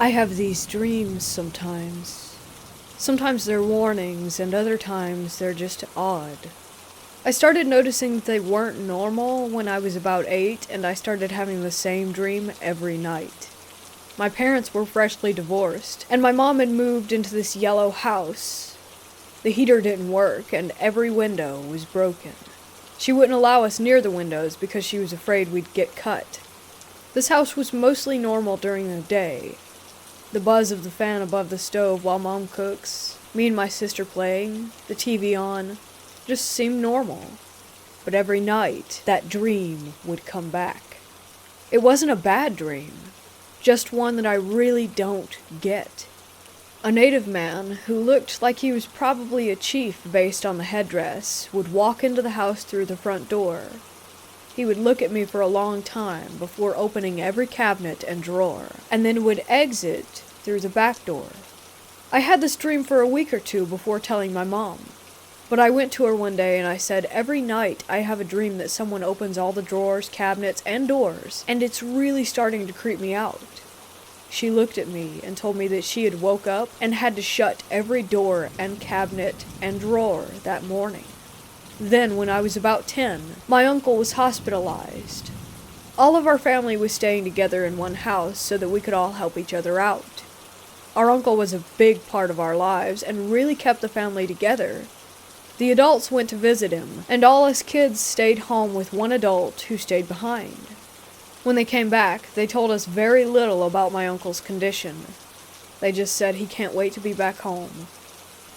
I have these dreams sometimes. Sometimes they're warnings, and other times they're just odd. I started noticing that they weren't normal when I was about 8, and I started having the same dream every night. My parents were freshly divorced, and my mom had moved into this yellow house. The heater didn't work, and every window was broken. She wouldn't allow us near the windows because she was afraid we'd get cut. This house was mostly normal during the day. The buzz of the fan above the stove while Mom cooks, me and my sister playing, the TV on, just seemed normal. But every night, that dream would come back. It wasn't a bad dream, just one that I really don't get. A native man, who looked like he was probably a chief based on the headdress, would walk into the house through the front door. He would look at me for a long time before opening every cabinet and drawer, and then would exit through the back door. I had this dream for a week or two before telling my mom. But I went to her one day and I said, every night I have a dream that someone opens all the drawers, cabinets, and doors, and it's really starting to creep me out. She looked at me and told me that she had woke up and had to shut every door and cabinet and drawer that morning. Then, when I was about 10, my uncle was hospitalized. All of our family was staying together in one house so that we could all help each other out. Our uncle was a big part of our lives and really kept the family together. The adults went to visit him, and all us kids stayed home with one adult who stayed behind. When they came back, they told us very little about my uncle's condition. They just said he can't wait to be back home.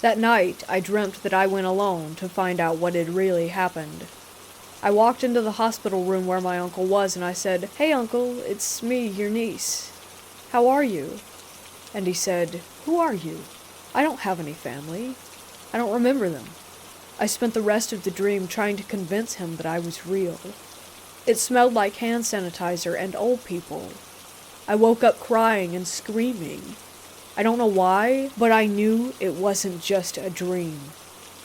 That night, I dreamt that I went alone to find out what had really happened. I walked into the hospital room where my uncle was and I said, "Hey uncle, it's me, your niece. How are you?" And he said, "Who are you? I don't have any family. I don't remember them." I spent the rest of the dream trying to convince him that I was real. It smelled like hand sanitizer and old people. I woke up crying and screaming. I don't know why, but I knew it wasn't just a dream.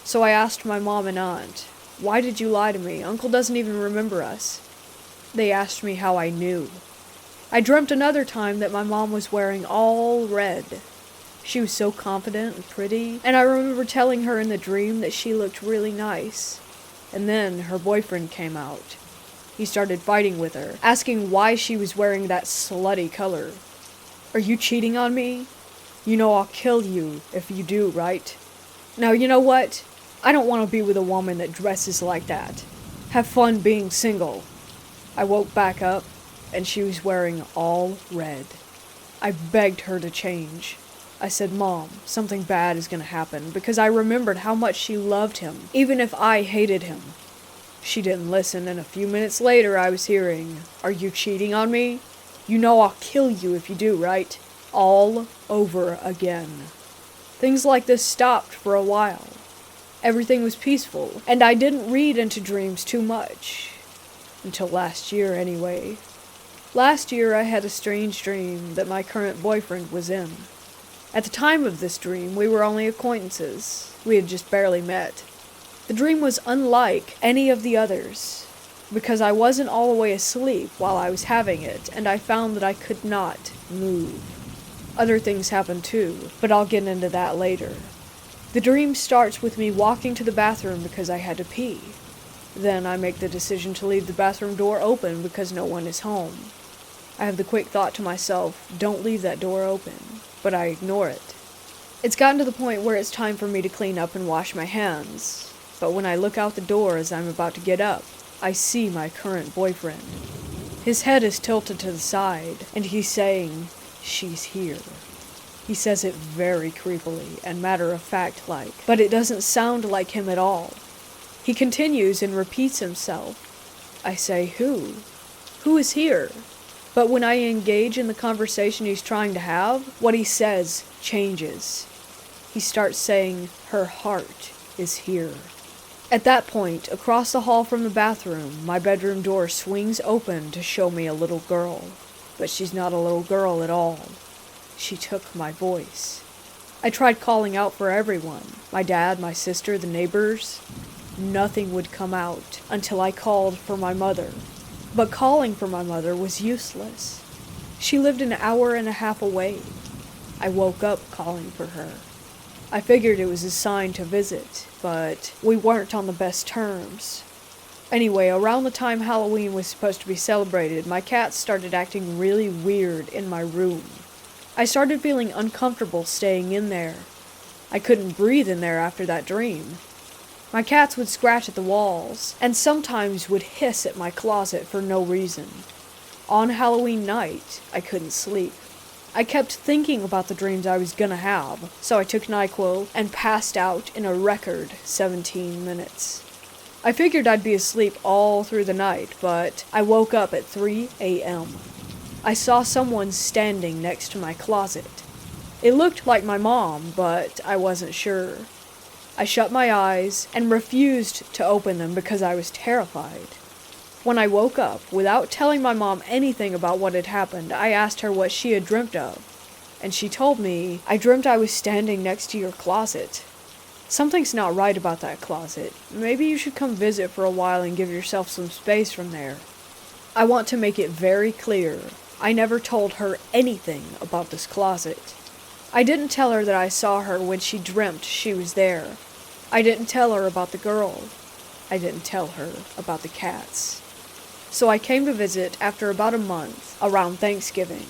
So I asked my mom and aunt, "Why did you lie to me? Uncle doesn't even remember us." They asked me how I knew. I dreamt another time that my mom was wearing all red. She was so confident and pretty, and I remember telling her in the dream that she looked really nice. And then her boyfriend came out. He started fighting with her, asking why she was wearing that slutty color. "Are you cheating on me? You know I'll kill you if you do, right? Now you know what? I don't want to be with a woman that dresses like that. Have fun being single." I woke back up, and she was wearing all red. I begged her to change. I said, "Mom, something bad is going to happen," because I remembered how much she loved him, even if I hated him. She didn't listen, and a few minutes later I was hearing, "Are you cheating on me? You know I'll kill you if you do, right?" All over again. Things like this stopped for a while. Everything was peaceful, and I didn't read into dreams too much. Until last year, anyway. Last year I had a strange dream that my current boyfriend was in. At the time of this dream, we were only acquaintances. We had just barely met. The dream was unlike any of the others, because I wasn't all the way asleep while I was having it, and I found that I could not move. Other things happened too, but I'll get into that later. The dream starts with me walking to the bathroom because I had to pee. Then I make the decision to leave the bathroom door open because no one is home. I have the quick thought to myself, "Don't leave that door open," but I ignore it. It's gotten to the point where it's time for me to clean up and wash my hands, but when I look out the door as I'm about to get up, I see my current boyfriend. His head is tilted to the side, and he's saying, "She's here." He says it very creepily and matter-of-fact-like, but it doesn't sound like him at all. He continues and repeats himself. I say, "Who? Who is here?" But when I engage in the conversation he's trying to have, what he says changes. He starts saying, "Her heart is here." At that point, across the hall from the bathroom, my bedroom door swings open to show me a little girl. But she's not a little girl at all. She took my voice. I tried calling out for everyone. My dad, my sister, the neighbors. Nothing would come out until I called for my mother. But calling for my mother was useless. She lived an hour and a half away. I woke up calling for her. I figured it was a sign to visit, but we weren't on the best terms. Anyway, around the time Halloween was supposed to be celebrated, my cats started acting really weird in my room. I started feeling uncomfortable staying in there. I couldn't breathe in there after that dream. My cats would scratch at the walls, and sometimes would hiss at my closet for no reason. On Halloween night, I couldn't sleep. I kept thinking about the dreams I was gonna have, so I took NyQuil and passed out in a record 17 minutes. I figured I'd be asleep all through the night, but I woke up at 3 a.m. I saw someone standing next to my closet. It looked like my mom, but I wasn't sure. I shut my eyes and refused to open them because I was terrified. When I woke up, without telling my mom anything about what had happened, I asked her what she had dreamt of, and she told me, "I dreamt I was standing next to your closet. Something's not right about that closet. Maybe you should come visit for a while and give yourself some space from there." I want to make it very clear, I never told her anything about this closet. I didn't tell her that I saw her when she dreamt she was there. I didn't tell her about the girl. I didn't tell her about the cats. So I came to visit after about a month, around Thanksgiving.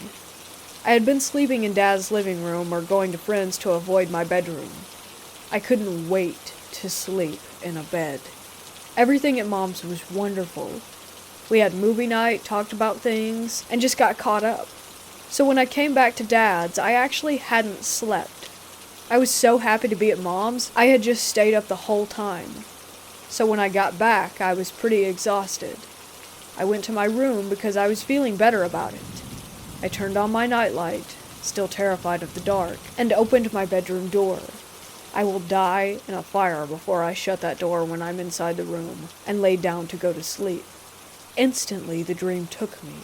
I had been sleeping in Dad's living room or going to friends to avoid my bedroom. I couldn't wait to sleep in a bed. Everything at Mom's was wonderful. We had movie night, talked about things, and just got caught up. So when I came back to Dad's, I actually hadn't slept. I was so happy to be at Mom's, I had just stayed up the whole time. So when I got back, I was pretty exhausted. I went to my room because I was feeling better about it. I turned on my nightlight, still terrified of the dark, and opened my bedroom door. I will die in a fire before I shut that door when I'm inside the room, and laid down to go to sleep. Instantly, the dream took me,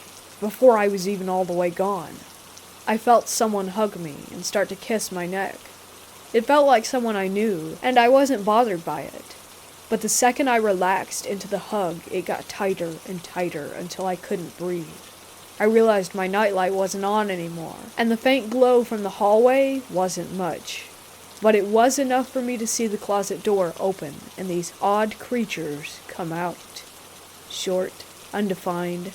before I was even all the way gone. I felt someone hug me and start to kiss my neck. It felt like someone I knew, and I wasn't bothered by it. But the second I relaxed into the hug, it got tighter and tighter until I couldn't breathe. I realized my nightlight wasn't on anymore, and the faint glow from the hallway wasn't much. But it was enough for me to see the closet door open and these odd creatures come out. Short, undefined.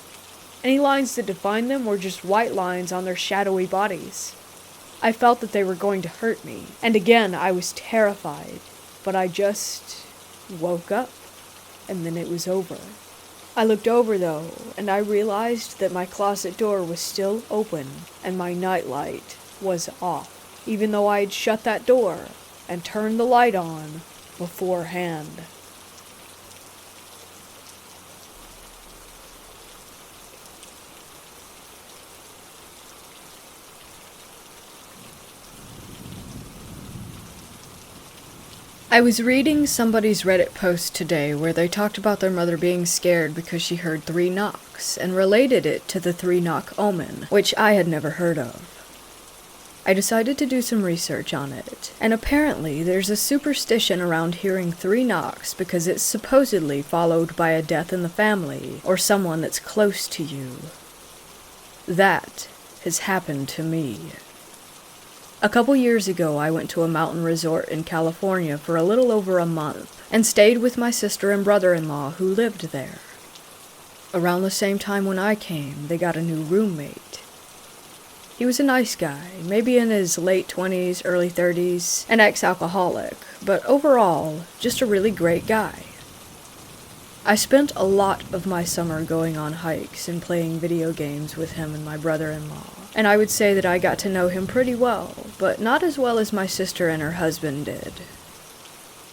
Any lines that defined them were just white lines on their shadowy bodies. I felt that they were going to hurt me, and again I was terrified, but I just woke up, and then it was over. I looked over though, and I realized that my closet door was still open, and my nightlight was off, even though I had shut that door and turned the light on beforehand. I was reading somebody's Reddit post today where they talked about their mother being scared because she heard 3 knocks, and related it to the 3-knock omen, which I had never heard of. I decided to do some research on it, and apparently there's a superstition around hearing 3 knocks because it's supposedly followed by a death in the family, or someone that's close to you. That has happened to me. A couple years ago, I went to a mountain resort in California for a little over a month, and stayed with my sister and brother-in-law who lived there. Around the same time when I came, they got a new roommate. He was a nice guy, maybe in his late 20s, early 30s, an ex-alcoholic, but overall, just a really great guy. I spent a lot of my summer going on hikes and playing video games with him and my brother-in-law. And I would say that I got to know him pretty well, but not as well as my sister and her husband did.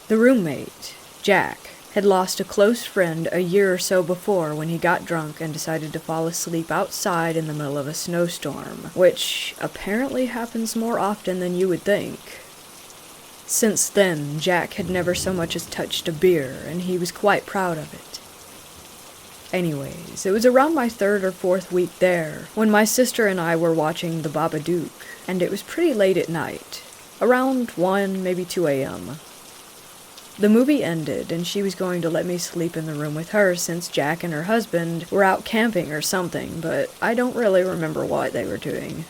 The roommate, Jack, had lost a close friend a year or so before when he got drunk and decided to fall asleep outside in the middle of a snowstorm, which apparently happens more often than you would think. Since then, Jack had never so much as touched a beer, and he was quite proud of it. Anyways, it was around my 3rd or 4th week there, when my sister and I were watching The Babadook, and it was pretty late at night, around 1, maybe 2 a.m. The movie ended, and she was going to let me sleep in the room with her since Jack and her husband were out camping or something, but I don't really remember what they were doing.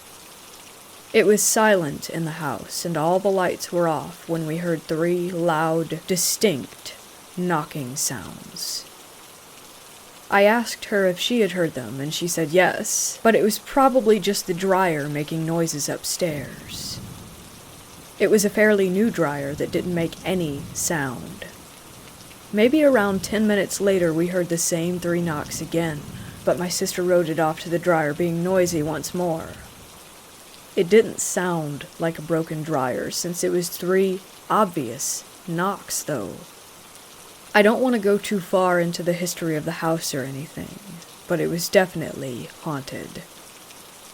It was silent in the house, and all the lights were off when we heard 3 loud, distinct knocking sounds. I asked her if she had heard them, and she said yes, but it was probably just the dryer making noises upstairs. It was a fairly new dryer that didn't make any sound. Maybe around 10 minutes later we heard the same 3 knocks again, but my sister wrote it off to the dryer being noisy once more. It didn't sound like a broken dryer, since it was 3 obvious knocks, though. I don't want to go too far into the history of the house or anything, but it was definitely haunted.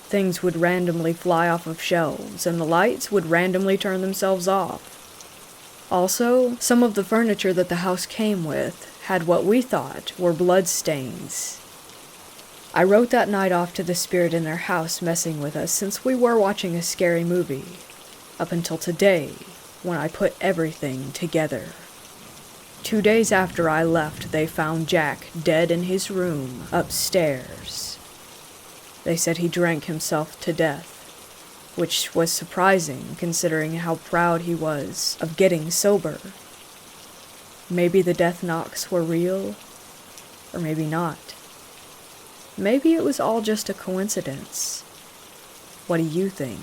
Things would randomly fly off of shelves, and the lights would randomly turn themselves off. Also, some of the furniture that the house came with had what we thought were blood stains. I wrote that night off to the spirit in their house messing with us since we were watching a scary movie, up until today, when I put everything together. 2 days after I left, they found Jack dead in his room upstairs. They said he drank himself to death, which was surprising considering how proud he was of getting sober. Maybe the death knocks were real, or maybe not. Maybe it was all just a coincidence. What do you think?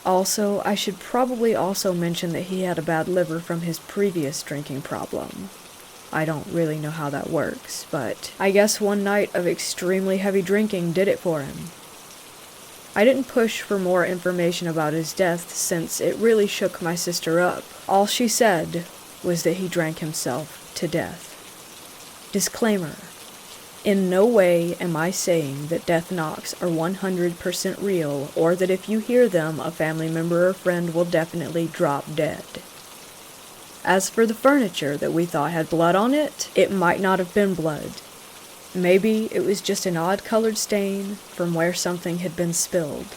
Also, I should probably also mention that he had a bad liver from his previous drinking problem. I don't really know how that works, but I guess one night of extremely heavy drinking did it for him. I didn't push for more information about his death since it really shook my sister up. All she said was that he drank himself to death. Disclaimer. In no way am I saying that death knocks are 100% real, or that if you hear them, a family member or friend will definitely drop dead. As for the furniture that we thought had blood on it, it might not have been blood. Maybe it was just an odd-colored stain from where something had been spilled.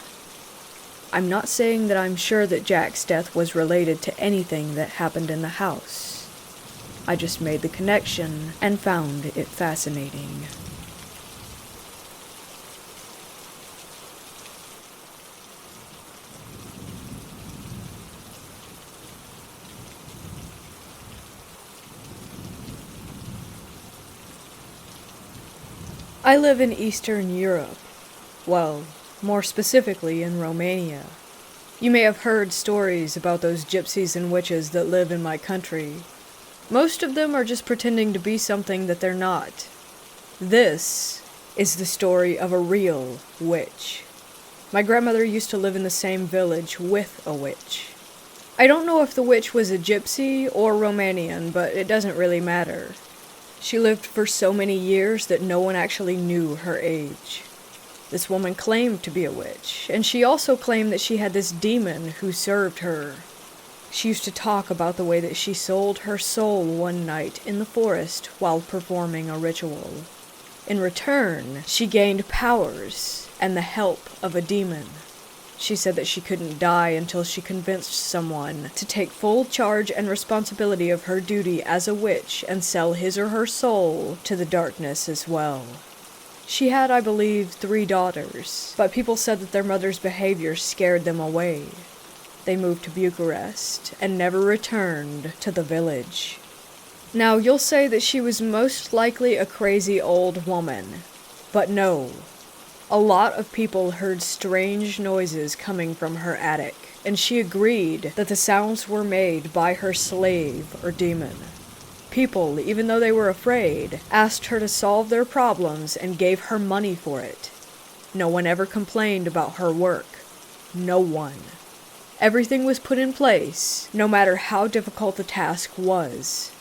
I'm not saying that I'm sure that Jack's death was related to anything that happened in the house. I just made the connection and found it fascinating. I live in Eastern Europe. Well, more specifically in Romania. You may have heard stories about those gypsies and witches that live in my country. Most of them are just pretending to be something that they're not. This is the story of a real witch. My grandmother used to live in the same village with a witch. I don't know if the witch was a gypsy or Romanian, but it doesn't really matter. She lived for so many years that no one actually knew her age. This woman claimed to be a witch, and she also claimed that she had this demon who served her. She used to talk about the way that she sold her soul one night in the forest while performing a ritual. In return, she gained powers and the help of a demon. She said that she couldn't die until she convinced someone to take full charge and responsibility of her duty as a witch and sell his or her soul to the darkness as well. She had, I believe, 3 daughters, but people said that their mother's behavior scared them away. They moved to Bucharest and never returned to the village. Now, you'll say that she was most likely a crazy old woman, but no. A lot of people heard strange noises coming from her attic, and she agreed that the sounds were made by her slave or demon. People, even though they were afraid, asked her to solve their problems and gave her money for it. No one ever complained about her work. No one. Everything was put in place, no matter how difficult the task was.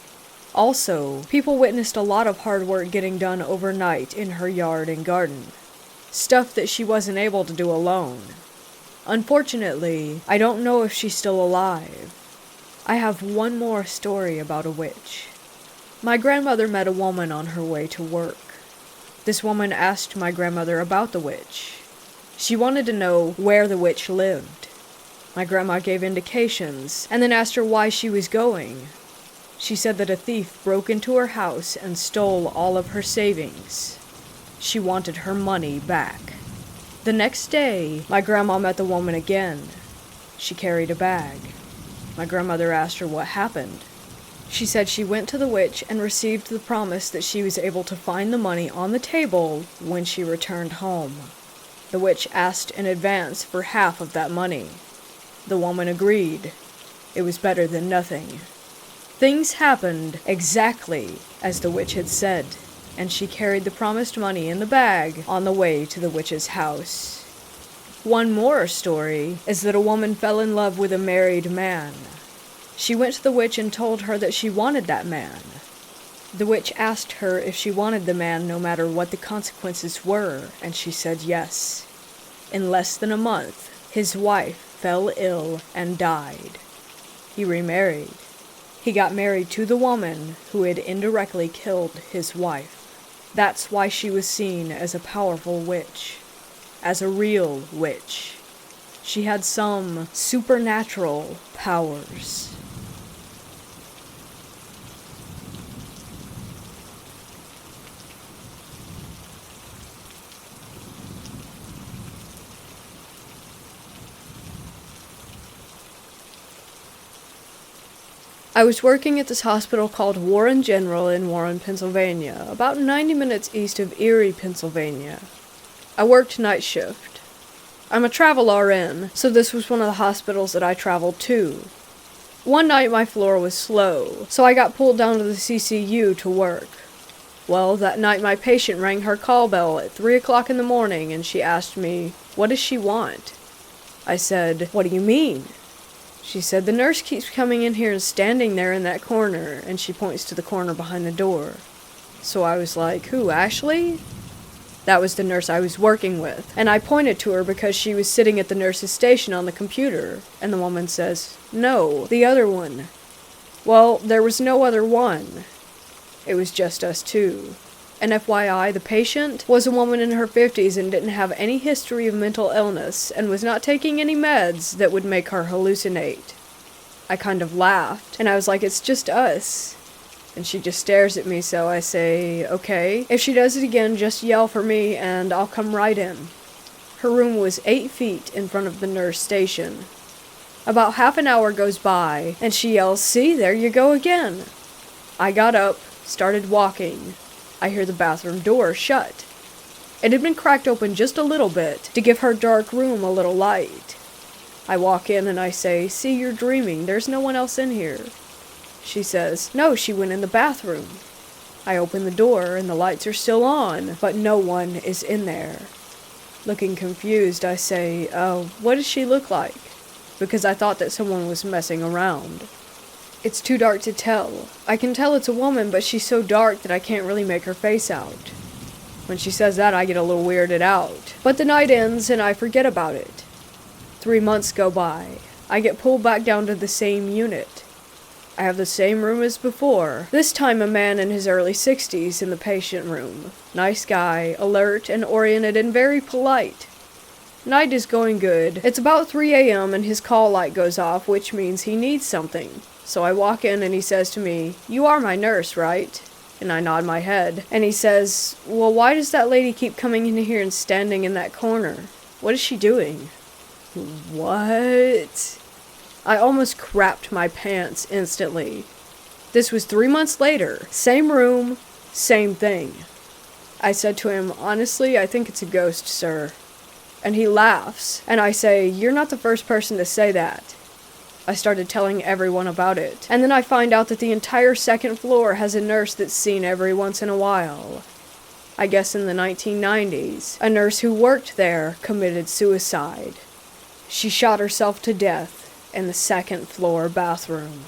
Also, people witnessed a lot of hard work getting done overnight in her yard and garden. Stuff that she wasn't able to do alone. Unfortunately, I don't know if she's still alive. I have one more story about a witch. My grandmother met a woman on her way to work. This woman asked my grandmother about the witch. She wanted to know where the witch lived. My grandma gave indications, and then asked her why she was going. She said that a thief broke into her house and stole all of her savings. She wanted her money back. The next day, my grandma met the woman again. She carried a bag. My grandmother asked her what happened. She said she went to the witch and received the promise that she was able to find the money on the table when she returned home. The witch asked in advance for half of that money. The woman agreed. It was better than nothing. Things happened exactly as the witch had said, and she carried the promised money in the bag on the way to the witch's house. One more story is that a woman fell in love with a married man. She went to the witch and told her that she wanted that man. The witch asked her if she wanted the man no matter what the consequences were, and she said yes. In less than a month, his wife fell ill and died. He remarried. He got married to the woman who had indirectly killed his wife. That's why she was seen as a powerful witch. As a real witch. She had some supernatural powers. I was working at this hospital called Warren General in Warren, Pennsylvania, about 90 minutes east of Erie, Pennsylvania. I worked night shift. I'm a travel RN, so this was one of the hospitals that I traveled to. One night my floor was slow, so I got pulled down to the CCU to work. Well, that night my patient rang her call bell at 3 o'clock in the morning and she asked me, "What does she want?" I said, "What do you mean?" She said, "The nurse keeps coming in here and standing there in that corner," and she points to the corner behind the door. So I was like, "Who, Ashley?" That was the nurse I was working with, and I pointed to her because she was sitting at the nurse's station on the computer, and the woman says, "No, the other one." Well, there was no other one. It was just us two. And FYI, the patient was a woman in her 50s and didn't have any history of mental illness and was not taking any meds that would make her hallucinate. I kind of laughed, and I was like, "It's just us." And she just stares at me, so I say, "Okay, if she does it again, just yell for me and I'll come right in." Her room was 8 feet in front of the nurse station. About half an hour goes by, and she yells, "See, there you go again." I got up, started walking. I hear the bathroom door shut. It had been cracked open just a little bit to give her dark room a little light. I walk in and I say, "See, you're dreaming. There's no one else in here." She says, "No, she went in the bathroom." I open the door and the lights are still on, but no one is in there. Looking confused, I say, "What does she look like?" Because I thought that someone was messing around. It's too dark to tell. I can tell it's a woman, but she's so dark that I can't really make her face out. When she says that, I get a little weirded out. But the night ends and I forget about it. 3 months go by. I get pulled back down to the same unit. I have the same room as before. This time a man in his early 60s in the patient room. Nice guy, alert and oriented and very polite. Night is going good. It's about 3 a.m. and his call light goes off, which means he needs something. So I walk in and he says to me, "You are my nurse, right?" And I nod my head. And he says, "Well, why does that lady keep coming in here and standing in that corner? What is she doing?" What? I almost crapped my pants instantly. This was 3 months later. Same room, same thing. I said to him, "Honestly, I think it's a ghost, sir." And he laughs. And I say, "You're not the first person to say that." I started telling everyone about it. And then I find out that the entire second floor has a nurse that's seen every once in a while. I guess in the 1990s, a nurse who worked there committed suicide. She shot herself to death in the second floor bathroom.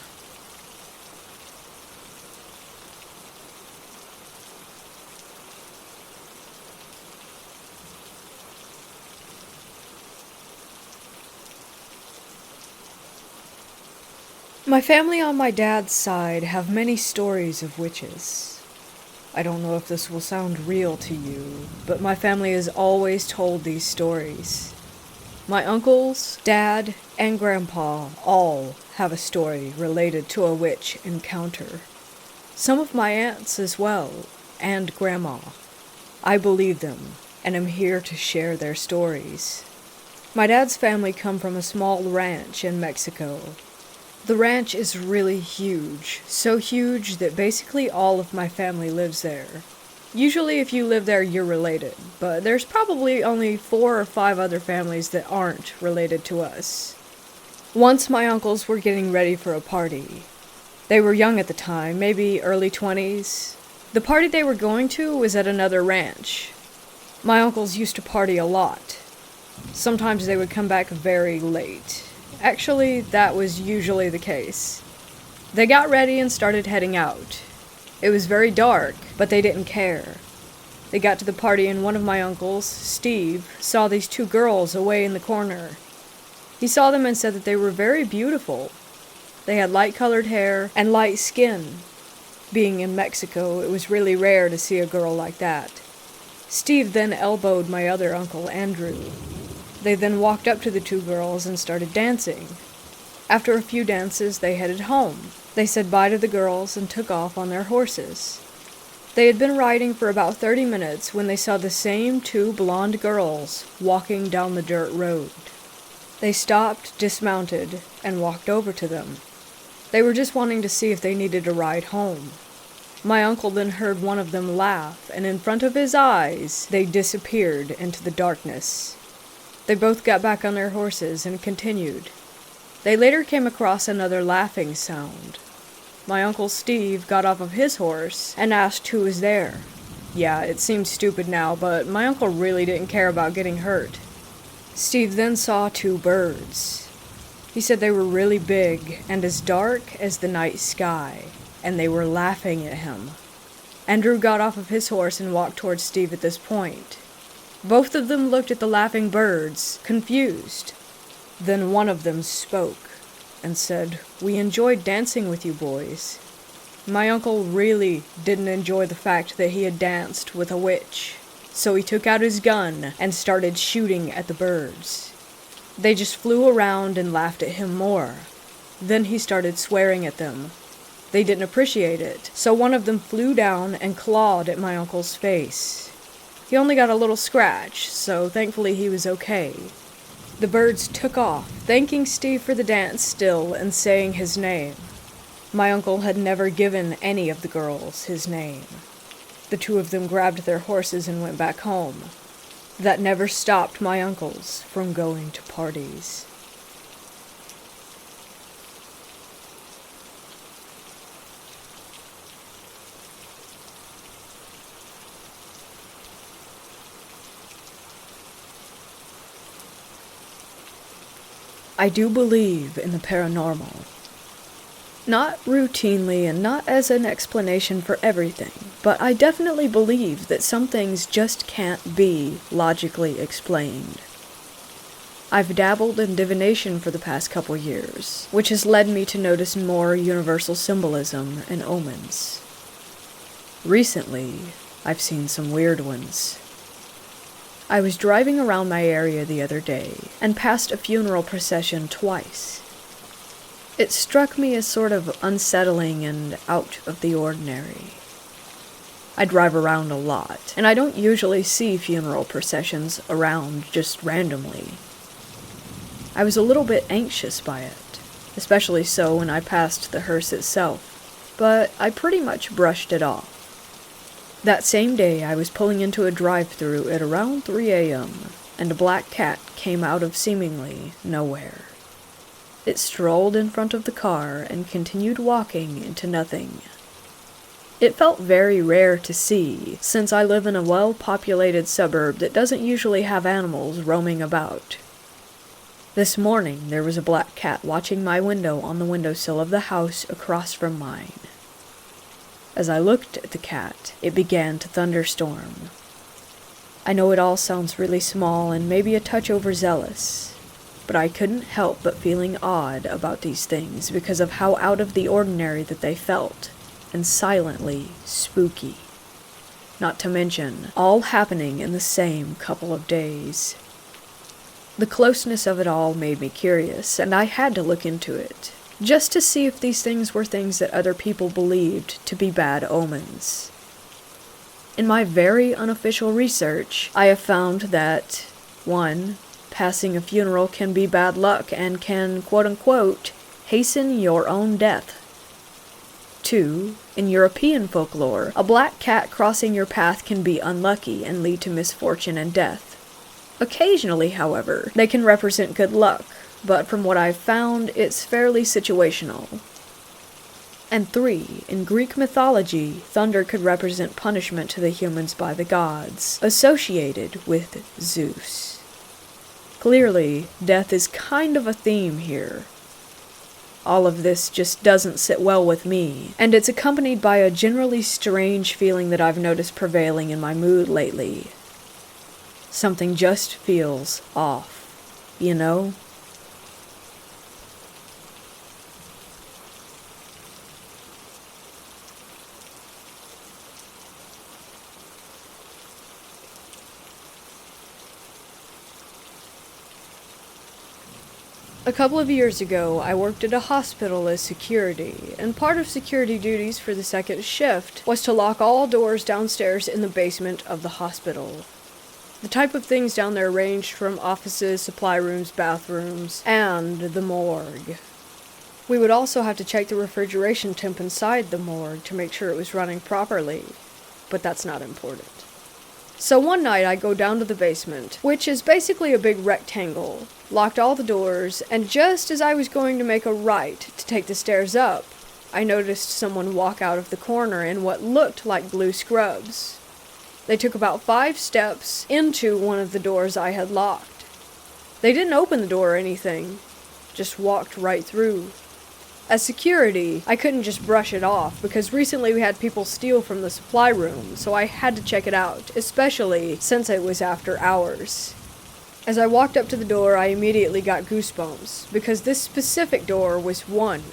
My family on my dad's side have many stories of witches. I don't know if this will sound real to you, but my family has always told these stories. My uncles, dad, and grandpa all have a story related to a witch encounter. Some of my aunts as well, and grandma. I believe them. and am here to share their stories. My dad's family come from a small ranch in Mexico. The ranch is really huge, so huge that basically all of my family lives there. Usually if you live there, you're related, but there's probably only 4 or 5 other families that aren't related to us. Once my uncles were getting ready for a party. They were young at the time, maybe early 20s. The party they were going to was at another ranch. My uncles used to party a lot. Sometimes they would come back very late. Actually, that was usually the case. They got ready and started heading out. It was very dark, but they didn't care. They got to the party and one of my uncles, Steve, saw these 2 girls away in the corner. He saw them and said that they were very beautiful. They had light-colored hair and light skin. Being in Mexico, it was really rare to see a girl like that. Steve then elbowed my other uncle, Andrew. They then walked up to the 2 girls and started dancing. After a few dances, they headed home. They said bye to the girls and took off on their horses. They had been riding for about 30 minutes when they saw the same 2 blonde girls walking down the dirt road. They stopped, dismounted, and walked over to them. They were just wanting to see if they needed a ride home. My uncle then heard one of them laugh, and in front of his eyes, they disappeared into the darkness. They both got back on their horses and continued. They later came across another laughing sound. My uncle Steve got off of his horse and asked who was there. Yeah, it seems stupid now, but my uncle really didn't care about getting hurt. Steve then saw 2 birds. He said they were really big and as dark as the night sky, and they were laughing at him. Andrew got off of his horse and walked towards Steve at this point. Both of them looked at the laughing birds, confused. Then one of them spoke and said, "We enjoyed dancing with you boys." My uncle really didn't enjoy the fact that he had danced with a witch, so he took out his gun and started shooting at the birds. They just flew around and laughed at him more. Then he started swearing at them. They didn't appreciate it, so one of them flew down and clawed at my uncle's face. He only got a little scratch, so thankfully he was okay. The birds took off, thanking Steve for the dance still and saying his name. My uncle had never given any of the girls his name. The 2 of them grabbed their horses and went back home. That never stopped my uncles from going to parties. I do believe in the paranormal. Not routinely and not as an explanation for everything, but I definitely believe that some things just can't be logically explained. I've dabbled in divination for the past couple years, which has led me to notice more universal symbolism and omens. Recently, I've seen some weird ones. I was driving around my area the other day and passed a funeral procession twice. It struck me as sort of unsettling and out of the ordinary. I drive around a lot, and I don't usually see funeral processions around just randomly. I was a little bit anxious by it, especially so when I passed the hearse itself, but I pretty much brushed it off. That same day, I was pulling into a drive-thru at around 3 a.m., and a black cat came out of seemingly nowhere. It strolled in front of the car and continued walking into nothing. It felt very rare to see, since I live in a well-populated suburb that doesn't usually have animals roaming about. This morning, there was a black cat watching my window on the windowsill of the house across from mine. As I looked at the cat, it began to thunderstorm. I know it all sounds really small and maybe a touch overzealous, but I couldn't help but feeling odd about these things because of how out of the ordinary that they felt, and silently spooky. Not to mention, all happening in the same couple of days. The closeness of it all made me curious, and I had to look into it, just to see if these things were things that other people believed to be bad omens. In my very unofficial research, I have found that 1. Passing a funeral can be bad luck and can, quote-unquote, hasten your own death. 2. In European folklore, a black cat crossing your path can be unlucky and lead to misfortune and death. Occasionally, however, they can represent good luck, but from what I've found, it's fairly situational. And 3. In Greek mythology, thunder could represent punishment to the humans by the gods, associated with Zeus. Clearly, death is kind of a theme here. All of this just doesn't sit well with me, and it's accompanied by a generally strange feeling that I've noticed prevailing in my mood lately. Something just feels off, you know? A couple of years ago, I worked at a hospital as security, and part of security duties for the second shift was to lock all doors downstairs in the basement of the hospital. The type of things down there ranged from offices, supply rooms, bathrooms, and the morgue. We would also have to check the refrigeration temp inside the morgue to make sure it was running properly, but that's not important. So one night I go down to the basement, which is basically a big rectangle, locked all the doors, and just as I was going to make a right to take the stairs up, I noticed someone walk out of the corner in what looked like blue scrubs. They took about 5 steps into one of the doors I had locked. They didn't open the door or anything, just walked right through. As security, I couldn't just brush it off, because recently we had people steal from the supply room, so I had to check it out, especially since it was after hours. As I walked up to the door, I immediately got goosebumps, because this specific door was 1.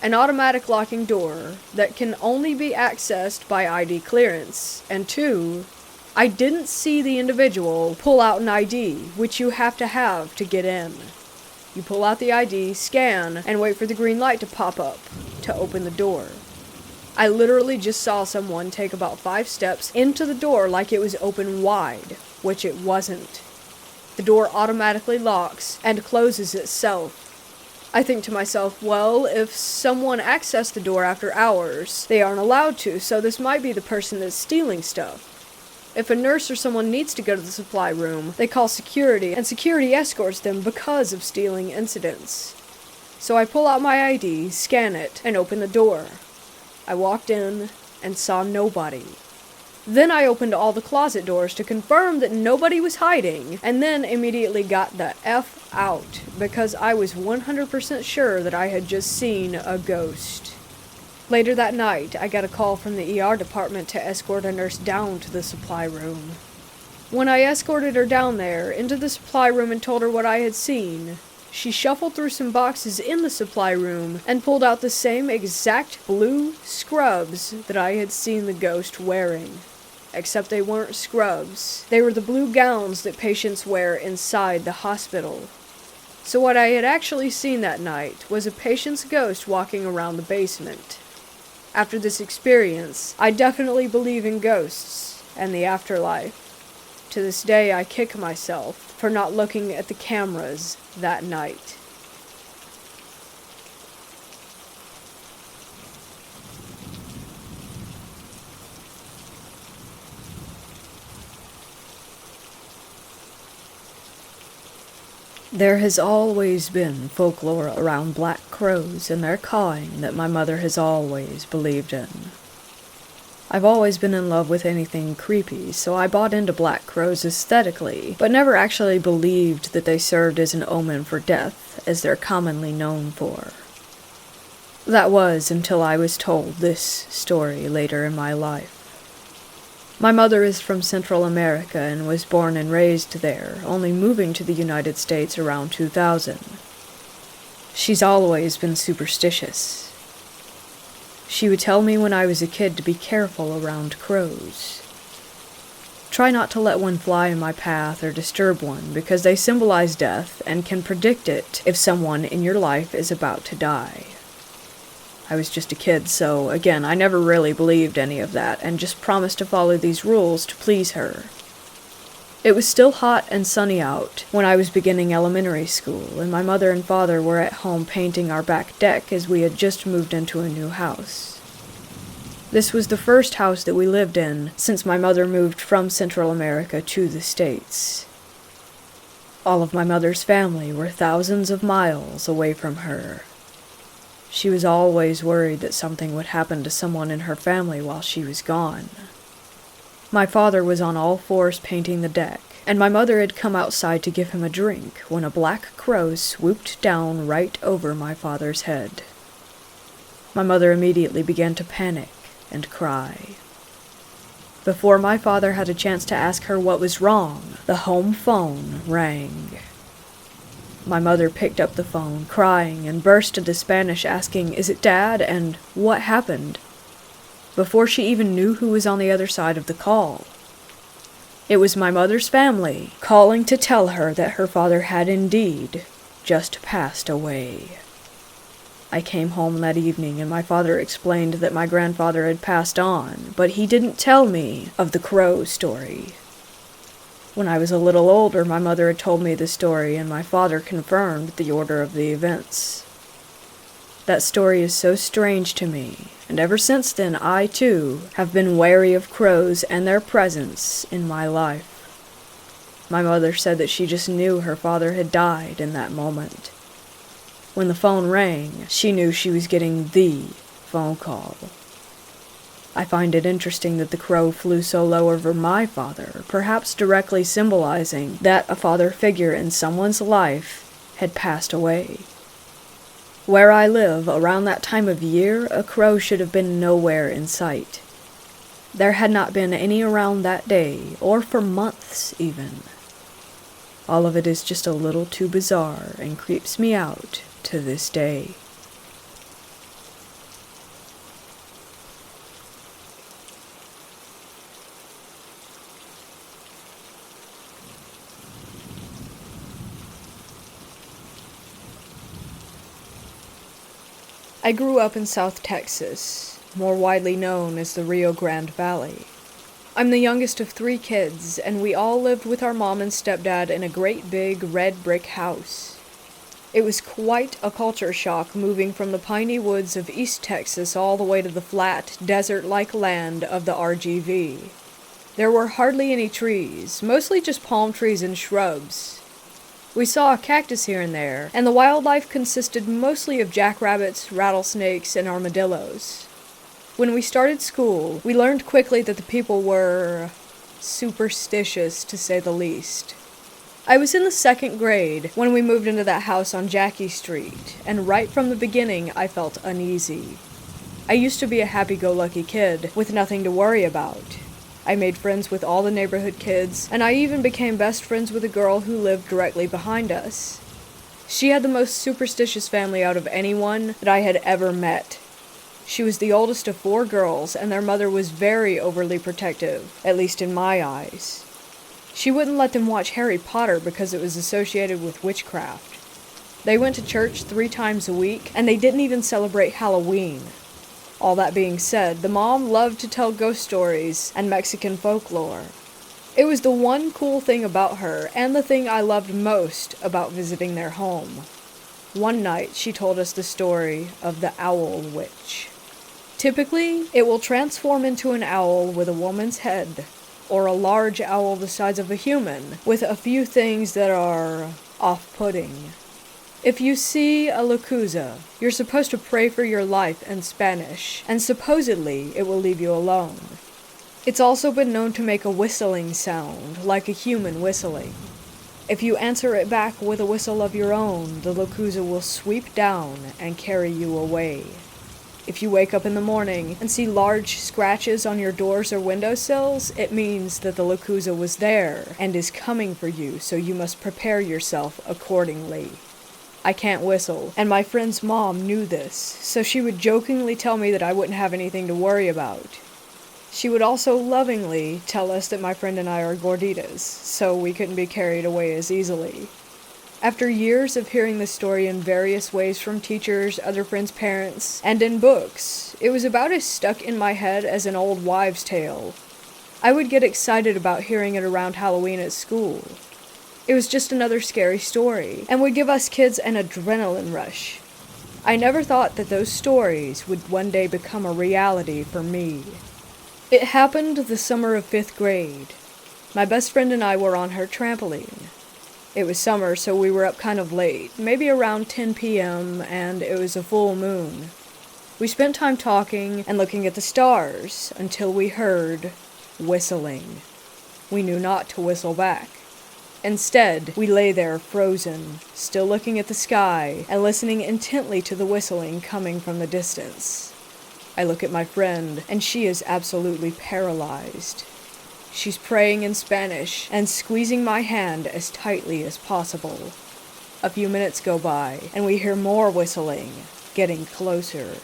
An automatic locking door that can only be accessed by ID clearance, and 2, I didn't see the individual pull out an ID, which you have to get in. You pull out the ID, scan, and wait for the green light to pop up to open the door. I literally just saw someone take about 5 steps into the door like it was open wide, which it wasn't. The door automatically locks and closes itself. I think to myself, well, if someone accessed the door after hours, they aren't allowed to, so this might be the person that's stealing stuff. If a nurse or someone needs to go to the supply room, they call security, and security escorts them because of stealing incidents. So I pull out my ID, scan it, and open the door. I walked in and saw nobody. Then I opened all the closet doors to confirm that nobody was hiding, and then immediately got the F out, because I was 100% sure that I had just seen a ghost. Later that night, I got a call from the ER department to escort a nurse down to the supply room. When I escorted her down there, into the supply room and told her what I had seen, she shuffled through some boxes in the supply room and pulled out the same exact blue scrubs that I had seen the ghost wearing. Except they weren't scrubs. They were the blue gowns that patients wear inside the hospital. So what I had actually seen that night was a patient's ghost walking around the basement. After this experience, I definitely believe in ghosts and the afterlife. To this day, I kick myself for not looking at the cameras that night. There has always been folklore around black crows and their cawing that my mother has always believed in. I've always been in love with anything creepy, so I bought into black crows aesthetically, but never actually believed that they served as an omen for death, as they're commonly known for. That was until I was told this story later in my life. My mother is from Central America and was born and raised there, only moving to the United States around 2000. She's always been superstitious. She would tell me when I was a kid to be careful around crows. Try not to let one fly in my path or disturb one, because they symbolize death and can predict it if someone in your life is about to die. I was just a kid, so again, I never really believed any of that and just promised to follow these rules to please her. It was still hot and sunny out when I was beginning elementary school, and my mother and father were at home painting our back deck as we had just moved into a new house. This was the first house that we lived in since my mother moved from Central America to the States. All of my mother's family were thousands of miles away from her. She was always worried that something would happen to someone in her family while she was gone. My father was on all fours painting the deck, and my mother had come outside to give him a drink when a black crow swooped down right over my father's head. My mother immediately began to panic and cry. Before my father had a chance to ask her what was wrong, the home phone rang. My mother picked up the phone, crying, and burst into Spanish asking, "Is it Dad?" and "What happened?" before she even knew who was on the other side of the call. It was my mother's family calling to tell her that her father had indeed just passed away. I came home that evening and my father explained that my grandfather had passed on, but he didn't tell me of the crow story. When I was a little older, my mother had told me the story and my father confirmed the order of the events. That story is so strange to me, and ever since then I, too, have been wary of crows and their presence in my life. My mother said that she just knew her father had died in that moment. When the phone rang, she knew she was getting the phone call. I find it interesting that the crow flew so low over my father, perhaps directly symbolizing that a father figure in someone's life had passed away. Where I live, around that time of year, a crow should have been nowhere in sight. There had not been any around that day, or for months even. All of it is just a little too bizarre and creeps me out to this day. I grew up in South Texas, more widely known as the Rio Grande Valley. I'm the youngest of 3 kids, and we all lived with our mom and stepdad in a great big red brick house. It was quite a culture shock moving from the piney woods of East Texas all the way to the flat, desert-like land of the RGV. There were hardly any trees, mostly just palm trees and shrubs. We saw a cactus here and there, and the wildlife consisted mostly of jackrabbits, rattlesnakes, and armadillos. When we started school, we learned quickly that the people were superstitious, to say the least. I was in the 2nd grade when we moved into that house on Jackie Street, and right from the beginning I felt uneasy. I used to be a happy-go-lucky kid with nothing to worry about. I made friends with all the neighborhood kids, and I even became best friends with a girl who lived directly behind us. She had the most superstitious family out of anyone that I had ever met. She was the oldest of 4 girls, and their mother was very overly protective, at least in my eyes. She wouldn't let them watch Harry Potter because it was associated with witchcraft. They went to church 3 times a week, and they didn't even celebrate Halloween. All that being said, the mom loved to tell ghost stories and Mexican folklore. It was the one cool thing about her, and the thing I loved most about visiting their home. One night, she told us the story of the Owl Witch. Typically, it will transform into an owl with a woman's head, or a large owl the size of a human, with a few things that are off-putting. If you see a Yakuza, you're supposed to pray for your life in Spanish, and supposedly it will leave you alone. It's also been known to make a whistling sound, like a human whistling. If you answer it back with a whistle of your own, the Yakuza will sweep down and carry you away. If you wake up in the morning and see large scratches on your doors or windowsills, it means that the Yakuza was there and is coming for you, so you must prepare yourself accordingly. I can't whistle, and my friend's mom knew this, so she would jokingly tell me that I wouldn't have anything to worry about. She would also lovingly tell us that my friend and I are gorditas, so we couldn't be carried away as easily. After years of hearing the story in various ways from teachers, other friends' parents, and in books, it was about as stuck in my head as an old wives' tale. I would get excited about hearing it around Halloween at school. It was just another scary story, and would give us kids an adrenaline rush. I never thought that those stories would one day become a reality for me. It happened the summer of 5th grade. My best friend and I were on her trampoline. It was summer, so we were up kind of late, maybe around 10 p.m., and it was a full moon. We spent time talking and looking at the stars until we heard whistling. We knew not to whistle back. Instead, we lay there frozen, still looking at the sky and listening intently to the whistling coming from the distance. I look at my friend, and she is absolutely paralyzed. She's praying in Spanish and squeezing my hand as tightly as possible. A few minutes go by, and we hear more whistling, getting closer.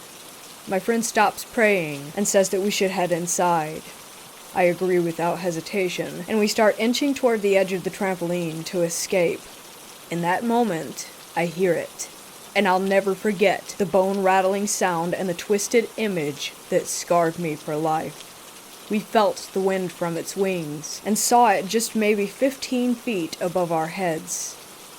My friend stops praying and says that we should head inside. I agree without hesitation, and we start inching toward the edge of the trampoline to escape. In that moment, I hear it, and I'll never forget the bone-rattling sound and the twisted image that scarred me for life. We felt the wind from its wings, and saw it just maybe 15 feet above our heads.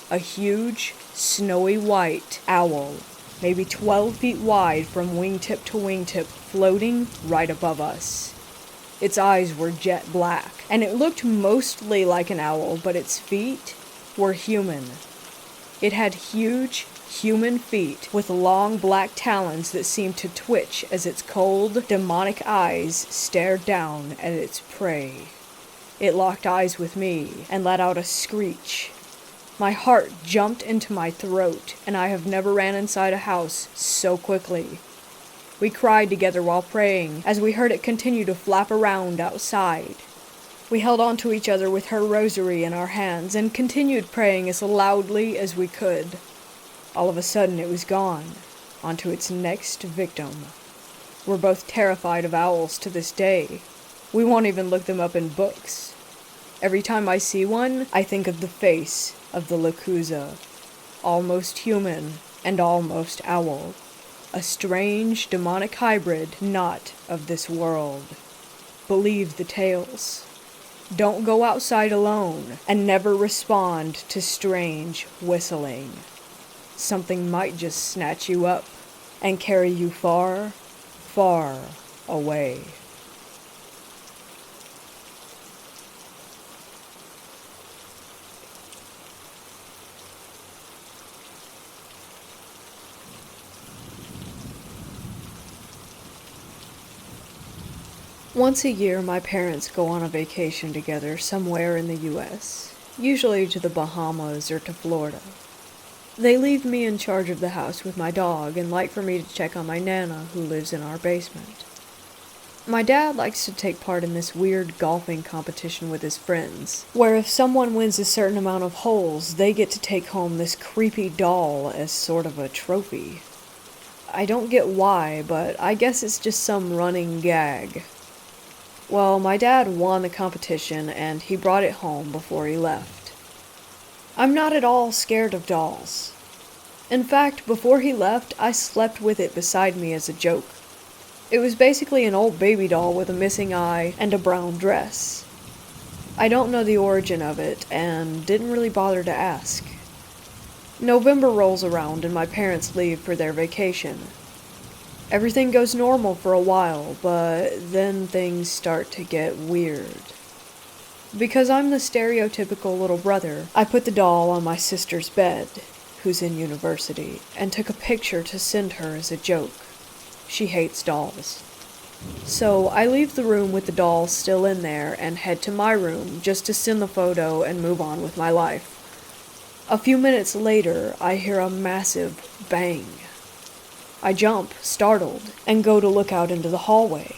A huge, snowy white owl, maybe 12 feet wide from wingtip to wingtip, floating right above us. Its eyes were jet black, and it looked mostly like an owl, but its feet were human. It had huge, human feet with long black talons that seemed to twitch as its cold, demonic eyes stared down at its prey. It locked eyes with me and let out a screech. My heart jumped into my throat, and I have never ran inside a house so quickly. We cried together while praying as we heard it continue to flap around outside. We held on to each other with her rosary in our hands and continued praying as loudly as we could. All of a sudden it was gone, onto its next victim. We're both terrified of owls to this day. We won't even look them up in books. Every time I see one, I think of the face of the Yakuza. Almost human and almost owl. A strange, demonic hybrid not of this world. Believe the tales. Don't go outside alone, and never respond to strange whistling. Something might just snatch you up and carry you far, far away. Once a year, my parents go on a vacation together somewhere in the U.S., usually to the Bahamas or to Florida. They leave me in charge of the house with my dog and like for me to check on my Nana, who lives in our basement. My dad likes to take part in this weird golfing competition with his friends, where if someone wins a certain amount of holes, they get to take home this creepy doll as sort of a trophy. I don't get why, but I guess it's just some running gag. Well, my dad won the competition, and he brought it home before he left. I'm not at all scared of dolls. In fact, before he left, I slept with it beside me as a joke. It was basically an old baby doll with a missing eye and a brown dress. I don't know the origin of it, and didn't really bother to ask. November rolls around, and my parents leave for their vacation. Everything goes normal for a while, but then things start to get weird. Because I'm the stereotypical little brother, I put the doll on my sister's bed, who's in university, and took a picture to send her as a joke. She hates dolls. So I leave the room with the doll still in there and head to my room just to send the photo and move on with my life. A few minutes later, I hear a massive bang. I jump, startled, and go to look out into the hallway.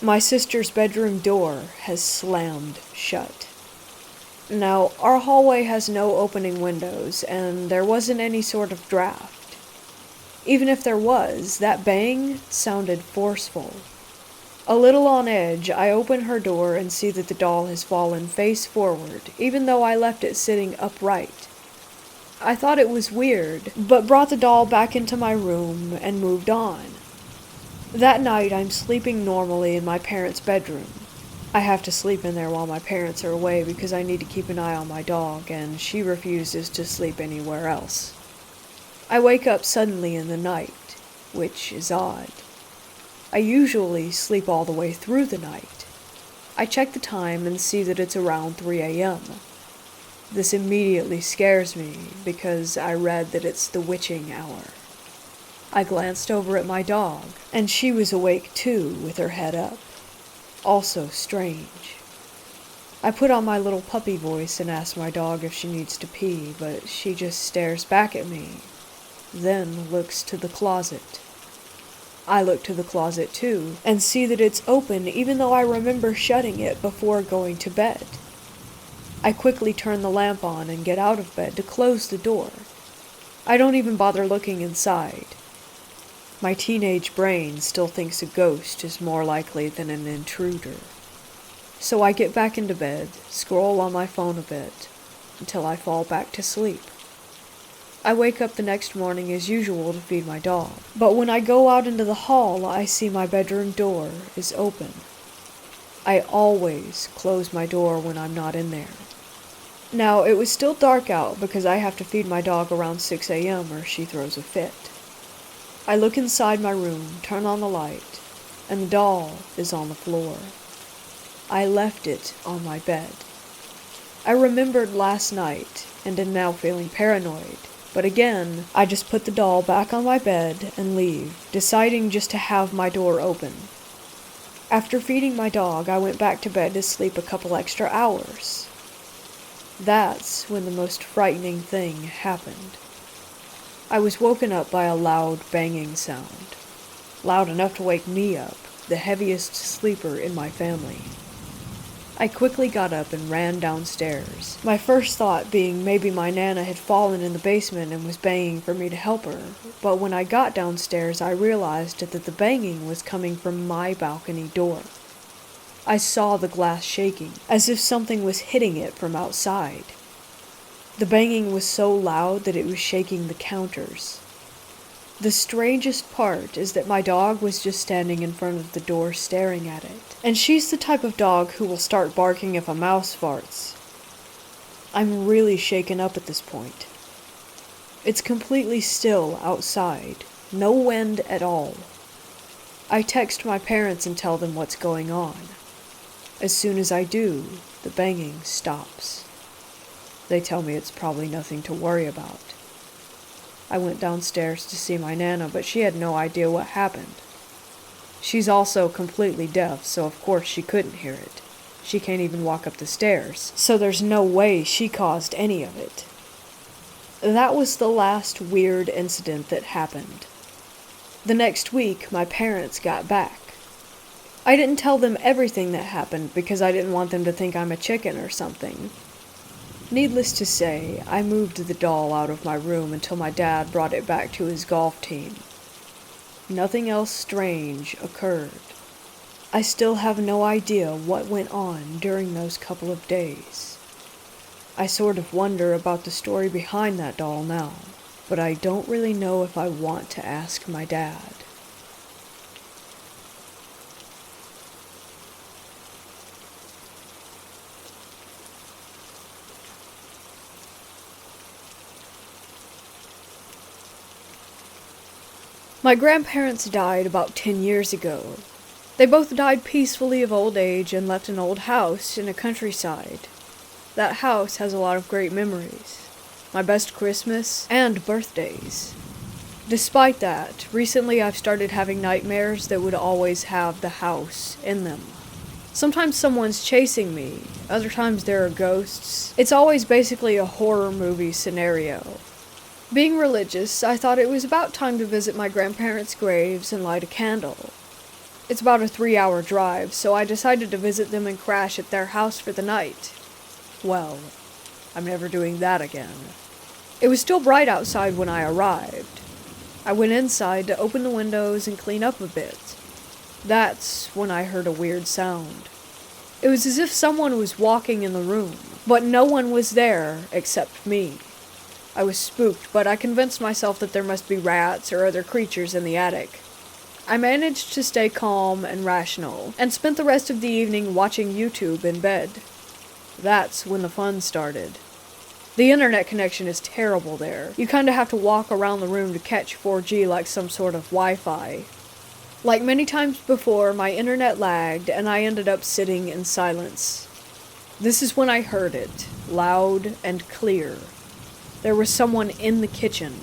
My sister's bedroom door has slammed shut. Now, our hallway has no opening windows, and there wasn't any sort of draft. Even if there was, that bang sounded forceful. A little on edge, I open her door and see that the doll has fallen face forward, even though I left it sitting upright. I thought it was weird, but brought the doll back into my room and moved on. That night, I'm sleeping normally in my parents' bedroom. I have to sleep in there while my parents are away because I need to keep an eye on my dog, and she refuses to sleep anywhere else. I wake up suddenly in the night, which is odd. I usually sleep all the way through the night. I check the time and see that it's around 3 a.m. This immediately scares me because I read that it's the witching hour. I glanced over at my dog, and she was awake too, with her head up. Also strange. I put on my little puppy voice and ask my dog if she needs to pee, but she just stares back at me, then looks to the closet. I look to the closet too, and see that it's open even though I remember shutting it before going to bed. I quickly turn the lamp on and get out of bed to close the door. I don't even bother looking inside. My teenage brain still thinks a ghost is more likely than an intruder. So I get back into bed, scroll on my phone a bit, until I fall back to sleep. I wake up the next morning as usual to feed my dog, but when I go out into the hall, I see my bedroom door is open. I always close my door when I'm not in there. Now, it was still dark out because I have to feed my dog around 6 a.m. or she throws a fit. I look inside my room, turn on the light, and the doll is on the floor. I left it on my bed. I remembered last night and am now feeling paranoid, but again, I just put the doll back on my bed and leave, deciding just to have my door open. After feeding my dog, I went back to bed to sleep a couple extra hours. That's when the most frightening thing happened. I was woken up by a loud banging sound, loud enough to wake me up, the heaviest sleeper in my family. I quickly got up and ran downstairs, my first thought being maybe my Nana had fallen in the basement and was banging for me to help her, but when I got downstairs I realized that the banging was coming from my balcony door. I saw the glass shaking, as if something was hitting it from outside. The banging was so loud that it was shaking the counters. The strangest part is that my dog was just standing in front of the door staring at it, and she's the type of dog who will start barking if a mouse farts. I'm really shaken up at this point. It's completely still outside, no wind at all. I text my parents and tell them what's going on. As soon as I do, the banging stops. They tell me it's probably nothing to worry about. I went downstairs to see my Nana, but she had no idea what happened. She's also completely deaf, so of course she couldn't hear it. She can't even walk up the stairs, so there's no way she caused any of it. That was the last weird incident that happened. The next week, my parents got back. I didn't tell them everything that happened because I didn't want them to think I'm a chicken or something. Needless to say, I moved the doll out of my room until my dad brought it back to his golf team. Nothing else strange occurred. I still have no idea what went on during those couple of days. I sort of wonder about the story behind that doll now, but I don't really know if I want to ask my dad. My grandparents died about 10 years ago. They both died peacefully of old age and left an old house in a countryside. That house has a lot of great memories. My best Christmas and birthdays. Despite that, recently I've started having nightmares that would always have the house in them. Sometimes someone's chasing me, other times there are ghosts. It's always basically a horror movie scenario. Being religious, I thought it was about time to visit my grandparents' graves and light a candle. It's about a 3-hour drive, so I decided to visit them and crash at their house for the night. Well, I'm never doing that again. It was still bright outside when I arrived. I went inside to open the windows and clean up a bit. That's when I heard a weird sound. It was as if someone was walking in the room, but no one was there except me. I was spooked, but I convinced myself that there must be rats or other creatures in the attic. I managed to stay calm and rational, and spent the rest of the evening watching YouTube in bed. That's when the fun started. The internet connection is terrible there. You kinda have to walk around the room to catch 4G like some sort of Wi-Fi. Like many times before, my internet lagged, and I ended up sitting in silence. This is when I heard it, loud and clear. There was someone in the kitchen,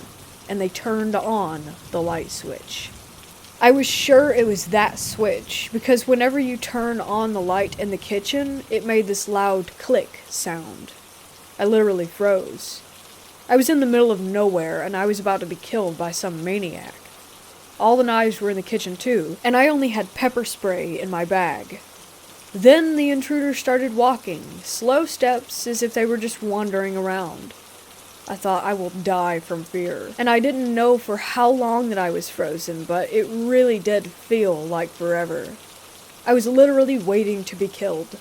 and they turned on the light switch. I was sure it was that switch, because whenever you turn on the light in the kitchen, it made this loud click sound. I literally froze. I was in the middle of nowhere, and I was about to be killed by some maniac. All the knives were in the kitchen too, and I only had pepper spray in my bag. Then the intruder started walking, slow steps as if they were just wandering around. I thought I will die from fear, and I didn't know for how long that I was frozen, but it really did feel like forever. I was literally waiting to be killed.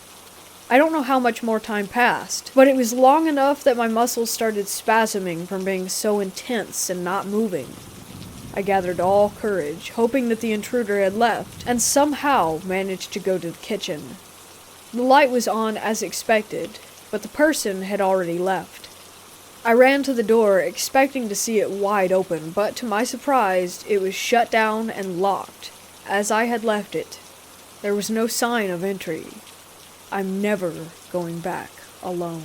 I don't know how much more time passed, but it was long enough that my muscles started spasming from being so intense and not moving. I gathered all courage, hoping that the intruder had left, and somehow managed to go to the kitchen. The light was on as expected, but the person had already left. I ran to the door, expecting to see it wide open, but to my surprise, it was shut down and locked, as I had left it. There was no sign of entry. I'm never going back alone.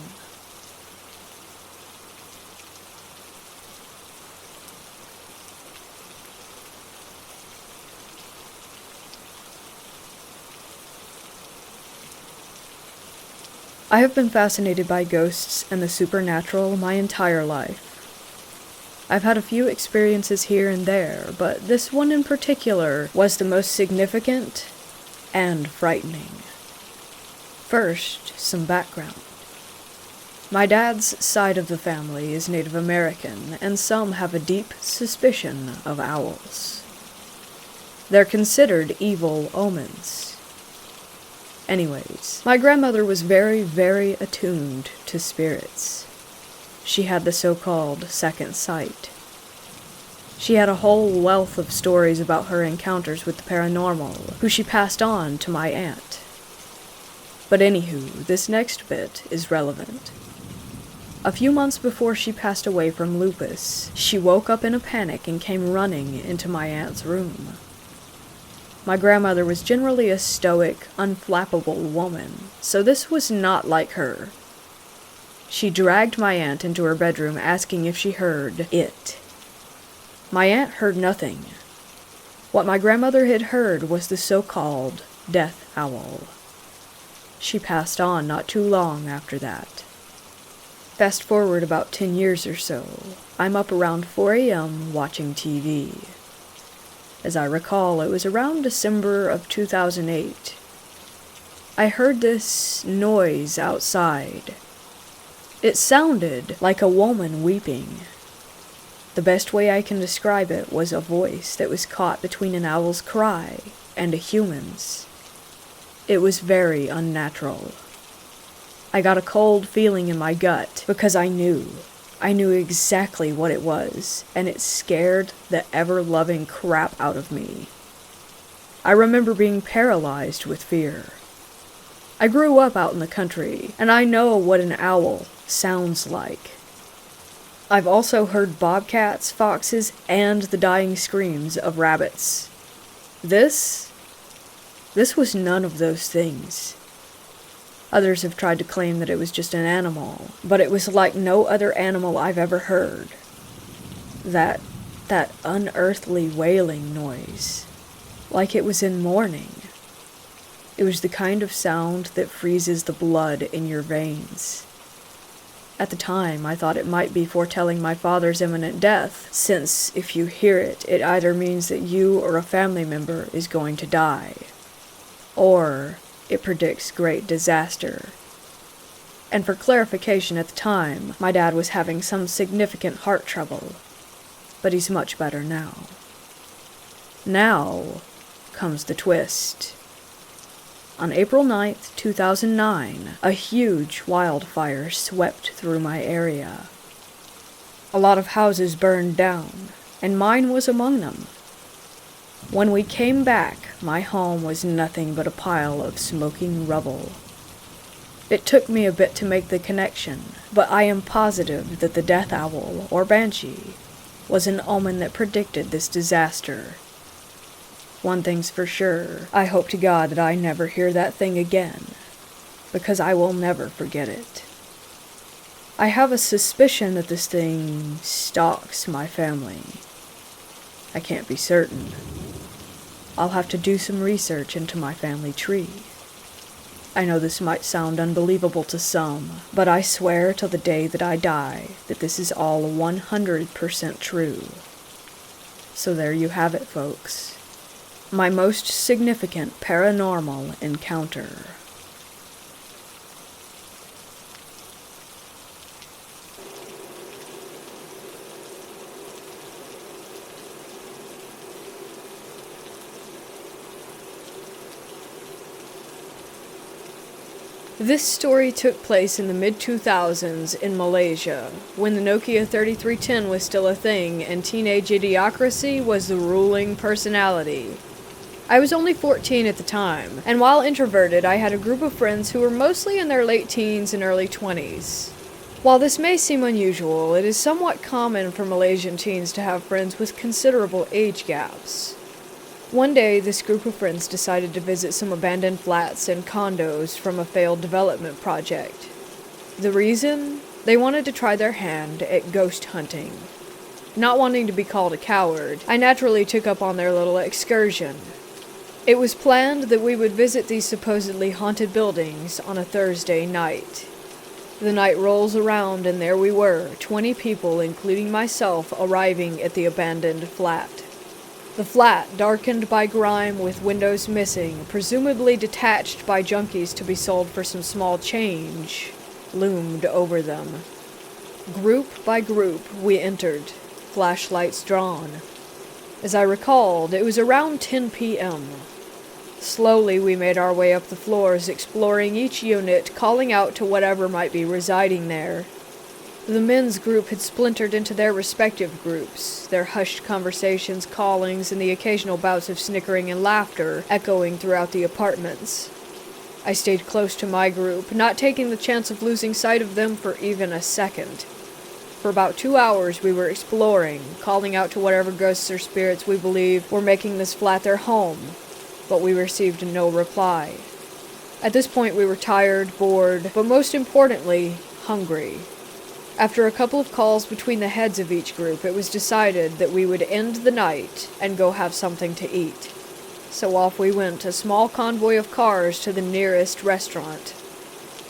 I have been fascinated by ghosts and the supernatural my entire life. I've had a few experiences here and there, but this one in particular was the most significant and frightening. First, some background. My dad's side of the family is Native American, and some have a deep suspicion of owls. They're considered evil omens. Anyways, my grandmother was very, very attuned to spirits. She had the so-called second sight. She had a whole wealth of stories about her encounters with the paranormal, who she passed on to my aunt. But anywho, this next bit is relevant. A few months before she passed away from lupus, she woke up in a panic and came running into my aunt's room. My grandmother was generally a stoic, unflappable woman, so this was not like her. She dragged my aunt into her bedroom asking if she heard it. My aunt heard nothing. What my grandmother had heard was the so-called death owl. She passed on not too long after that. Fast forward about 10 years or so, I'm up around 4 a.m. watching TV. As I recall, it was around December of 2008. I heard this noise outside. It sounded like a woman weeping. The best way I can describe it was a voice that was caught between an owl's cry and a human's. It was very unnatural. I got a cold feeling in my gut because I knew exactly what it was, and it scared the ever-loving crap out of me. I remember being paralyzed with fear. I grew up out in the country, and I know what an owl sounds like. I've also heard bobcats, foxes, and the dying screams of rabbits. This was none of those things. Others have tried to claim that it was just an animal, but it was like no other animal I've ever heard. That unearthly wailing noise, like it was in mourning. It was the kind of sound that freezes the blood in your veins. At the time, I thought it might be foretelling my father's imminent death, since if you hear it, it either means that you or a family member is going to die, or it predicts great disaster. And for clarification, at the time, my dad was having some significant heart trouble, but he's much better now. Now comes the twist. On April 9th, 2009, a huge wildfire swept through my area. A lot of houses burned down, and mine was among them. When we came back, my home was nothing but a pile of smoking rubble. It took me a bit to make the connection, but I am positive that the death owl, or banshee, was an omen that predicted this disaster. One thing's for sure, I hope to God that I never hear that thing again, because I will never forget it. I have a suspicion that this thing stalks my family. I can't be certain. I'll have to do some research into my family tree. I know this might sound unbelievable to some, but I swear till the day that I die that this is all 100% true. So there you have it, folks. My most significant paranormal encounter. This story took place in the mid-2000s in Malaysia, when the Nokia 3310 was still a thing and teenage idiocracy was the ruling personality. I was only 14 at the time, and while introverted, I had a group of friends who were mostly in their late teens and early 20s. While this may seem unusual, it is somewhat common for Malaysian teens to have friends with considerable age gaps. One day, this group of friends decided to visit some abandoned flats and condos from a failed development project. The reason? They wanted to try their hand at ghost hunting. Not wanting to be called a coward, I naturally took up on their little excursion. It was planned that we would visit these supposedly haunted buildings on a Thursday night. The night rolls around and there we were, 20 people, including myself, arriving at the abandoned flat. The flat, darkened by grime with windows missing, presumably detached by junkies to be sold for some small change, loomed over them. Group by group, we entered, flashlights drawn. As I recalled, it was around 10 p.m. Slowly we made our way up the floors, exploring each unit, calling out to whatever might be residing there. The men's group had splintered into their respective groups, their hushed conversations, callings, and the occasional bouts of snickering and laughter echoing throughout the apartments. I stayed close to my group, not taking the chance of losing sight of them for even a second. For about 2 hours we were exploring, calling out to whatever ghosts or spirits we believed were making this flat their home, but we received no reply. At this point we were tired, bored, but most importantly, hungry. After a couple of calls between the heads of each group, it was decided that we would end the night and go have something to eat. So off we went, a small convoy of cars to the nearest restaurant.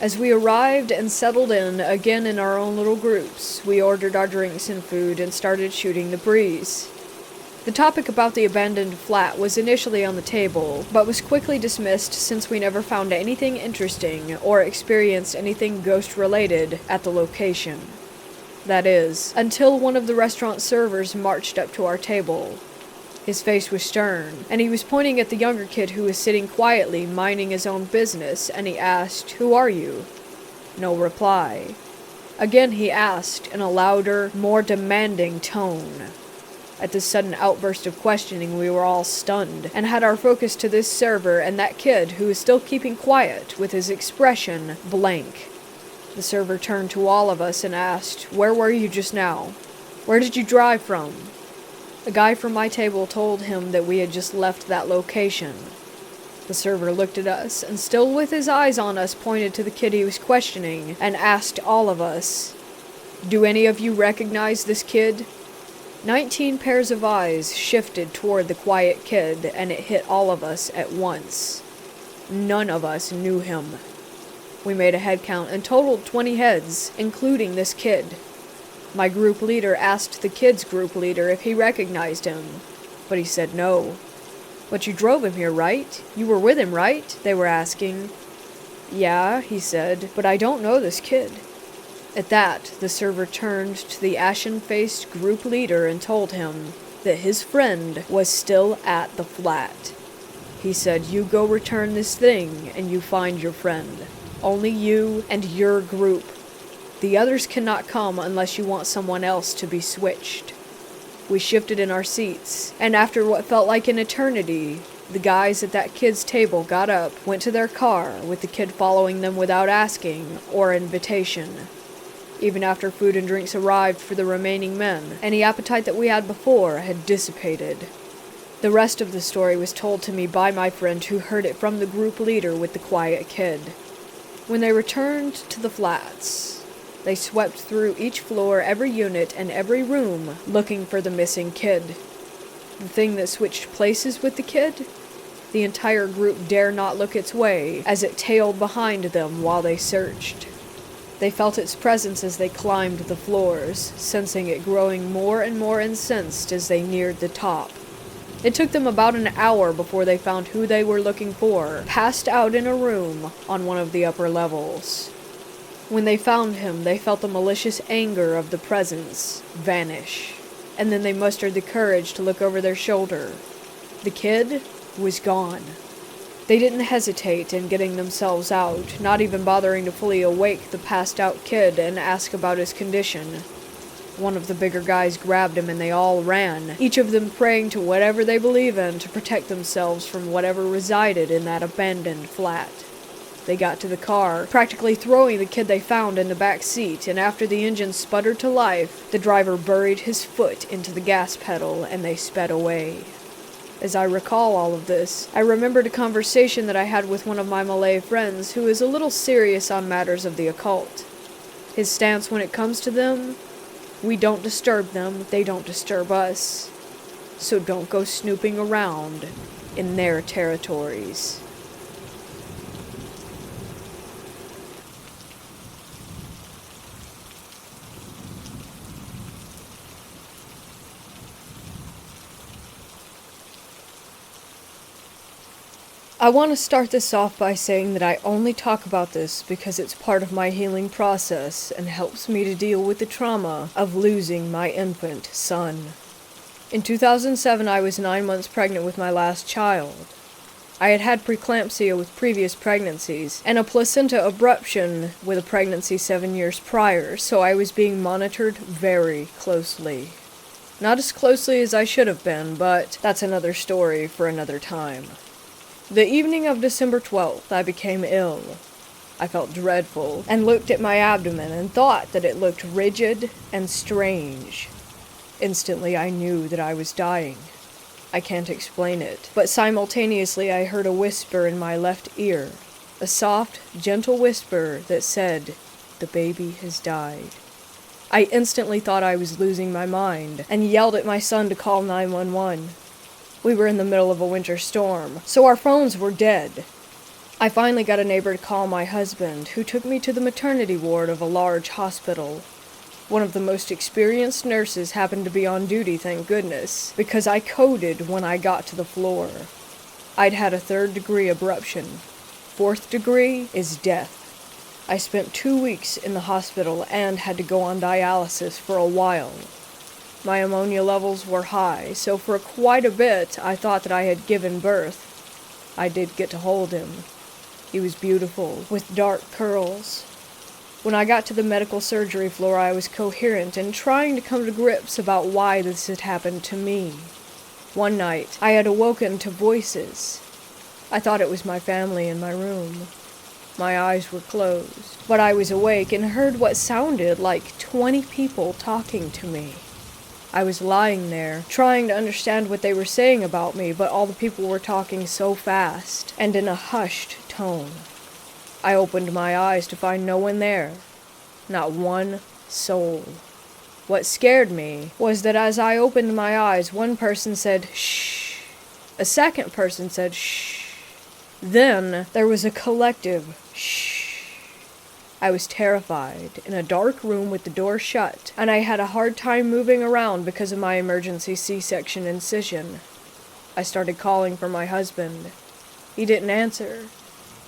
As we arrived and settled in, again in our own little groups, we ordered our drinks and food and started shooting the breeze. The topic about the abandoned flat was initially on the table, but was quickly dismissed since we never found anything interesting or experienced anything ghost-related at the location. That is, until one of the restaurant servers marched up to our table. His face was stern, and he was pointing at the younger kid who was sitting quietly, minding his own business, and he asked, "Who are you?" No reply. Again he asked, in a louder, more demanding tone. At this sudden outburst of questioning, we were all stunned, and had our focus to this server and that kid who was still keeping quiet, with his expression blank. The server turned to all of us and asked, "Where were you just now? Where did you drive from?" A guy from my table told him that we had just left that location. The server looked at us, and still with his eyes on us, pointed to the kid he was questioning, and asked all of us, "Do any of you recognize this kid?" 19 pairs of eyes shifted toward the quiet kid, and it hit all of us at once. None of us knew him. We made a head count and totaled 20 heads, including this kid. My group leader asked the kid's group leader if he recognized him, but he said no. "But you drove him here, right? You were with him, right?" they were asking. "Yeah," he said, "but I don't know this kid." At that, the server turned to the ashen-faced group leader and told him that his friend was still at the flat. He said, "You go return this thing, and you find your friend. Only you and your group. The others cannot come unless you want someone else to be switched. We shifted in our seats, and after what felt like an eternity, the guys at that kid's table got up, went to their car, with the kid following them without asking or invitation. Even after food and drinks arrived for the remaining men, any appetite that we had before had dissipated. The rest of the story was told to me by my friend who heard it from the group leader with the quiet kid. When they returned to the flats, they swept through each floor, every unit, and every room, looking for the missing kid. The thing that switched places with the kid? The entire group dare not look its way, as it tailed behind them while they searched. They felt its presence as they climbed the floors, sensing it growing more and more incensed as they neared the top. It took them about an hour before they found who they were looking for, passed out in a room on one of the upper levels. When they found him, they felt the malicious anger of the presence vanish, and then they mustered the courage to look over their shoulder. The kid was gone. They didn't hesitate in getting themselves out, not even bothering to fully awake the passed-out kid and ask about his condition. One of the bigger guys grabbed him and they all ran, each of them praying to whatever they believe in to protect themselves from whatever resided in that abandoned flat. They got to the car, practically throwing the kid they found in the back seat, and after the engine sputtered to life, the driver buried his foot into the gas pedal and they sped away. As I recall all of this, I remembered a conversation that I had with one of my Malay friends who is a little serious on matters of the occult. His stance when it comes to them: we don't disturb them, they don't disturb us. So don't go snooping around in their territories. I want to start this off by saying that I only talk about this because it's part of my healing process and helps me to deal with the trauma of losing my infant son. In 2007, I was 9 months pregnant with my last child. I had had preeclampsia with previous pregnancies and a placenta abruption with a pregnancy 7 years prior, so I was being monitored very closely. Not as closely as I should have been, but that's another story for another time. The evening of December 12th, I became ill. I felt dreadful, and looked at my abdomen and thought that it looked rigid and strange. Instantly, I knew that I was dying. I can't explain it, but simultaneously I heard a whisper in my left ear, a soft, gentle whisper that said, "The baby has died." I instantly thought I was losing my mind, and yelled at my son to call 911. We were in the middle of a winter storm, so our phones were dead. I finally got a neighbor to call my husband, who took me to the maternity ward of a large hospital. One of the most experienced nurses happened to be on duty, thank goodness, because I coded when I got to the floor. I'd had a 3rd-degree abruption. 4th degree is death. I spent 2 weeks in the hospital and had to go on dialysis for a while. My ammonia levels were high, so for quite a bit I thought that I had given birth. I did get to hold him. He was beautiful, with dark curls. When I got to the medical surgery floor, I was coherent and trying to come to grips about why this had happened to me. One night, I had awoken to voices. I thought it was my family in my room. My eyes were closed, but I was awake and heard what sounded like 20 people talking to me. I was lying there, trying to understand what they were saying about me, but all the people were talking so fast, and in a hushed tone. I opened my eyes to find no one there. Not one soul. What scared me was that as I opened my eyes, one person said, "Shh." A second person said, "Shh." Then there was a collective, "Shh." I was terrified, in a dark room with the door shut, and I had a hard time moving around because of my emergency C-section incision. I started calling for my husband. He didn't answer.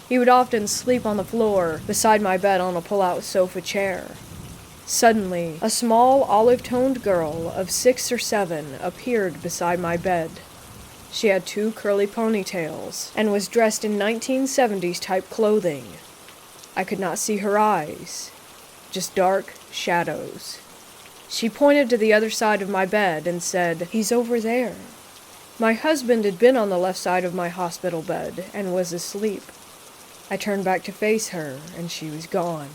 He would often sleep on the floor, beside my bed on a pull-out sofa chair. Suddenly, a small, olive-toned girl of 6 or 7 appeared beside my bed. She had 2 curly ponytails, and was dressed in 1970s type clothing. I could not see her eyes. just dark shadows. She pointed to the other side of my bed and said, "He's over there." My husband had been on the left side of my hospital bed and was asleep. I turned back to face her, and she was gone.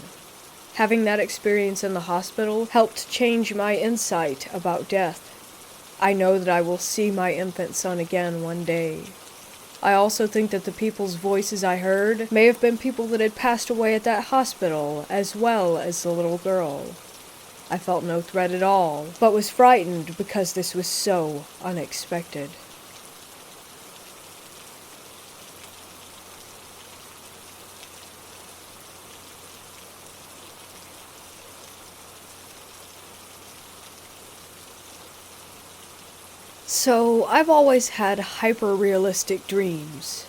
Having that experience in the hospital helped change my insight about death. I know that I will see my infant son again one day. I also think that the people's voices I heard may have been people that had passed away at that hospital, as well as the little girl. I felt no threat at all, but was frightened because this was so unexpected. So, I've always had hyper-realistic dreams.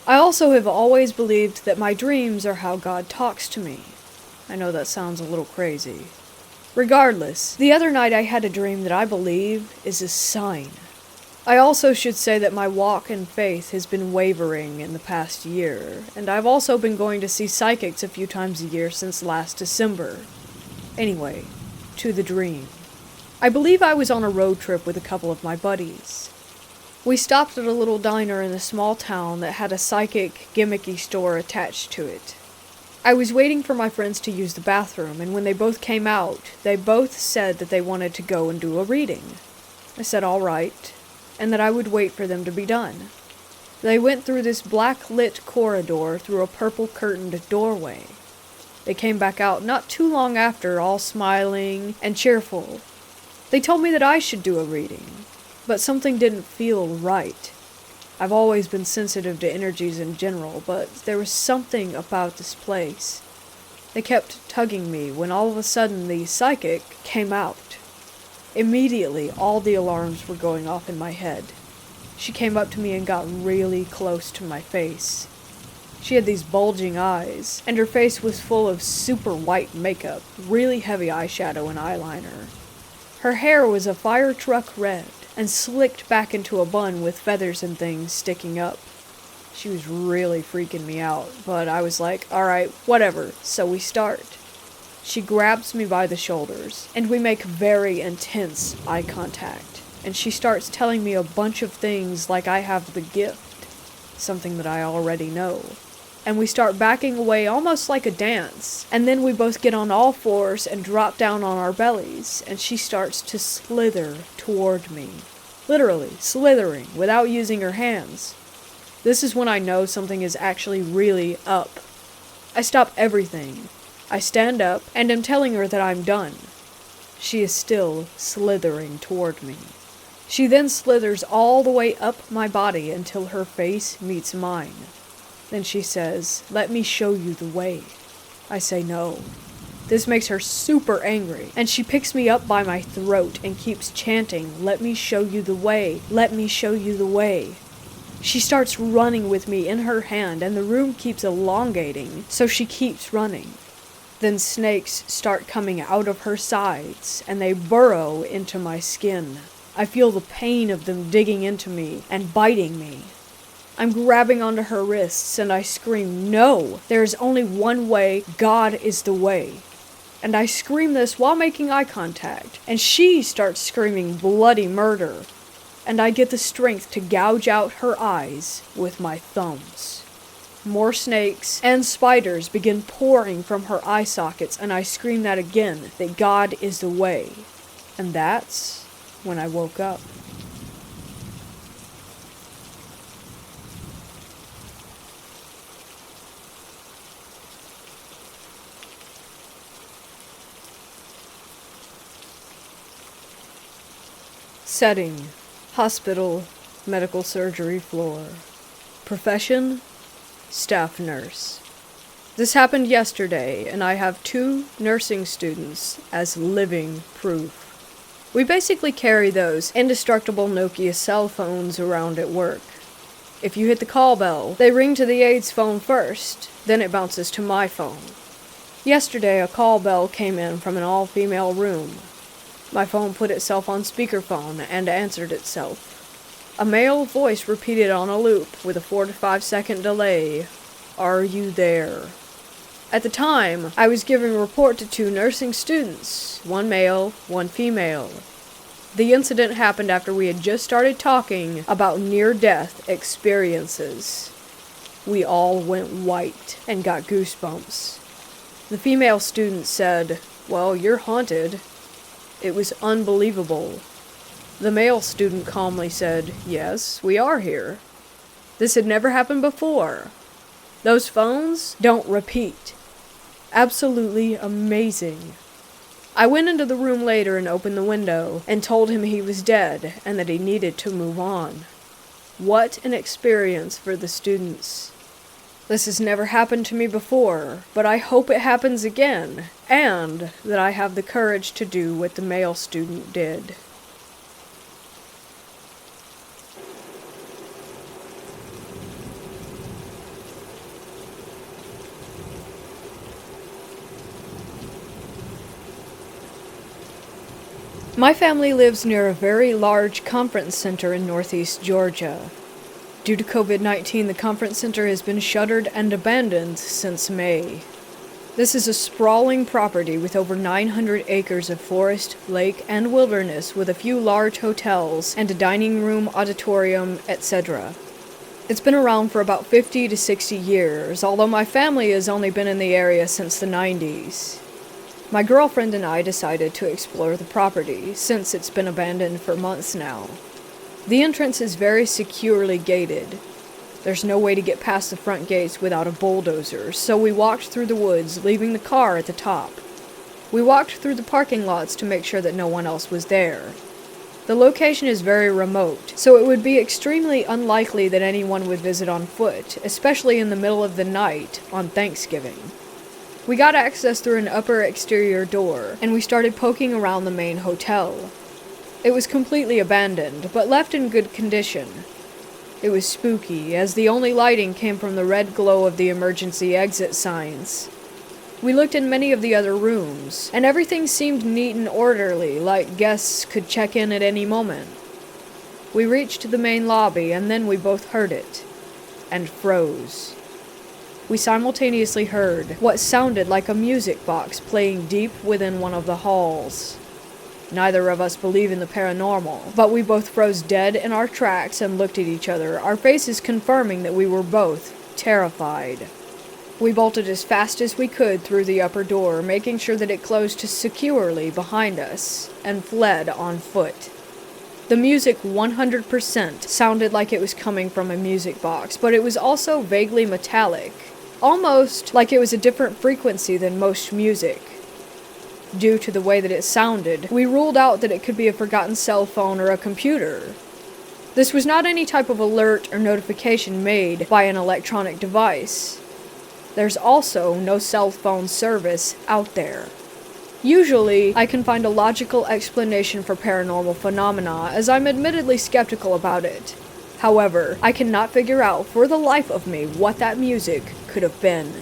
I also have always believed that my dreams are how God talks to me. I know that sounds a little crazy. Regardless, the other night I had a dream that I believe is a sign. I also should say that my walk in faith has been wavering in the past year, and I've also been going to see psychics a few times a year since last December. Anyway, to the dream. I believe I was on a road trip with a couple of my buddies. We stopped at a little diner in a small town that had a psychic, gimmicky store attached to it. I was waiting for my friends to use the bathroom, and when they both came out, they both said that they wanted to go and do a reading. I said all right, and that I would wait for them to be done. They went through this black-lit corridor through a purple-curtained doorway. They came back out not too long after, all smiling and cheerful. They told me that I should do a reading, but something didn't feel right. I've always been sensitive to energies in general, but there was something about this place. They kept tugging me when all of a sudden the psychic came out. Immediately, all the alarms were going off in my head. She came up to me and got really close to my face. She had these bulging eyes, and her face was full of super white makeup, really heavy eyeshadow and eyeliner. Her hair was a fire truck red, and slicked back into a bun with feathers and things sticking up. She was really freaking me out, but I was like, alright, whatever, so we start. She grabs me by the shoulders, and we make very intense eye contact, and she starts telling me a bunch of things like I have the gift, something that I already know. And we start backing away almost like a dance, and then we both get on all fours and drop down on our bellies, and she starts to slither toward me. Literally, slithering, without using her hands. This is when I know something is actually really up. I stop everything. I stand up, and am telling her that I'm done. She is still slithering toward me. She then slithers all the way up my body until her face meets mine. Then she says, "Let me show you the way." I say no. This makes her super angry, and she picks me up by my throat and keeps chanting, "Let me show you the way, let me show you the way." She starts running with me in her hand, and the room keeps elongating, so she keeps running. Then snakes start coming out of her sides, and they burrow into my skin. I feel the pain of them digging into me and biting me. I'm grabbing onto her wrists, and I scream, "No! There is only one way. God is the way." And I scream this while making eye contact, and she starts screaming bloody murder. And I get the strength to gouge out her eyes with my thumbs. More snakes and spiders begin pouring from her eye sockets, and I scream that again, that God is the way. And that's when I woke up. Setting: hospital, medical surgery floor. Profession: staff nurse. This happened yesterday, and I have 2 nursing students as living proof. We basically carry those indestructible Nokia cell phones around at work. If you hit the call bell, they ring to the aide's phone first, then it bounces to my phone. Yesterday, a call bell came in from an all-female room. My phone put itself on speakerphone and answered itself. A male voice repeated on a loop with a 4 to 5 second delay, "Are you there?" At the time, I was giving a report to 2 nursing students, 1 male, 1 female. The incident happened after we had just started talking about near-death experiences. We all went white and got goosebumps. The female student said, "Well, you're haunted." It was unbelievable. The male student calmly said, "Yes, we are here." This had never happened before. Those phones don't repeat. Absolutely amazing. I went into the room later and opened the window and told him he was dead and that he needed to move on. What an experience for the students. This has never happened to me before, but I hope it happens again, and that I have the courage to do what the male student did. My family lives near a very large conference center in northeast Georgia. Due to COVID-19, the conference center has been shuttered and abandoned since May. This is a sprawling property with over 900 acres of forest, lake, and wilderness with a few large hotels and a dining room, auditorium, etc. It's been around for about 50 to 60 years, although my family has only been in the area since the 90s. My girlfriend and I decided to explore the property, since it's been abandoned for months now. The entrance is very securely gated. There's no way to get past the front gates without a bulldozer, so we walked through the woods, leaving the car at the top. We walked through the parking lots to make sure that no one else was there. The location is very remote, so it would be extremely unlikely that anyone would visit on foot, especially in the middle of the night on Thanksgiving. We got access through an upper exterior door, and we started poking around the main hotel. It was completely abandoned, but left in good condition. It was spooky, as the only lighting came from the red glow of the emergency exit signs. We looked in many of the other rooms, and everything seemed neat and orderly, like guests could check in at any moment. We reached the main lobby, and then we both heard it, and froze. We simultaneously heard what sounded like a music box playing deep within one of the halls. Neither of us believe in the paranormal, but we both froze dead in our tracks and looked at each other, our faces confirming that we were both terrified. We bolted as fast as we could through the upper door, making sure that it closed securely behind us, and fled on foot. The music 100% sounded like it was coming from a music box, but it was also vaguely metallic, almost like it was a different frequency than most music. Due to the way that it sounded, we ruled out that it could be a forgotten cell phone or a computer. This was not any type of alert or notification made by an electronic device. There's also no cell phone service out there. Usually, I can find a logical explanation for paranormal phenomena, as I'm admittedly skeptical about it. However, I cannot figure out for the life of me what that music could have been.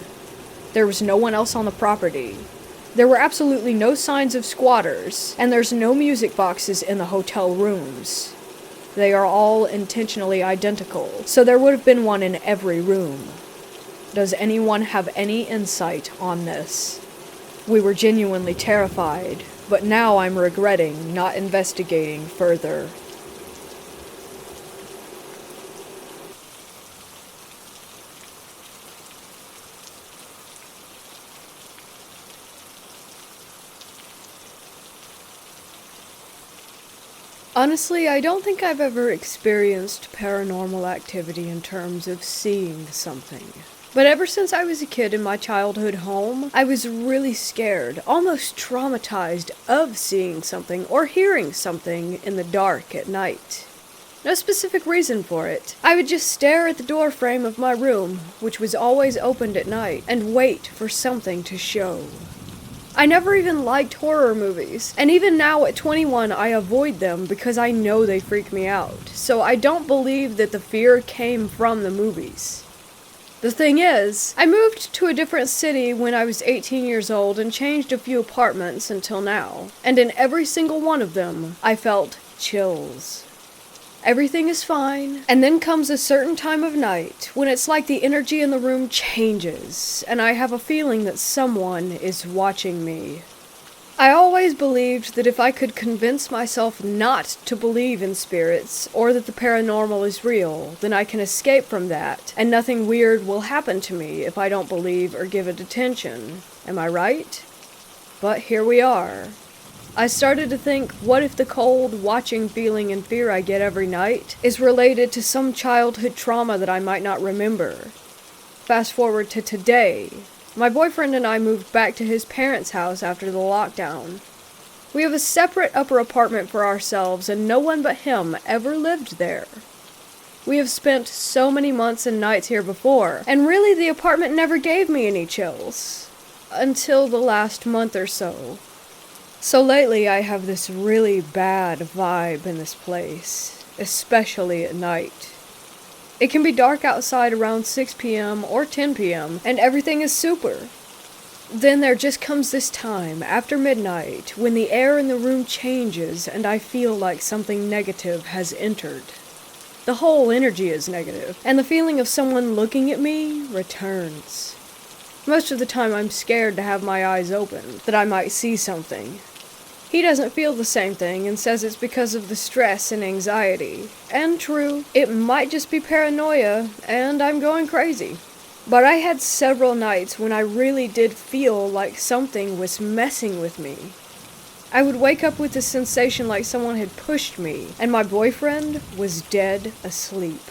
There was no one else on the property. There were absolutely no signs of squatters, and there's no music boxes in the hotel rooms. They are all intentionally identical, so there would have been one in every room. Does anyone have any insight on this? We were genuinely terrified, but now I'm regretting not investigating further. Honestly, I don't think I've ever experienced paranormal activity in terms of seeing something. But ever since I was a kid in my childhood home, I was really scared, almost traumatized of seeing something or hearing something in the dark at night. No specific reason for it. I would just stare at the door frame of my room, which was always opened at night, and wait for something to show. I never even liked horror movies, and even now at 21 I avoid them because I know they freak me out, so I don't believe that the fear came from the movies. The thing is, I moved to a different city when I was 18 years old and changed a few apartments until now, and in every single one of them, I felt chills. Everything is fine. And then comes a certain time of night when it's like the energy in the room changes, and I have a feeling that someone is watching me. I always believed that if I could convince myself not to believe in spirits or that the paranormal is real, then I can escape from that, and nothing weird will happen to me if I don't believe or give it attention. Am I right? But here we are. I started to think, what if the cold, watching feeling and fear I get every night is related to some childhood trauma that I might not remember? Fast forward to today. My boyfriend and I moved back to his parents' house after the lockdown. We have a separate upper apartment for ourselves, and no one but him ever lived there. We have spent so many months and nights here before, and really the apartment never gave me any chills. Until the last month or so. So lately I have this really bad vibe in this place, especially at night. It can be dark outside around 6 p.m. or 10 p.m. and everything is super. Then there just comes this time, after midnight, when the air in the room changes and I feel like something negative has entered. The whole energy is negative, and the feeling of someone looking at me returns. Most of the time I'm scared to have my eyes open, that I might see something. He doesn't feel the same thing and says it's because of the stress and anxiety. And true, it might just be paranoia, and I'm going crazy. But I had several nights when I really did feel like something was messing with me. I would wake up with the sensation like someone had pushed me, and my boyfriend was dead asleep.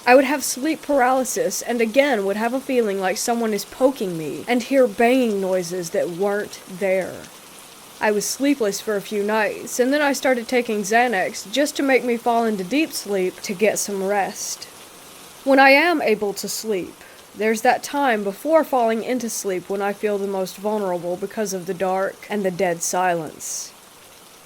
I would have sleep paralysis and again would have a feeling like someone is poking me and hear banging noises that weren't there. I was sleepless for a few nights, and then I started taking Xanax just to make me fall into deep sleep to get some rest. When I am able to sleep, there's that time before falling into sleep when I feel the most vulnerable because of the dark and the dead silence.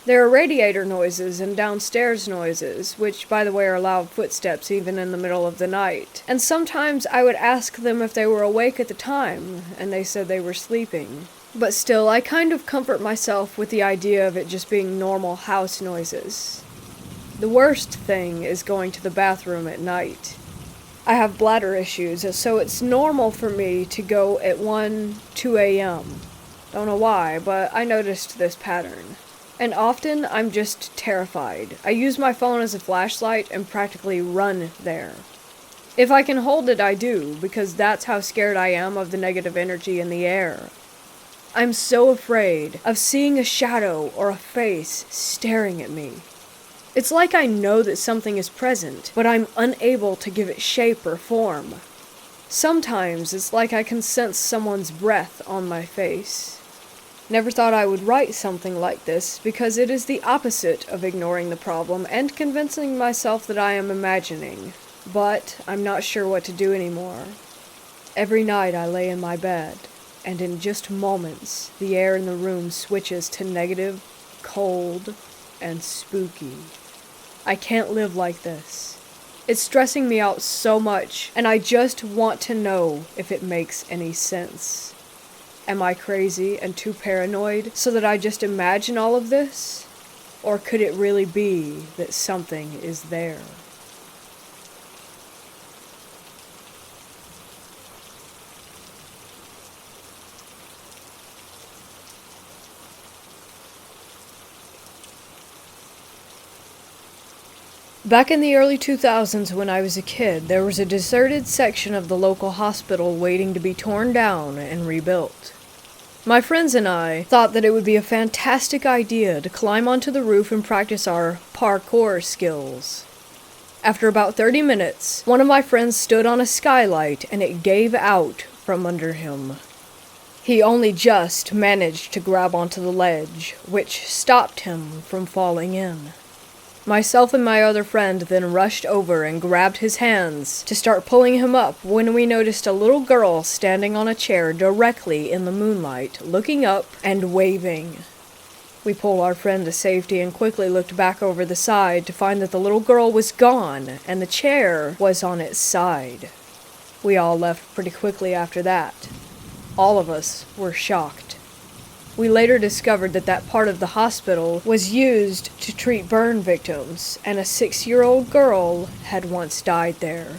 There are radiator noises and downstairs noises, which, by the way, are loud footsteps even in the middle of the night. And sometimes I would ask them if they were awake at the time, and they said they were sleeping. But still, I kind of comfort myself with the idea of it just being normal house noises. The worst thing is going to the bathroom at night. I have bladder issues, so it's normal for me to go at 1, 2 a.m. Don't know why, but I noticed this pattern. And often, I'm just terrified. I use my phone as a flashlight and practically run there. If I can hold it, I do, because that's how scared I am of the negative energy in the air. I'm so afraid of seeing a shadow or a face staring at me. It's like I know that something is present, but I'm unable to give it shape or form. Sometimes it's like I can sense someone's breath on my face. Never thought I would write something like this because it is the opposite of ignoring the problem and convincing myself that I am imagining. But I'm not sure what to do anymore. Every night I lay in my bed, and in just moments, the air in the room switches to negative, cold, and spooky. I can't live like this. It's stressing me out so much, and I just want to know if it makes any sense. Am I crazy and too paranoid so that I just imagine all of this? Or could it really be that something is there? Back in the early 2000s when I was a kid, there was a deserted section of the local hospital waiting to be torn down and rebuilt. My friends and I thought that it would be a fantastic idea to climb onto the roof and practice our parkour skills. After about 30 minutes, one of my friends stood on a skylight and it gave out from under him. He only just managed to grab onto the ledge, which stopped him from falling in. Myself and my other friend then rushed over and grabbed his hands to start pulling him up when we noticed a little girl standing on a chair directly in the moonlight, looking up and waving. We pulled our friend to safety and quickly looked back over the side to find that the little girl was gone and the chair was on its side. We all left pretty quickly after that. All of us were shocked. We later discovered that that part of the hospital was used to treat burn victims, and a 6-year-old girl had once died there.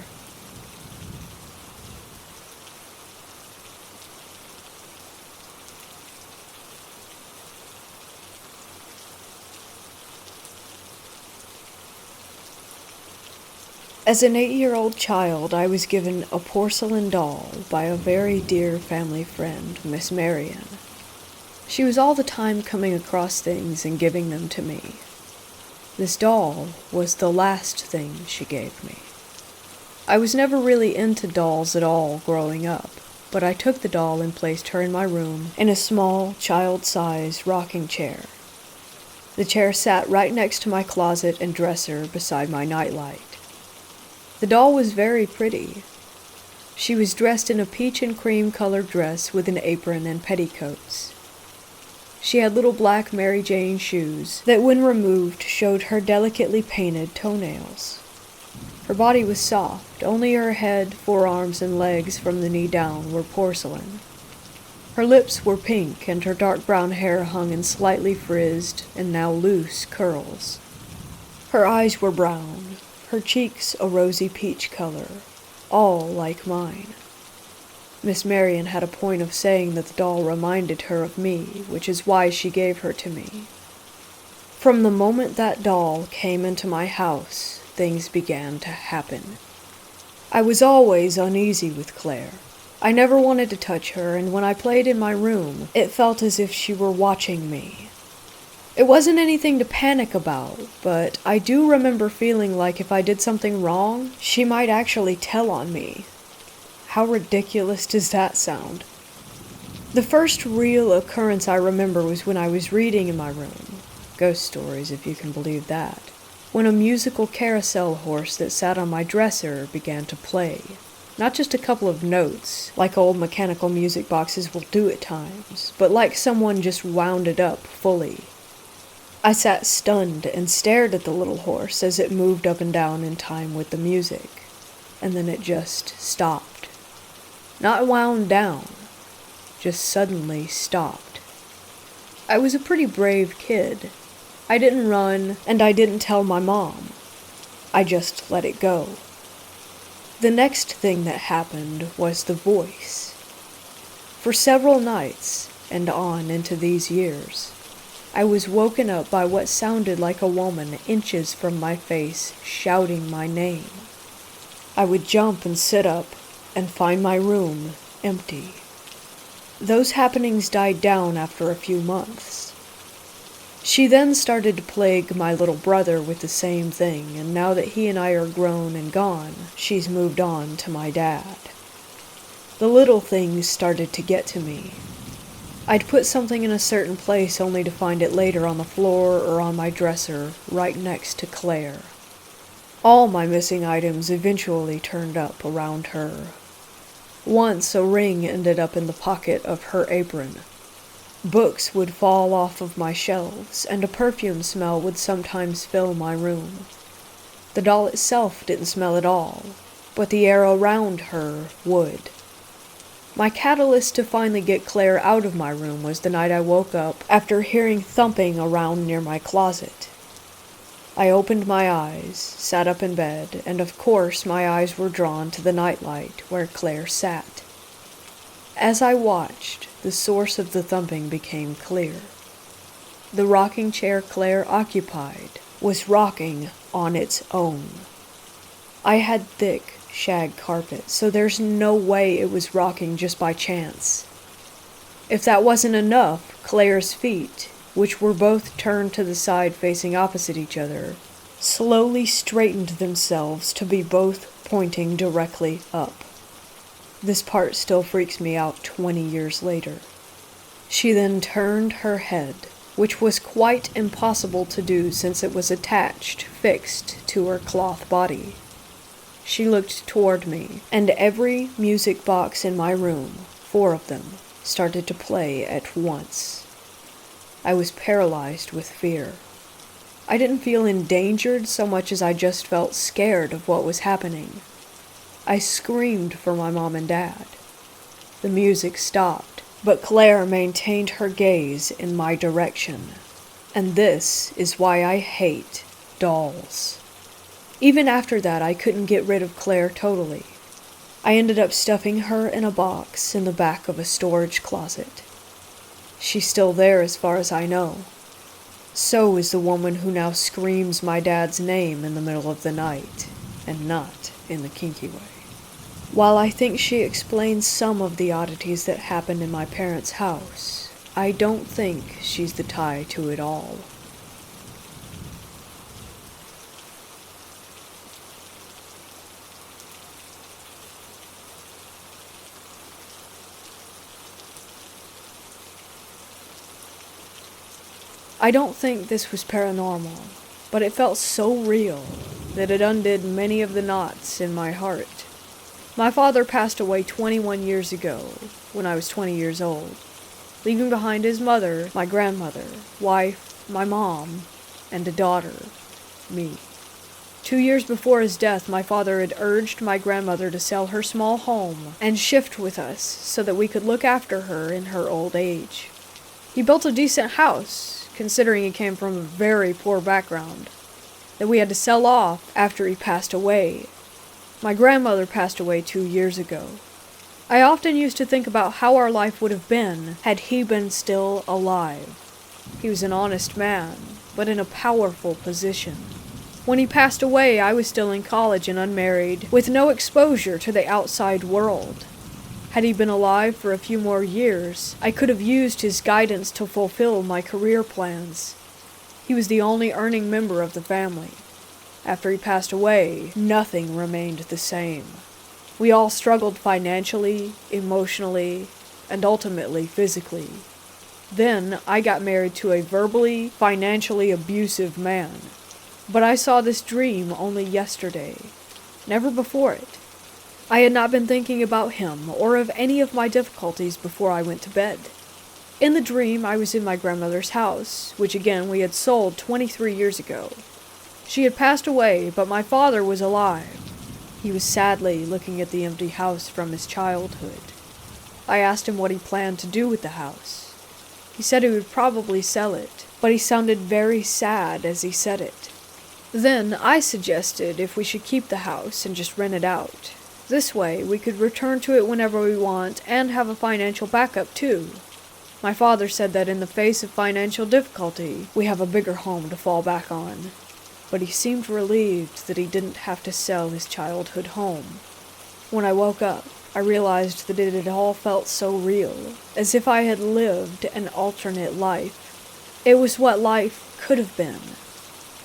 As an 8-year-old child, I was given a porcelain doll by a very dear family friend, Miss Marion. She was all the time coming across things and giving them to me. This doll was the last thing she gave me. I was never really into dolls at all growing up, but I took the doll and placed her in my room in a small, child-sized rocking chair. The chair sat right next to my closet and dresser beside my nightlight. The doll was very pretty. She was dressed in a peach and cream colored dress with an apron and petticoats. She had little black Mary Jane shoes that, when removed, showed her delicately painted toenails. Her body was soft, only her head, forearms, and legs from the knee down were porcelain. Her lips were pink, and her dark brown hair hung in slightly frizzed and now loose curls. Her eyes were brown, her cheeks a rosy peach color, all like mine. Miss Marion had a point of saying that the doll reminded her of me, which is why she gave her to me. From the moment that doll came into my house, things began to happen. I was always uneasy with Claire. I never wanted to touch her, and when I played in my room, it felt as if she were watching me. It wasn't anything to panic about, but I do remember feeling like if I did something wrong, she might actually tell on me. How ridiculous does that sound? The first real occurrence I remember was when I was reading in my room. Ghost stories, if you can believe that. When a musical carousel horse that sat on my dresser began to play. Not just a couple of notes, like old mechanical music boxes will do at times, but like someone just wound it up fully. I sat stunned and stared at the little horse as it moved up and down in time with the music, and then it just stopped. Not wound down, just suddenly stopped. I was a pretty brave kid. I didn't run, and I didn't tell my mom. I just let it go. The next thing that happened was the voice. For several nights, and on into these years, I was woken up by what sounded like a woman inches from my face shouting my name. I would jump and sit up and find my room empty. Those happenings died down after a few months. She then started to plague my little brother with the same thing, and now that he and I are grown and gone, she's moved on to my dad. The little things started to get to me. I'd put something in a certain place only to find it later on the floor or on my dresser, right next to Claire. All my missing items eventually turned up around her. Once a ring ended up in the pocket of her apron. Books would fall off of my shelves, and a perfume smell would sometimes fill my room. The doll itself didn't smell at all, but the air around her would. My catalyst to finally get Claire out of my room was the night I woke up after hearing thumping around near my closet. I opened my eyes, sat up in bed, and of course my eyes were drawn to the nightlight where Claire sat. As I watched, the source of the thumping became clear. The rocking chair Claire occupied was rocking on its own. I had thick shag carpet, so there's no way it was rocking just by chance. If that wasn't enough, Claire's feet, which were both turned to the side facing opposite each other, slowly straightened themselves to be both pointing directly up. This part still freaks me out 20 years later. She then turned her head, which was quite impossible to do since it was fixed to her cloth body. She looked toward me, and every music box in my room, 4 of them, started to play at once. I was paralyzed with fear. I didn't feel endangered so much as I just felt scared of what was happening. I screamed for my mom and dad. The music stopped, But Claire maintained her gaze in my direction. And this is why I hate dolls. Even after that, I couldn't get rid of Claire totally. I ended up stuffing her in a box in the back of a storage closet. She's still there as far as I know. So is the woman who now screams my dad's name in the middle of the night, and not in the kinky way. While I think she explains some of the oddities that happened in my parents' house, I don't think she's the tie to it all. I don't think this was paranormal, but it felt so real that it undid many of the knots in my heart. My father passed away 21 years ago, when I was 20 years old, leaving behind his mother, my grandmother, wife, my mom, and a daughter, me. 2 years before his death, my father had urged my grandmother to sell her small home and shift with us so that we could look after her in her old age. He built a decent house, considering he came from a very poor background, that we had to sell off after he passed away. My grandmother passed away 2 years ago. I often used to think about how our life would have been had he been still alive. He was an honest man, but in a powerful position. When he passed away, I was still in college and unmarried, with no exposure to the outside world. Had he been alive for a few more years, I could have used his guidance to fulfill my career plans. He was the only earning member of the family. After he passed away, nothing remained the same. We all struggled financially, emotionally, and ultimately physically. Then I got married to a verbally, financially abusive man. But I saw this dream only yesterday, never before it. I had not been thinking about him or of any of my difficulties before I went to bed. In the dream, I was in my grandmother's house, which again we had sold 23 years ago. She had passed away, but my father was alive. He was sadly looking at the empty house from his childhood. I asked him what he planned to do with the house. He said he would probably sell it, but he sounded very sad as he said it. Then I suggested if we should keep the house and just rent it out. This way, we could return to it whenever we want and have a financial backup too. My father said that in the face of financial difficulty, we have a bigger home to fall back on. But he seemed relieved that he didn't have to sell his childhood home. When I woke up, I realized that it had all felt so real, as if I had lived an alternate life. It was what life could have been.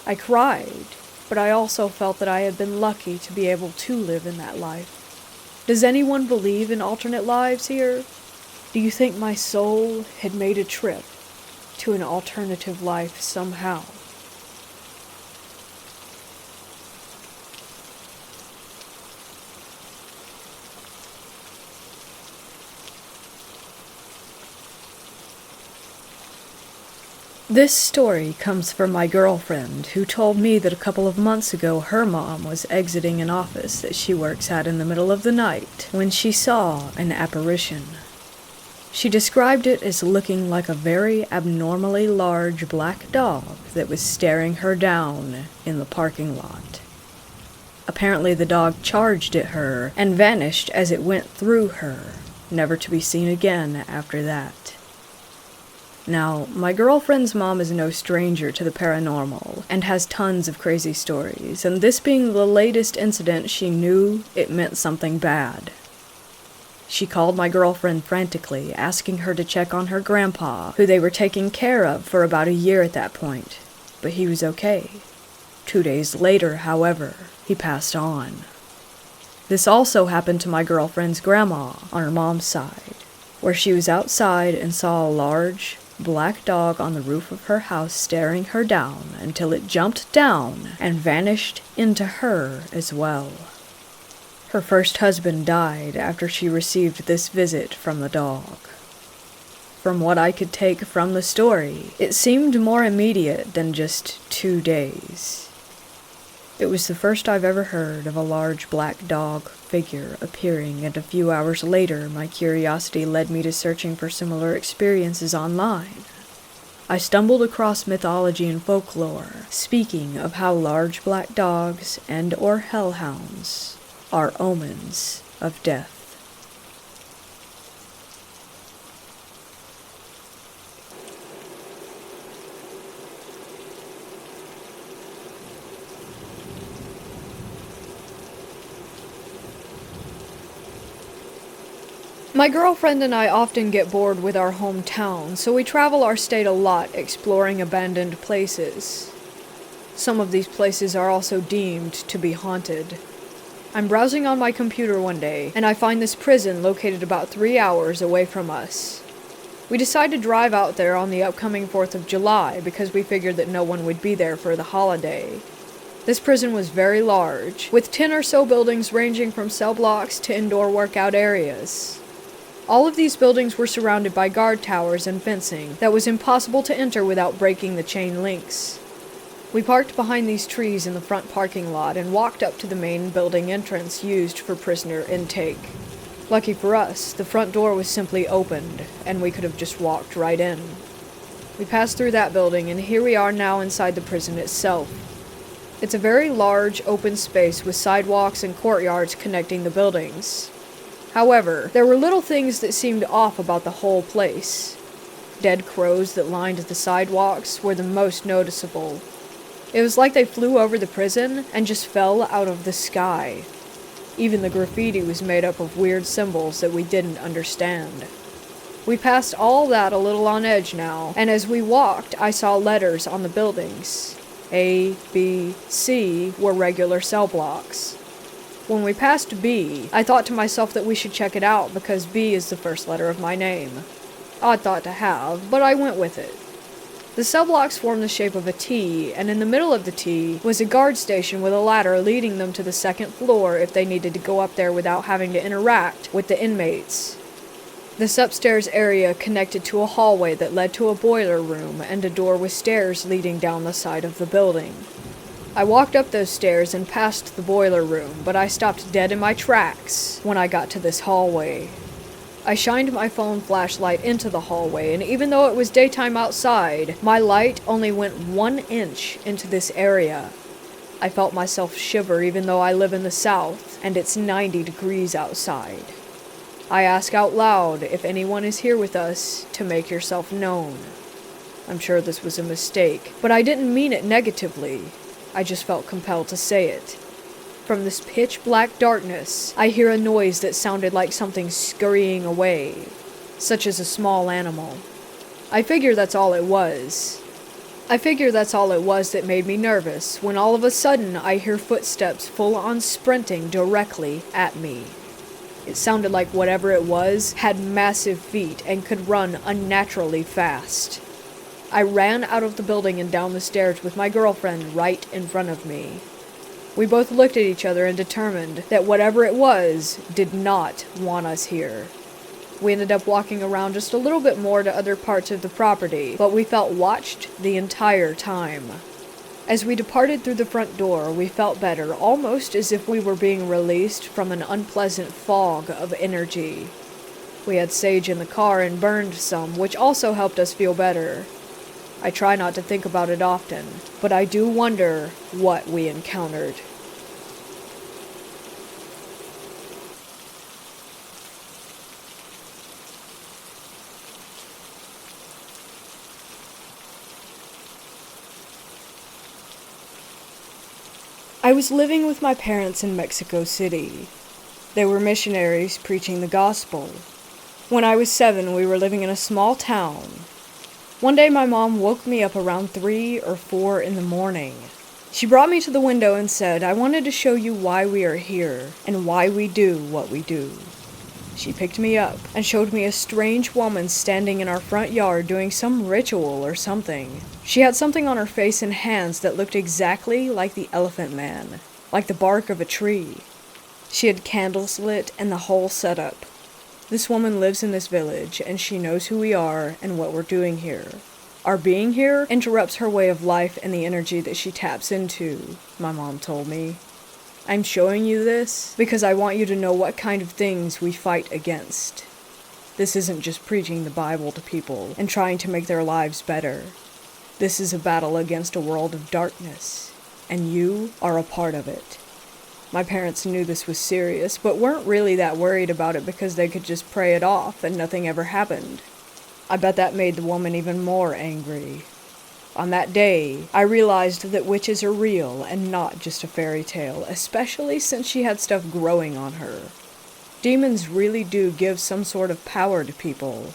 I cried, but I also felt that I had been lucky to be able to live in that life. Does anyone believe in alternate lives here? Do you think my soul had made a trip to an alternative life somehow? This story comes from my girlfriend, who told me that a couple of months ago her mom was exiting an office that she works at in the middle of the night when she saw an apparition. She described it as looking like a very abnormally large black dog that was staring her down in the parking lot. Apparently the dog charged at her and vanished as it went through her, never to be seen again after that. Now, my girlfriend's mom is no stranger to the paranormal, and has tons of crazy stories, and this being the latest incident, she knew it meant something bad. She called my girlfriend frantically, asking her to check on her grandpa, who they were taking care of for about a year at that point, but he was okay. 2 days later, however, he passed on. This also happened to my girlfriend's grandma on her mom's side, where she was outside and saw a large, black dog on the roof of her house staring her down until it jumped down and vanished into her as well. Her first husband died after she received this visit from the dog. From what I could take from the story, it seemed more immediate than just 2 days. It was the first I've ever heard of a large black dog figure appearing, and a few hours later my curiosity led me to searching for similar experiences online. I stumbled across mythology and folklore, speaking of how large black dogs and/or hellhounds are omens of death. My girlfriend and I often get bored with our hometown, so we travel our state a lot exploring abandoned places. Some of these places are also deemed to be haunted. I'm browsing on my computer one day, and I find this prison located about 3 hours away from us. We decide to drive out there on the upcoming 4th of July because we figured that no one would be there for the holiday. This prison was very large, with 10 or so buildings ranging from cell blocks to indoor workout areas. All of these buildings were surrounded by guard towers and fencing that was impossible to enter without breaking the chain links. We parked behind these trees in the front parking lot and walked up to the main building entrance used for prisoner intake. Lucky for us, the front door was simply opened, and we could have just walked right in. We passed through that building, and here we are now inside the prison itself. It's a very large, open space with sidewalks and courtyards connecting the buildings. However, there were little things that seemed off about the whole place. Dead crows that lined the sidewalks were the most noticeable. It was like they flew over the prison and just fell out of the sky. Even the graffiti was made up of weird symbols that we didn't understand. We passed all that a little on edge now, and as we walked, I saw letters on the buildings. A, B, C were regular cell blocks. When we passed B, I thought to myself that we should check it out because B is the first letter of my name. Odd thought to have, but I went with it. The cell blocks formed the shape of a T, and in the middle of the T was a guard station with a ladder leading them to the second floor if they needed to go up there without having to interact with the inmates. This upstairs area connected to a hallway that led to a boiler room and a door with stairs leading down the side of the building. I walked up those stairs and past the boiler room, but I stopped dead in my tracks when I got to this hallway. I shined my phone flashlight into the hallway, and even though it was daytime outside, my light only went 1 inch into this area. I felt myself shiver even though I live in the south, and it's 90 degrees outside. I ask out loud if anyone is here with us to make yourself known. I'm sure this was a mistake, but I didn't mean it negatively. I just felt compelled to say it. From this pitch-black darkness, I hear a noise that sounded like something scurrying away, such as a small animal. I figure that's all it was that made me nervous, when all of a sudden I hear footsteps full-on sprinting directly at me. It sounded like whatever it was had massive feet and could run unnaturally fast. I ran out of the building and down the stairs with my girlfriend right in front of me. We both looked at each other and determined that whatever it was did not want us here. We ended up walking around just a little bit more to other parts of the property, but we felt watched the entire time. As we departed through the front door, we felt better, almost as if we were being released from an unpleasant fog of energy. We had sage in the car and burned some, which also helped us feel better. I try not to think about it often, but I do wonder what we encountered. I was living with my parents in Mexico City. They were missionaries preaching the gospel. When I was 7, we were living in a small town. One day my mom woke me up around 3 or 4 in the morning. She brought me to the window and said, "I wanted to show you why we are here and why we do what we do." She picked me up and showed me a strange woman standing in our front yard doing some ritual or something. She had something on her face and hands that looked exactly like the Elephant Man, like the bark of a tree. She had candles lit and the whole setup. This woman lives in this village, and she knows who we are and what we're doing here. Our being here interrupts her way of life and the energy that she taps into, my mom told me. I'm showing you this because I want you to know what kind of things we fight against. This isn't just preaching the Bible to people and trying to make their lives better. This is a battle against a world of darkness, and you are a part of it. My parents knew this was serious, but weren't really that worried about it because they could just pray it off and nothing ever happened. I bet that made the woman even more angry. On that day, I realized that witches are real and not just a fairy tale, especially since she had stuff growing on her. Demons really do give some sort of power to people.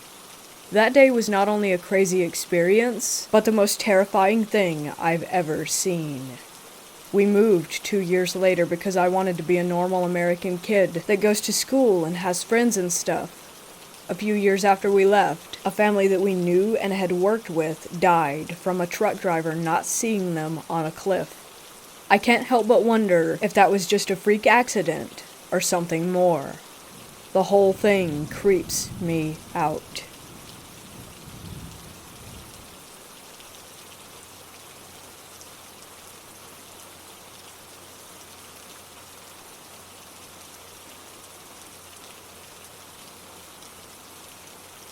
That day was not only a crazy experience, but the most terrifying thing I've ever seen. We moved 2 years later because I wanted to be a normal American kid that goes to school and has friends and stuff. A few years after we left, a family that we knew and had worked with died from a truck driver not seeing them on a cliff. I can't help but wonder if that was just a freak accident or something more. The whole thing creeps me out.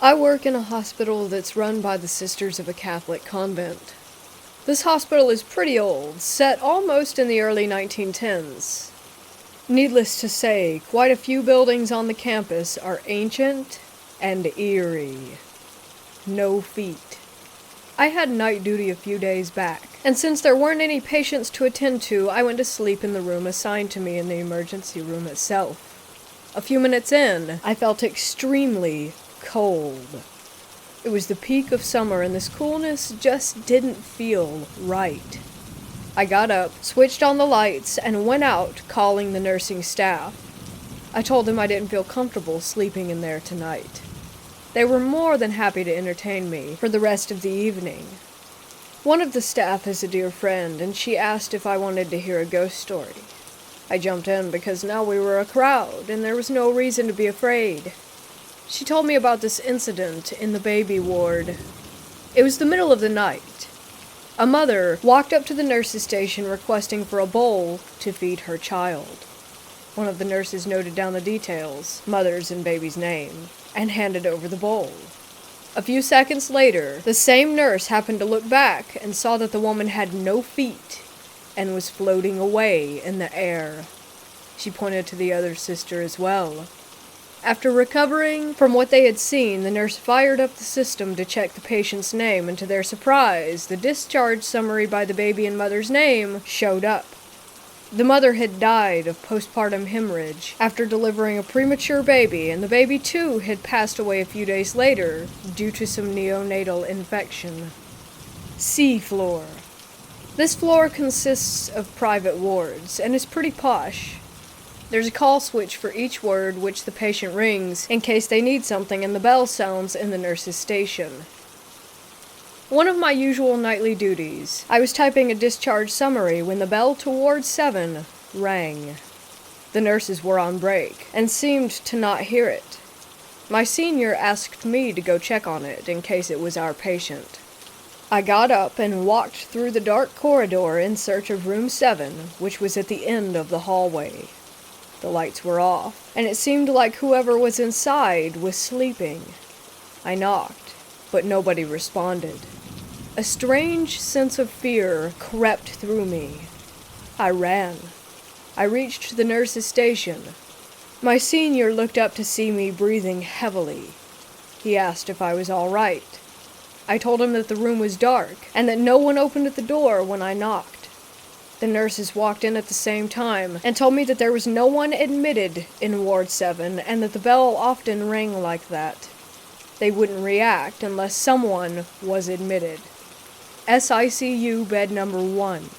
I work in a hospital that's run by the Sisters of a Catholic convent. This hospital is pretty old, set almost in the early 1910s. Needless to say, quite a few buildings on the campus are ancient and eerie. No feet. I had night duty a few days back, and since there weren't any patients to attend to, I went to sleep in the room assigned to me in the emergency room itself. A few minutes in, I felt extremely cold. It was the peak of summer and this coolness just didn't feel right. I got up, switched on the lights, and went out calling the nursing staff. I told them I didn't feel comfortable sleeping in there tonight. They were more than happy to entertain me for the rest of the evening. One of the staff is a dear friend, and she asked if I wanted to hear a ghost story. I jumped in because now we were a crowd, and there was no reason to be afraid. She told me about this incident in the baby ward. It was the middle of the night. A mother walked up to the nurse's station requesting for a bowl to feed her child. One of the nurses noted down the details, mother's and baby's name, and handed over the bowl. A few seconds later, the same nurse happened to look back and saw that the woman had no feet and was floating away in the air. She pointed to the other sister as well. After recovering from what they had seen, the nurse fired up the system to check the patient's name, and to their surprise, the discharge summary by the baby and mother's name showed up. The mother had died of postpartum hemorrhage after delivering a premature baby, and the baby too had passed away a few days later due to some neonatal infection. C floor. This floor consists of private wards and is pretty posh. There's a call switch for each ward which the patient rings in case they need something, and the bell sounds in the nurse's station. One of my usual nightly duties, I was typing a discharge summary when the bell to Ward 7 rang. The nurses were on break and seemed to not hear it. My senior asked me to go check on it in case it was our patient. I got up and walked through the dark corridor in search of room 7, which was at the end of the hallway. The lights were off, and it seemed like whoever was inside was sleeping. I knocked, but nobody responded. A strange sense of fear crept through me. I ran. I reached the nurse's station. My senior looked up to see me breathing heavily. He asked if I was all right. I told him that the room was dark, and that no one opened at the door when I knocked. The nurses walked in at the same time and told me that there was no one admitted in Ward 7 and that the bell often rang like that. They wouldn't react unless someone was admitted. SICU bed number 1.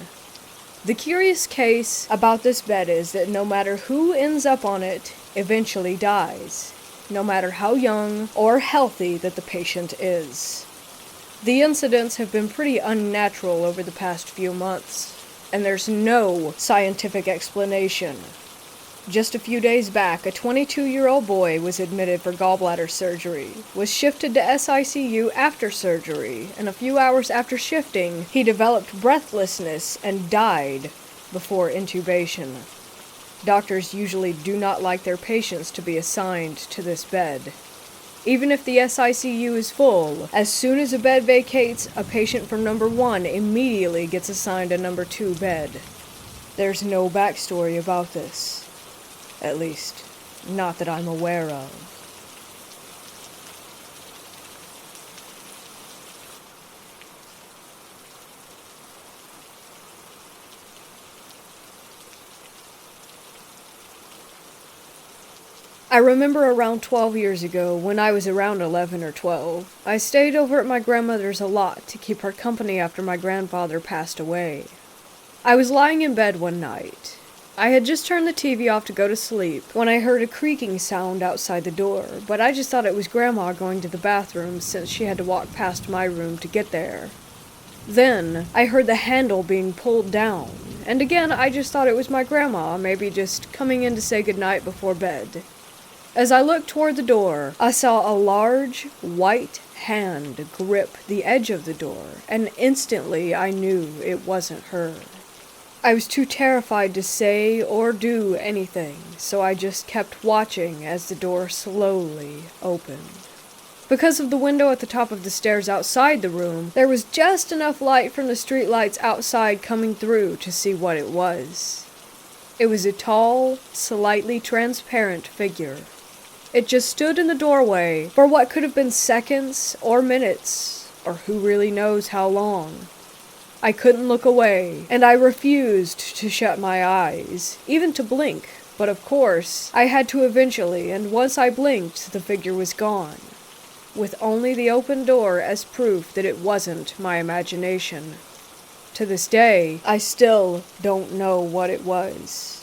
The curious case about this bed is that no matter who ends up on it, eventually dies, no matter how young or healthy that the patient is. The incidents have been pretty unnatural over the past few months, and there's no scientific explanation. Just a few days back, a 22-year-old boy was admitted for gallbladder surgery, was shifted to SICU after surgery, and a few hours after shifting, he developed breathlessness and died before intubation. Doctors usually do not like their patients to be assigned to this bed. Even if the SICU is full, as soon as a bed vacates, a patient from number 1 immediately gets assigned a number 2 bed. There's no backstory about this. At least, not that I'm aware of. I remember around 12 years ago, when I was around 11 or 12, I stayed over at my grandmother's a lot to keep her company after my grandfather passed away. I was lying in bed one night. I had just turned the TV off to go to sleep when I heard a creaking sound outside the door, but I just thought it was Grandma going to the bathroom since she had to walk past my room to get there. Then, I heard the handle being pulled down, and again I just thought it was my grandma, maybe just coming in to say goodnight before bed. As I looked toward the door, I saw a large, white hand grip the edge of the door, and instantly I knew it wasn't her. I was too terrified to say or do anything, so I just kept watching as the door slowly opened. Because of the window at the top of the stairs outside the room, there was just enough light from the streetlights outside coming through to see what it was. It was a tall, slightly transparent figure. It just stood in the doorway for what could have been seconds or minutes, or who really knows how long. I couldn't look away, and I refused to shut my eyes, even to blink, but of course, I had to eventually, and once I blinked, the figure was gone, with only the open door as proof that it wasn't my imagination. To this day, I still don't know what it was.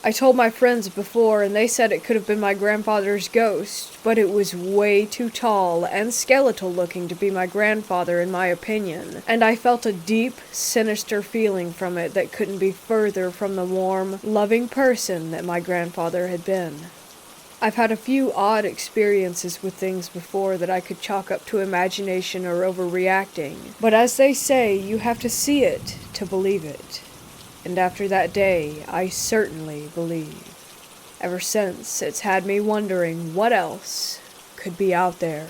I told my friends before, and they said it could have been my grandfather's ghost, but it was way too tall and skeletal looking to be my grandfather in my opinion, and I felt a deep, sinister feeling from it that couldn't be further from the warm, loving person that my grandfather had been. I've had a few odd experiences with things before that I could chalk up to imagination or overreacting, but as they say, you have to see it to believe it. And after that day, I certainly believe. Ever since, it's had me wondering what else could be out there.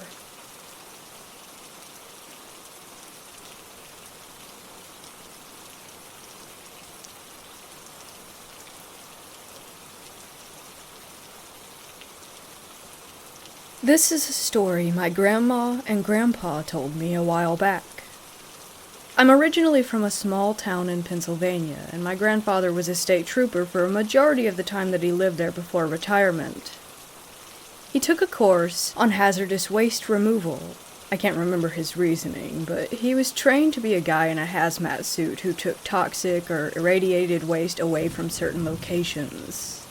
This is a story my grandma and grandpa told me a while back. I'm originally from a small town in Pennsylvania, and my grandfather was a state trooper for a majority of the time that he lived there before retirement. He took a course on hazardous waste removal. I can't remember his reasoning, but he was trained to be a guy in a hazmat suit who took toxic or irradiated waste away from certain locations.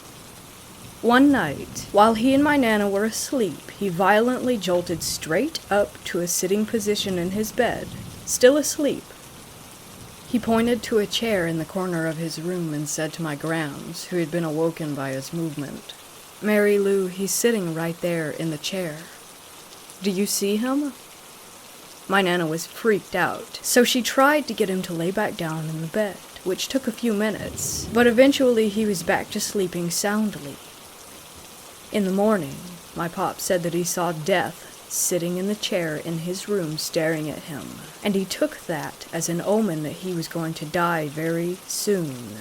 One night, while he and my Nana were asleep, he violently jolted straight up to a sitting position in his bed, still asleep. He pointed to a chair in the corner of his room and said to my Grams, who had been awoken by his movement, "Mary Lou, he's sitting right there in the chair. Do you see him?" My Nana was freaked out, so she tried to get him to lay back down in the bed, which took a few minutes, but eventually he was back to sleeping soundly. In the morning, my pop said that he saw Death sitting in the chair in his room staring at him, and he took that as an omen that he was going to die very soon.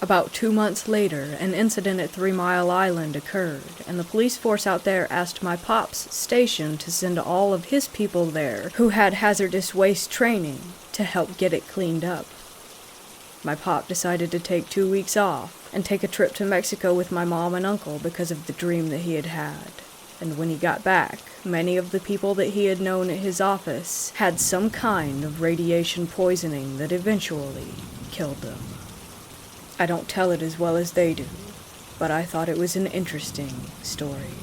About 2 months later, an incident at 3 Mile Island occurred, and the police force out there asked my pop's station to send all of his people there who had hazardous waste training to help get it cleaned up. My pop decided to take 2 weeks off and take a trip to Mexico with my mom and uncle because of the dream that he had had. And when he got back, many of the people that he had known at his office had some kind of radiation poisoning that eventually killed them. I don't tell it as well as they do, but I thought it was an interesting story.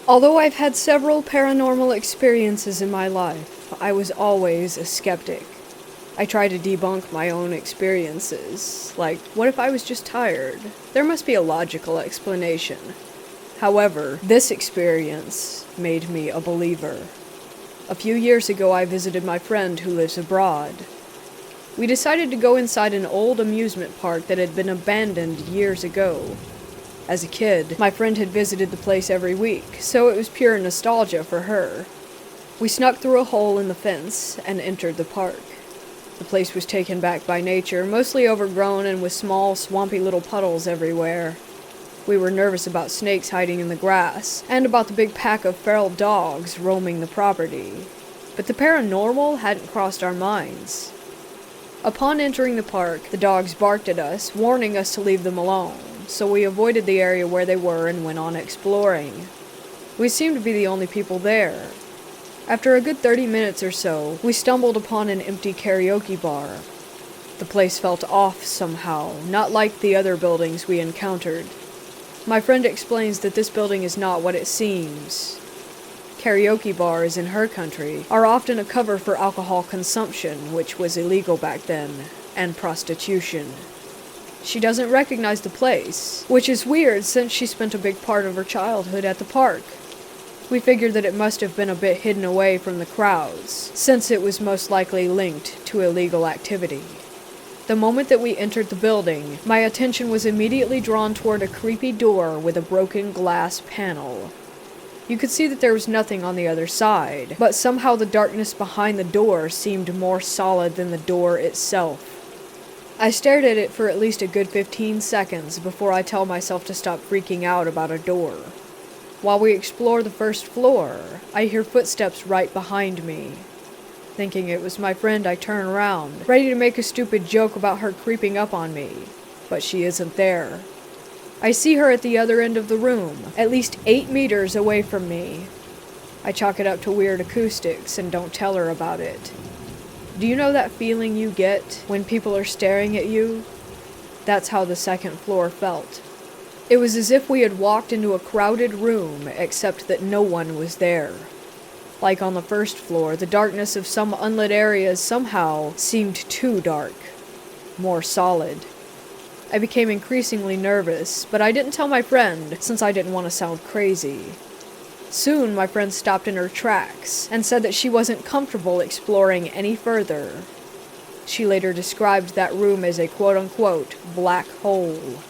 Although I've had several paranormal experiences in my life, I was always a skeptic. I try to debunk my own experiences. Like, what if I was just tired? There must be a logical explanation. However, this experience made me a believer. A few years ago, I visited my friend who lives abroad. We decided to go inside an old amusement park that had been abandoned years ago. As a kid, my friend had visited the place every week, so it was pure nostalgia for her. We snuck through a hole in the fence and entered the park. The place was taken back by nature, mostly overgrown and with small, swampy little puddles everywhere. We were nervous about snakes hiding in the grass, and about the big pack of feral dogs roaming the property. But the paranormal hadn't crossed our minds. Upon entering the park, the dogs barked at us, warning us to leave them alone, so we avoided the area where they were and went on exploring. We seemed to be the only people there. After a good 30 minutes or so, we stumbled upon an empty karaoke bar. The place felt off somehow, not like the other buildings we encountered. My friend explains that this building is not what it seems. Karaoke bars in her country are often a cover for alcohol consumption, which was illegal back then, and prostitution. She doesn't recognize the place, which is weird since she spent a big part of her childhood at the park. We figured that it must have been a bit hidden away from the crowds, since it was most likely linked to illegal activity. The moment that we entered the building, my attention was immediately drawn toward a creepy door with a broken glass panel. You could see that there was nothing on the other side, but somehow the darkness behind the door seemed more solid than the door itself. I stared at it for at least a good 15 seconds before I tell myself to stop freaking out about a door. While we explore the first floor, I hear footsteps right behind me. Thinking it was my friend, I turn around, ready to make a stupid joke about her creeping up on me, but she isn't there. I see her at the other end of the room, at least 8 meters away from me. I chalk it up to weird acoustics and don't tell her about it. Do you know that feeling you get when people are staring at you? That's how the second floor felt. It was as if we had walked into a crowded room, except that no one was there. Like on the first floor, the darkness of some unlit areas somehow seemed too dark, more solid. I became increasingly nervous, but I didn't tell my friend, since I didn't want to sound crazy. Soon, my friend stopped in her tracks, and said that she wasn't comfortable exploring any further. She later described that room as a quote-unquote black hole.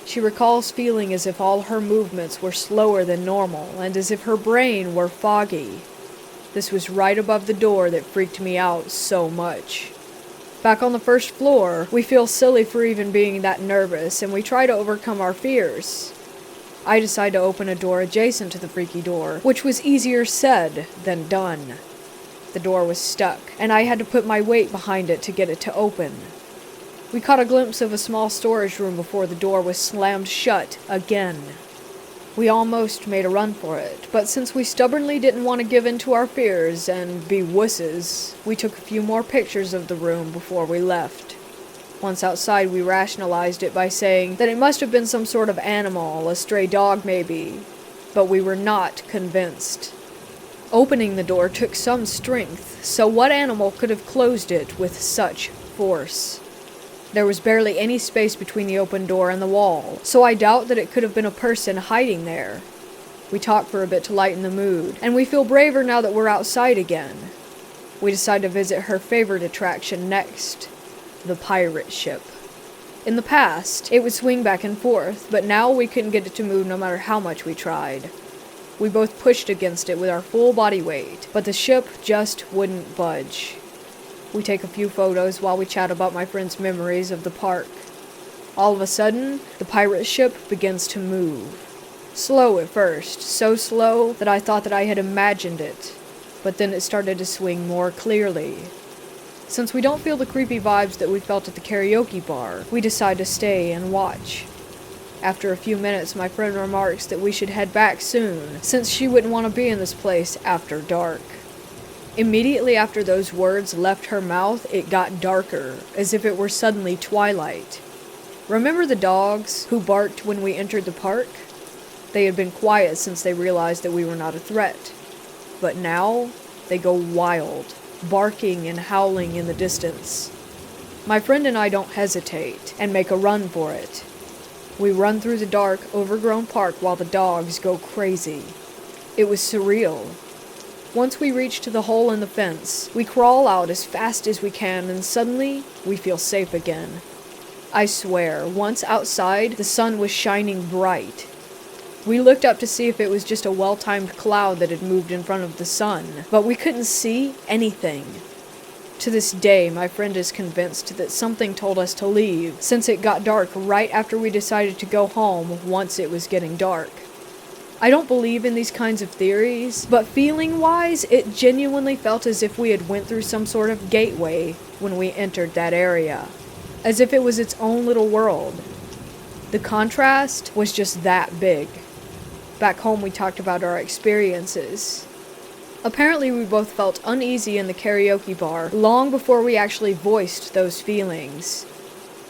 She recalls feeling as if all her movements were slower than normal, and as if her brain were foggy. This was right above the door that freaked me out so much. Back on the first floor, we feel silly for even being that nervous, and we try to overcome our fears. I decide to open a door adjacent to the freaky door, which was easier said than done. The door was stuck, and I had to put my weight behind it to get it to open. We caught a glimpse of a small storage room before the door was slammed shut again. We almost made a run for it, but since we stubbornly didn't want to give in to our fears and be wusses, we took a few more pictures of the room before we left. Once outside, we rationalized it by saying that it must have been some sort of animal, a stray dog maybe, but we were not convinced. Opening the door took some strength, so what animal could have closed it with such force? There was barely any space between the open door and the wall, so I doubt that it could have been a person hiding there. We talk for a bit to lighten the mood, and we feel braver now that we're outside again. We decide to visit her favorite attraction next, the pirate ship. In the past, it would swing back and forth, but now we couldn't get it to move no matter how much we tried. We both pushed against it with our full body weight, but the ship just wouldn't budge. We take a few photos while we chat about my friend's memories of the park. All of a sudden, the pirate ship begins to move. Slow at first, so slow that I thought that I had imagined it, but then it started to swing more clearly. Since we don't feel the creepy vibes that we felt at the karaoke bar, we decide to stay and watch. After a few minutes, my friend remarks that we should head back soon, since she wouldn't want to be in this place after dark. Immediately after those words left her mouth, it got darker, as if it were suddenly twilight. Remember the dogs who barked when we entered the park? They had been quiet since they realized that we were not a threat. But now, they go wild, barking and howling in the distance. My friend and I don't hesitate, and make a run for it. We run through the dark, overgrown park while the dogs go crazy. It was surreal. Once we reach to the hole in the fence, we crawl out as fast as we can, and suddenly, we feel safe again. I swear, once outside, the sun was shining bright. We looked up to see if it was just a well-timed cloud that had moved in front of the sun, but we couldn't see anything. To this day, my friend is convinced that something told us to leave, since it got dark right after we decided to go home once it was getting dark. I don't believe in these kinds of theories, but feeling-wise, it genuinely felt as if we had went through some sort of gateway when we entered that area, as if it was its own little world. The contrast was just that big. Back home we talked about our experiences. Apparently we both felt uneasy in the karaoke bar long before we actually voiced those feelings.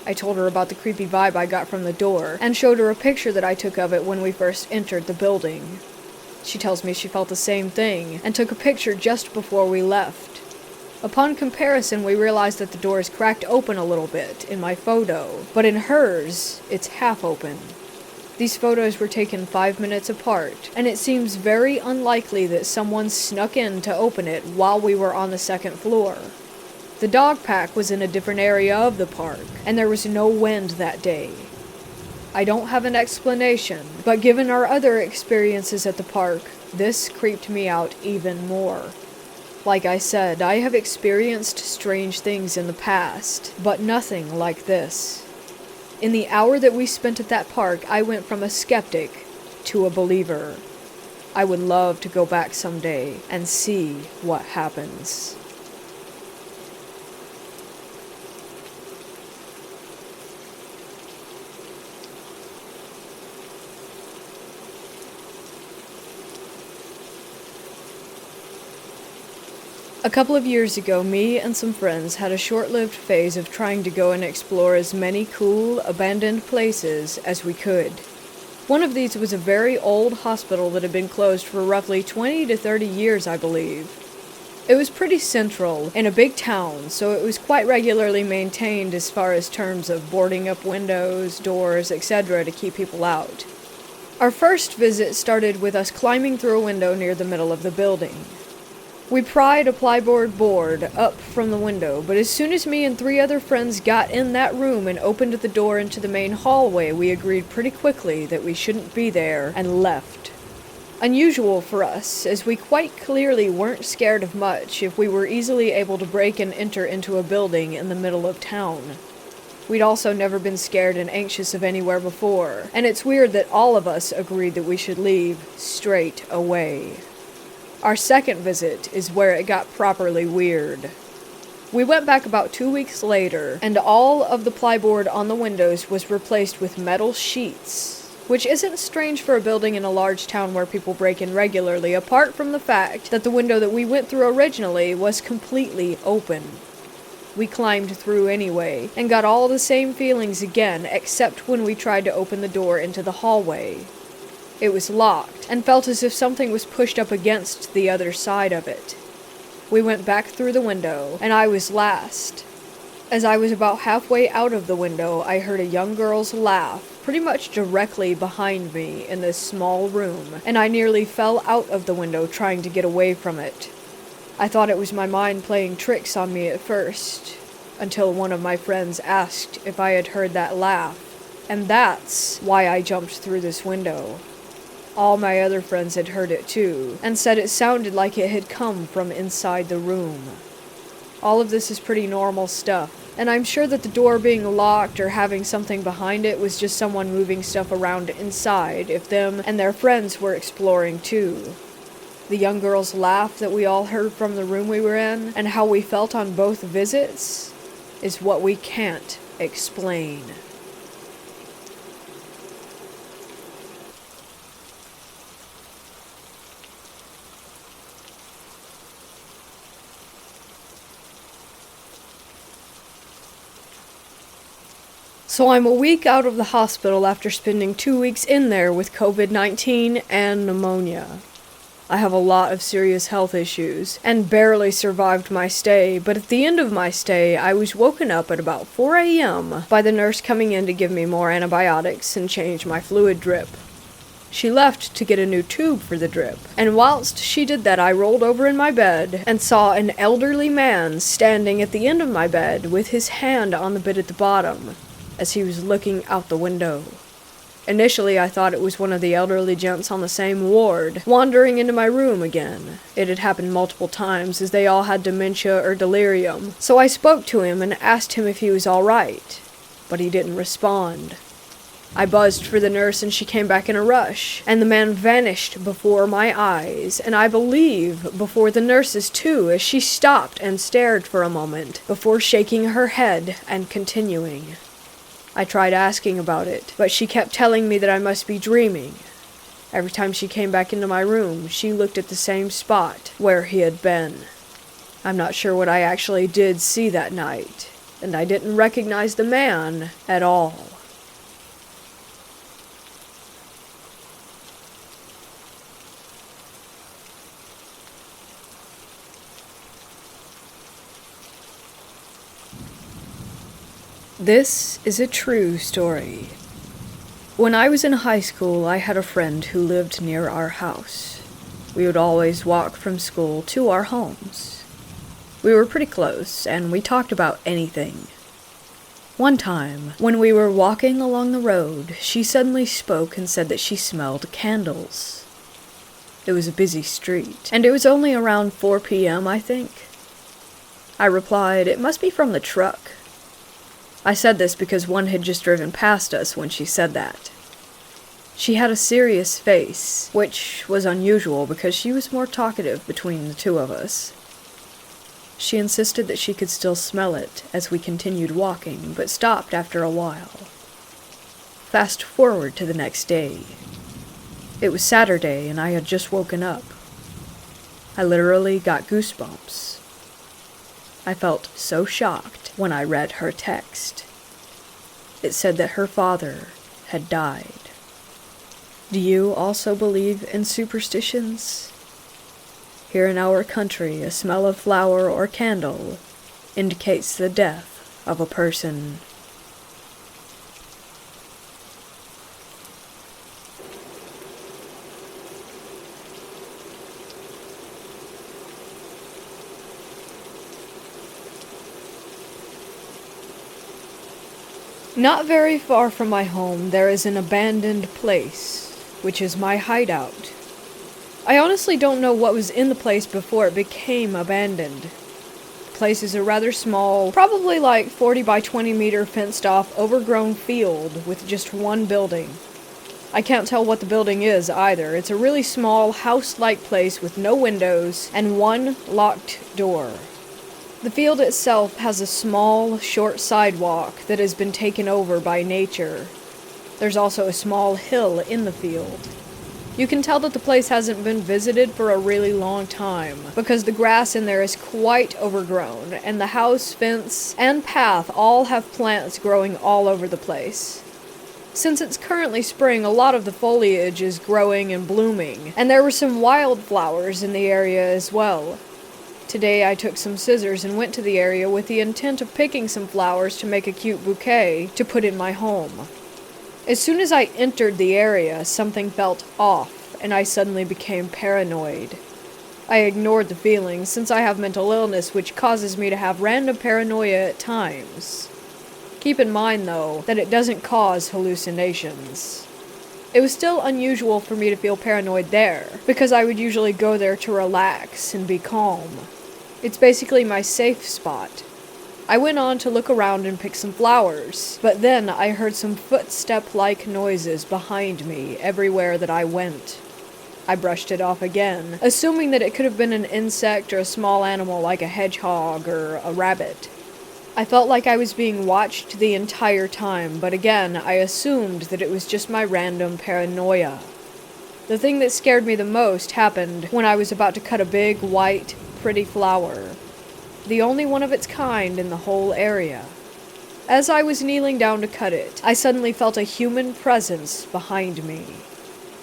I told her about the creepy vibe I got from the door, and showed her a picture that I took of it when we first entered the building. She tells me she felt the same thing, and took a picture just before we left. Upon comparison, we realized that the door is cracked open a little bit in my photo, but in hers, it's half open. These photos were taken 5 minutes apart, and it seems very unlikely that someone snuck in to open it while we were on the second floor. The dog pack was in a different area of the park, and there was no wind that day. I don't have an explanation, but given our other experiences at the park, this creeped me out even more. Like I said, I have experienced strange things in the past, but nothing like this. In the hour that we spent at that park, I went from a skeptic to a believer. I would love to go back someday and see what happens. A couple of years ago, me and some friends had a short-lived phase of trying to go and explore as many cool, abandoned places as we could. One of these was a very old hospital that had been closed for roughly 20 to 30 years, I believe. It was pretty central, in a big town, so it was quite regularly maintained as far as terms of boarding up windows, doors, etc. to keep people out. Our first visit started with us climbing through a window near the middle of the building. We pried a plyboard board up from the window, but as soon as me and 3 other friends got in that room and opened the door into the main hallway, we agreed pretty quickly that we shouldn't be there and left. Unusual for us, as we quite clearly weren't scared of much if we were easily able to break and enter into a building in the middle of town. We'd also never been scared and anxious of anywhere before, and it's weird that all of us agreed that we should leave straight away. Our second visit is where it got properly weird. We went back about 2 weeks later, and all of the plyboard on the windows was replaced with metal sheets, which isn't strange for a building in a large town where people break in regularly, apart from the fact that the window that we went through originally was completely open. We climbed through anyway, and got all the same feelings again, except when we tried to open the door into the hallway. It was locked, and felt as if something was pushed up against the other side of it. We went back through the window, and I was last. As I was about halfway out of the window, I heard a young girl's laugh, pretty much directly behind me in this small room, and I nearly fell out of the window trying to get away from it. I thought it was my mind playing tricks on me at first, until one of my friends asked if I had heard that laugh, and that's why I jumped through this window. All my other friends had heard it too, and said it sounded like it had come from inside the room. All of this is pretty normal stuff, and I'm sure that the door being locked or having something behind it was just someone moving stuff around inside if them and their friends were exploring too. The young girl's laugh that we all heard from the room we were in, and how we felt on both visits, is what we can't explain. So I'm a week out of the hospital after spending 2 weeks in there with COVID-19 and pneumonia. I have a lot of serious health issues, and barely survived my stay, but at the end of my stay, I was woken up at about 4 a.m. by the nurse coming in to give me more antibiotics and change my fluid drip. She left to get a new tube for the drip, and whilst she did that, I rolled over in my bed and saw an elderly man standing at the end of my bed with his hand on the bed at the bottom, as he was looking out the window. Initially, I thought it was one of the elderly gents on the same ward, wandering into my room again. It had happened multiple times, as they all had dementia or delirium, so I spoke to him and asked him if he was all right, but he didn't respond. I buzzed for the nurse and she came back in a rush, and the man vanished before my eyes, and I believe before the nurse's too, as she stopped and stared for a moment, before shaking her head and continuing. I tried asking about it, but she kept telling me that I must be dreaming. Every time she came back into my room, she looked at the same spot where he had been. I'm not sure what I actually did see that night, and I didn't recognize the man at all. This is a true story. When I was in high school, I had a friend who lived near our house. We would always walk from school to our homes. We were pretty close, and we talked about anything. One time, when we were walking along the road, she suddenly spoke and said that she smelled candles. It was a busy street, and it was only around 4 p.m., I think. I replied, "It must be from the truck." I said this because one had just driven past us when she said that. She had a serious face, which was unusual because she was more talkative between the two of us. She insisted that she could still smell it as we continued walking, but stopped after a while. Fast forward to the next day. It was Saturday and I had just woken up. I literally got goosebumps. I felt so shocked when I read her text. It said that her father had died. Do you also believe in superstitions? Here in our country, a smell of flower or candle indicates the death of a person. Not very far from my home, there is an abandoned place, which is my hideout. I honestly don't know what was in the place before it became abandoned. The place is a rather small, probably like 40 by 20 meter fenced off, overgrown field with just one building. I can't tell what the building is either. It's a really small, house-like place with no windows and one locked door. The field itself has a small, short sidewalk that has been taken over by nature. There's also a small hill in the field. You can tell that the place hasn't been visited for a really long time, because the grass in there is quite overgrown, and the house, fence, and path all have plants growing all over the place. Since it's currently spring, a lot of the foliage is growing and blooming, and there were some wildflowers in the area as well. Today I took some scissors and went to the area with the intent of picking some flowers to make a cute bouquet to put in my home. As soon as I entered the area, something felt off, and I suddenly became paranoid. I ignored the feelings, since I have mental illness which causes me to have random paranoia at times. Keep in mind, though, that it doesn't cause hallucinations. It was still unusual for me to feel paranoid there, because I would usually go there to relax and be calm. It's basically my safe spot. I went on to look around and pick some flowers, but then I heard some footstep-like noises behind me everywhere that I went. I brushed it off again, assuming that it could have been an insect or a small animal like a hedgehog or a rabbit. I felt like I was being watched the entire time, but again, I assumed that it was just my random paranoia. The thing that scared me the most happened when I was about to cut a big, white, pretty flower. The only one of its kind in the whole area. As I was kneeling down to cut it, I suddenly felt a human presence behind me.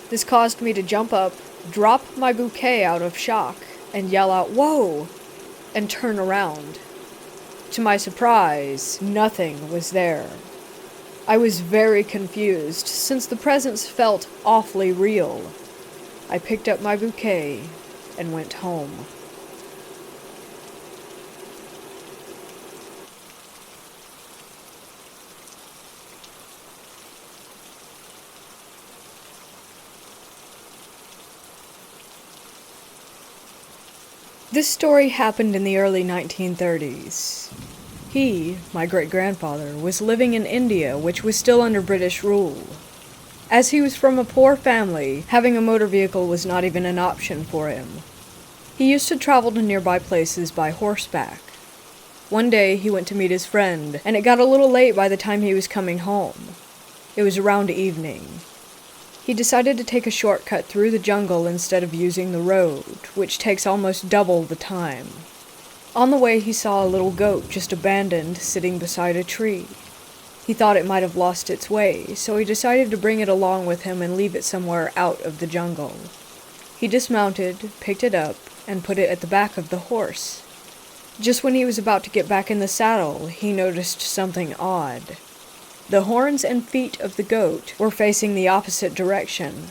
This caused me to jump up, drop my bouquet out of shock, and yell out, "Whoa!" and turn around. To my surprise, nothing was there. I was very confused, since the presence felt awfully real. I picked up my bouquet and went home. This story happened in the early 1930s. He, my great-grandfather, was living in India, which was still under British rule. As he was from a poor family, having a motor vehicle was not even an option for him. He used to travel to nearby places by horseback. One day he went to meet his friend, and it got a little late by the time he was coming home. It was around evening. He decided to take a shortcut through the jungle instead of using the road, which takes almost double the time. On the way he saw a little goat just abandoned sitting beside a tree. He thought it might have lost its way, so he decided to bring it along with him and leave it somewhere out of the jungle. He dismounted, picked it up, and put it at the back of the horse. Just when he was about to get back in the saddle, he noticed something odd. The horns and feet of the goat were facing the opposite direction.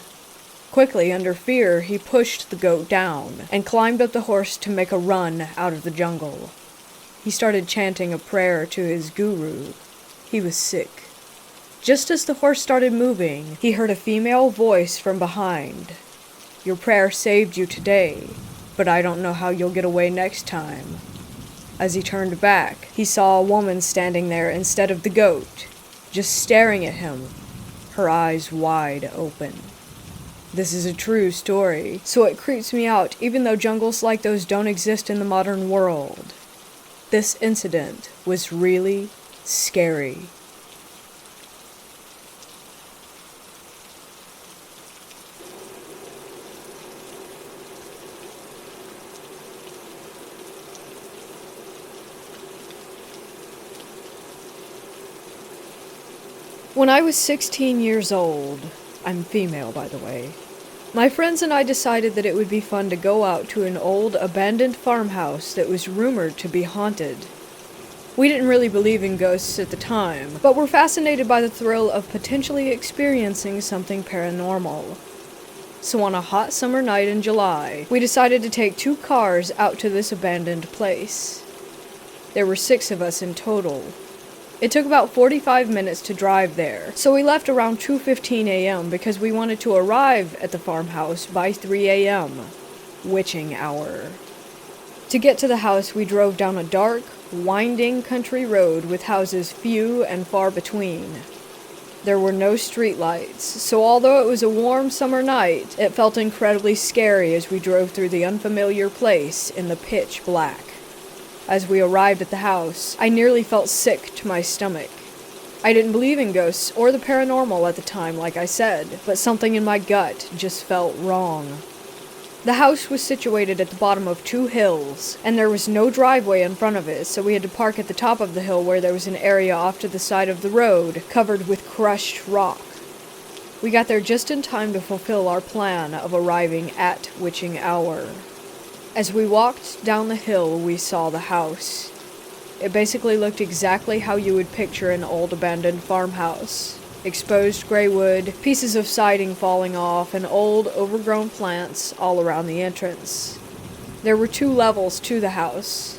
Quickly, under fear, he pushed the goat down and climbed up the horse to make a run out of the jungle. He started chanting a prayer to his guru. He was sick. Just as the horse started moving, he heard a female voice from behind. "Your prayer saved you today, but I don't know how you'll get away next time." As he turned back, he saw a woman standing there instead of the goat, just staring at him, her eyes wide open. This is a true story, so it creeps me out even though jungles like those don't exist in the modern world. This incident was really scary. When I was 16 years old, I'm female by the way, my friends and I decided that it would be fun to go out to an old abandoned farmhouse that was rumored to be haunted. We didn't really believe in ghosts at the time, but were fascinated by the thrill of potentially experiencing something paranormal. So on a hot summer night in July, we decided to take 2 cars out to this abandoned place. There were 6 of us in total. It took about 45 minutes to drive there, so we left around 2:15 a.m. because we wanted to arrive at the farmhouse by 3 a.m., witching hour. To get to the house, we drove down a dark, winding country road with houses few and far between. There were no streetlights, so although it was a warm summer night, it felt incredibly scary as we drove through the unfamiliar place in the pitch black. As we arrived at the house, I nearly felt sick to my stomach. I didn't believe in ghosts or the paranormal at the time, like I said, but something in my gut just felt wrong. The house was situated at the bottom of 2 hills, and there was no driveway in front of it, so we had to park at the top of the hill where there was an area off to the side of the road covered with crushed rock. We got there just in time to fulfill our plan of arriving at witching hour. As we walked down the hill, we saw the house. It basically looked exactly how you would picture an old abandoned farmhouse. Exposed gray wood, pieces of siding falling off, and old, overgrown plants all around the entrance. There were 2 levels to the house.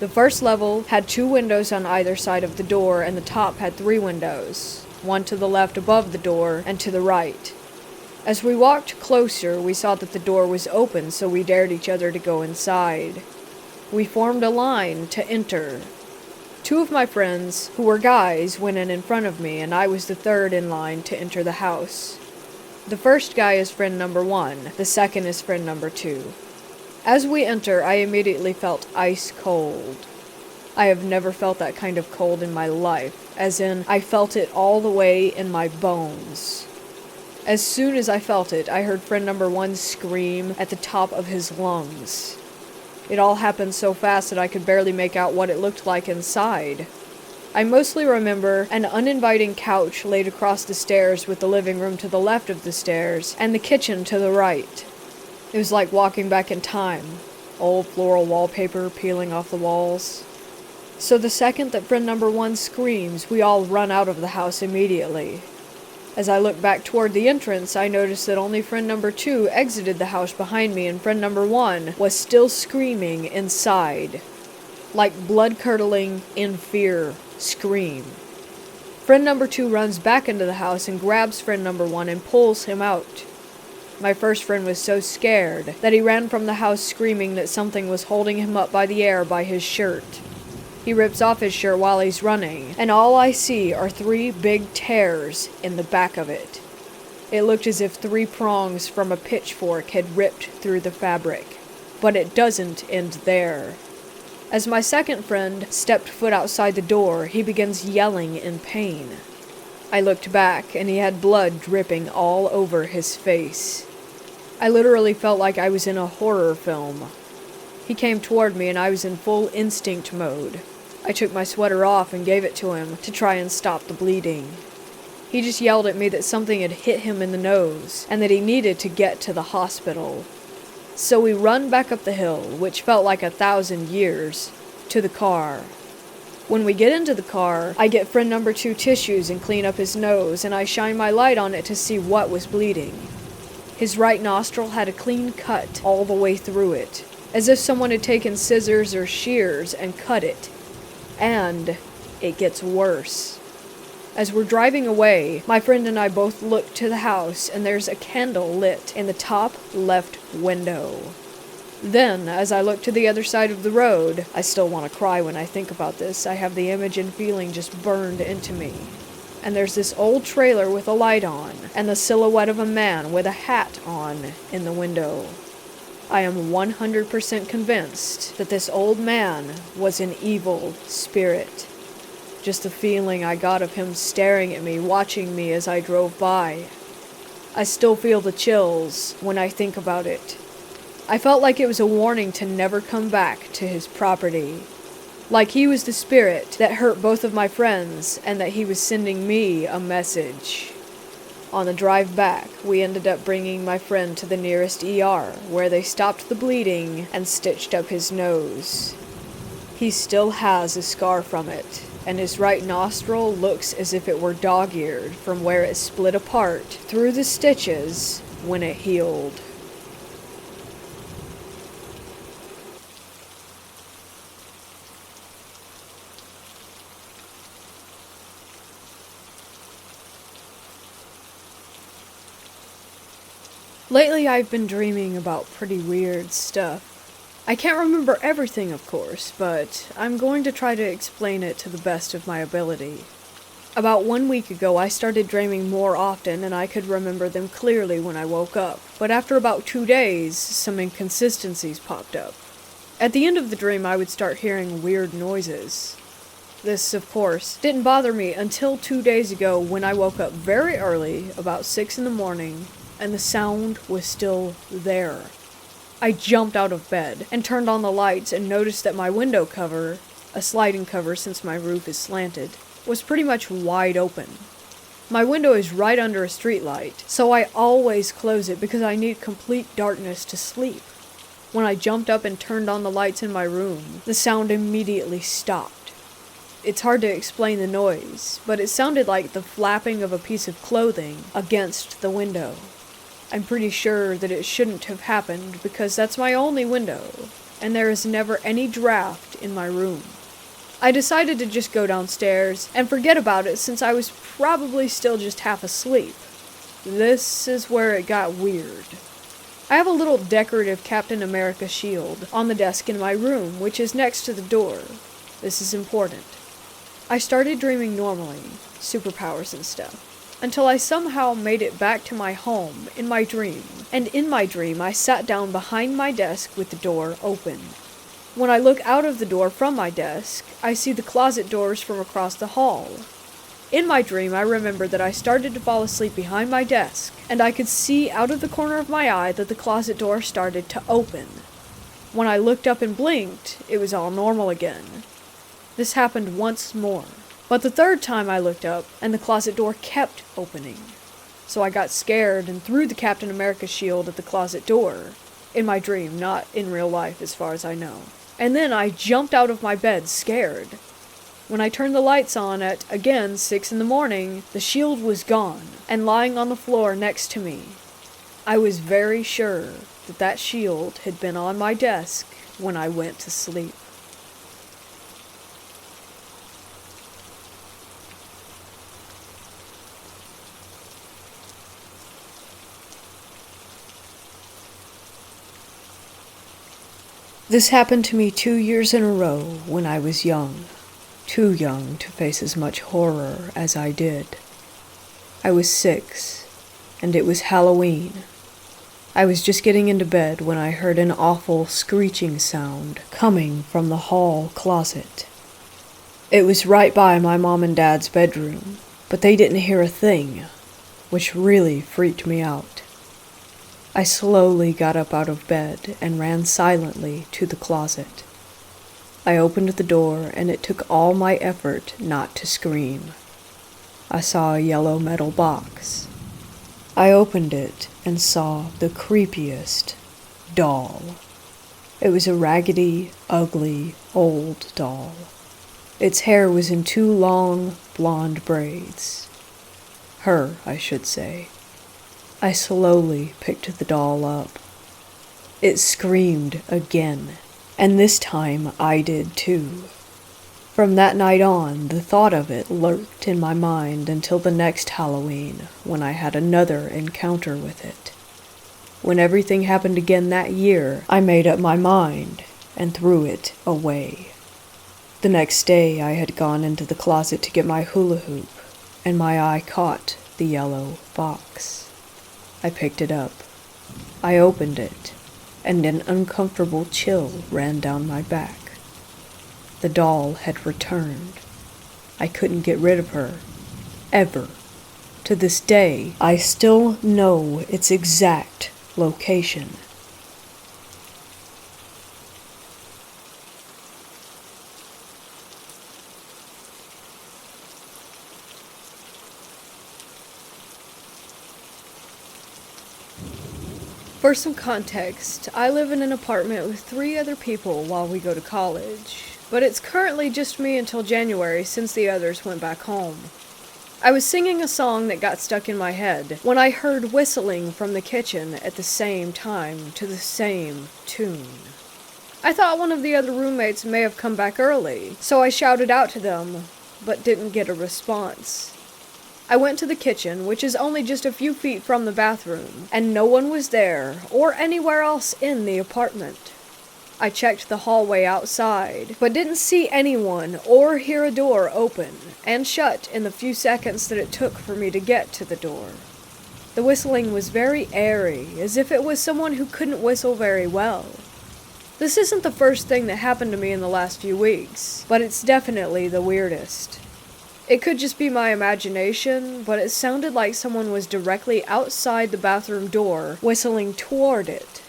The first level had 2 windows on either side of the door, and the top had 3 windows, one to the left above the door and to the right. As we walked closer, we saw that the door was open, so we dared each other to go inside. We formed a line to enter. 2 of my friends, who were guys, went in front of me, and I was the third in line to enter the house. The first guy is friend number 1, the second is friend number 2. As we enter, I immediately felt ice cold. I have never felt that kind of cold in my life, as in, I felt it all the way in my bones. As soon as I felt it, I heard friend number 1 scream at the top of his lungs. It all happened so fast that I could barely make out what it looked like inside. I mostly remember an uninviting couch laid across the stairs with the living room to the left of the stairs and the kitchen to the right. It was like walking back in time. Old floral wallpaper peeling off the walls. So the second that friend number 1 screams, we all run out of the house immediately. As I look back toward the entrance, I notice that only friend number 2 exited the house behind me and friend number 1 was still screaming inside. Like blood-curdling, in fear, scream. Friend number 2 runs back into the house and grabs friend number 1 and pulls him out. My first friend was so scared that he ran from the house screaming that something was holding him up by the air by his shirt. He rips off his shirt while he's running, and all I see are 3 big tears in the back of it. It looked as if 3 prongs from a pitchfork had ripped through the fabric. But it doesn't end there. As my second friend stepped foot outside the door, he begins yelling in pain. I looked back, and he had blood dripping all over his face. I literally felt like I was in a horror film. He came toward me, and I was in full instinct mode. I took my sweater off and gave it to him to try and stop the bleeding. He just yelled at me that something had hit him in the nose, and that he needed to get to the hospital. So we run back up the hill, which felt like 1,000 years, to the car. When we get into the car, I get friend number 2 tissues and clean up his nose, and I shine my light on it to see what was bleeding. His right nostril had a clean cut all the way through it, as if someone had taken scissors or shears and cut it. And it gets worse. As we're driving away, my friend and I both look to the house, and there's a candle lit in the top left window. Then, as I look to the other side of the road, I still want to cry when I think about this. I have the image and feeling just burned into me. And there's this old trailer with a light on, and the silhouette of a man with a hat on in the window. I am 100% convinced that this old man was an evil spirit. Just the feeling I got of him staring at me, watching me as I drove by. I still feel the chills when I think about it. I felt like it was a warning to never come back to his property. Like he was the spirit that hurt both of my friends, and that he was sending me a message. On the drive back, we ended up bringing my friend to the nearest ER, where they stopped the bleeding and stitched up his nose. He still has a scar from it, and his right nostril looks as if it were dog-eared from where it split apart through the stitches when it healed. Lately, I've been dreaming about pretty weird stuff. I can't remember everything, of course, but I'm going to try to explain it to the best of my ability. About 1 week ago, I started dreaming more often, and I could remember them clearly when I woke up. But after about 2 days, some inconsistencies popped up. At the end of the dream, I would start hearing weird noises. This, of course, didn't bother me until 2 days ago when I woke up very early, about 6 in the morning, and the sound was still there. I jumped out of bed and turned on the lights and noticed that my window cover, a sliding cover since my roof is slanted, was pretty much wide open. My window is right under a streetlight, so I always close it because I need complete darkness to sleep. When I jumped up and turned on the lights in my room, the sound immediately stopped. It's hard to explain the noise, but it sounded like the flapping of a piece of clothing against the window. I'm pretty sure that it shouldn't have happened because that's my only window, and there is never any draft in my room. I decided to just go downstairs and forget about it since I was probably still just half asleep. This is where it got weird. I have a little decorative Captain America shield on the desk in my room, which is next to the door. This is important. I started dreaming normally, superpowers and stuff, until I somehow made it back to my home in my dream, and in my dream I sat down behind my desk with the door open. When I look out of the door from my desk, I see the closet doors from across the hall. In my dream, I remember that I started to fall asleep behind my desk, and I could see out of the corner of my eye that the closet door started to open. When I looked up and blinked, it was all normal again. This happened once more. But the third time I looked up, and the closet door kept opening. So I got scared and threw the Captain America shield at the closet door. In my dream, not in real life as far as I know. And then I jumped out of my bed, scared. When I turned the lights on at, again, 6 in the morning, the shield was gone, and lying on the floor next to me. I was very sure that that shield had been on my desk when I went to sleep. This happened to me 2 years in a row when I was young. Too young to face as much horror as I did. I was 6, and it was Halloween. I was just getting into bed when I heard an awful screeching sound coming from the hall closet. It was right by my mom and dad's bedroom, but they didn't hear a thing, which really freaked me out. I slowly got up out of bed and ran silently to the closet. I opened the door, and it took all my effort not to scream. I saw a yellow metal box. I opened it and saw the creepiest doll. It was a raggedy, ugly, old doll. Its hair was in 2 long, blonde braids. Her, I should say. I slowly picked the doll up. It screamed again, and this time I did too. From that night on, the thought of it lurked in my mind until the next Halloween, when I had another encounter with it. When everything happened again that year, I made up my mind and threw it away. The next day, I had gone into the closet to get my hula hoop, and my eye caught the yellow box. I picked it up. I opened it, and an uncomfortable chill ran down my back. The doll had returned. I couldn't get rid of her. Ever. To this day, I still know its exact location. For some context, I live in an apartment with 3 other people while we go to college, but it's currently just me until January since the others went back home. I was singing a song that got stuck in my head when I heard whistling from the kitchen at the same time to the same tune. I thought one of the other roommates may have come back early, so I shouted out to them, but didn't get a response. I went to the kitchen, which is only just a few feet from the bathroom, and no one was there or anywhere else in the apartment. I checked the hallway outside, but didn't see anyone or hear a door open and shut in the few seconds that it took for me to get to the door. The whistling was very airy, as if it was someone who couldn't whistle very well. This isn't the first thing that happened to me in the last few weeks, but it's definitely the weirdest. It could just be my imagination, but it sounded like someone was directly outside the bathroom door, whistling toward it.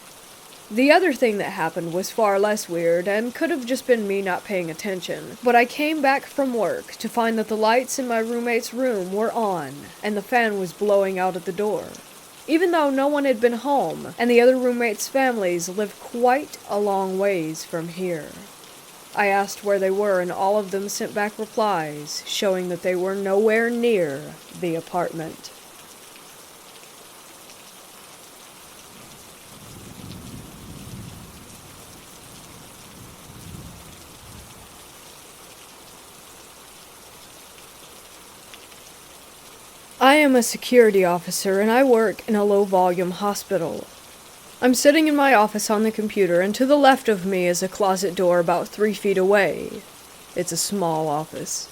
The other thing that happened was far less weird, and could have just been me not paying attention, but I came back from work to find that the lights in my roommate's room were on, and the fan was blowing out at the door. Even though no one had been home, and the other roommates' families lived quite a long ways from here. I asked where they were, and all of them sent back replies, showing that they were nowhere near the apartment. I am a security officer, and I work in a low-volume hospital. I'm sitting in my office on the computer, and to the left of me is a closet door about 3 feet away. It's a small office.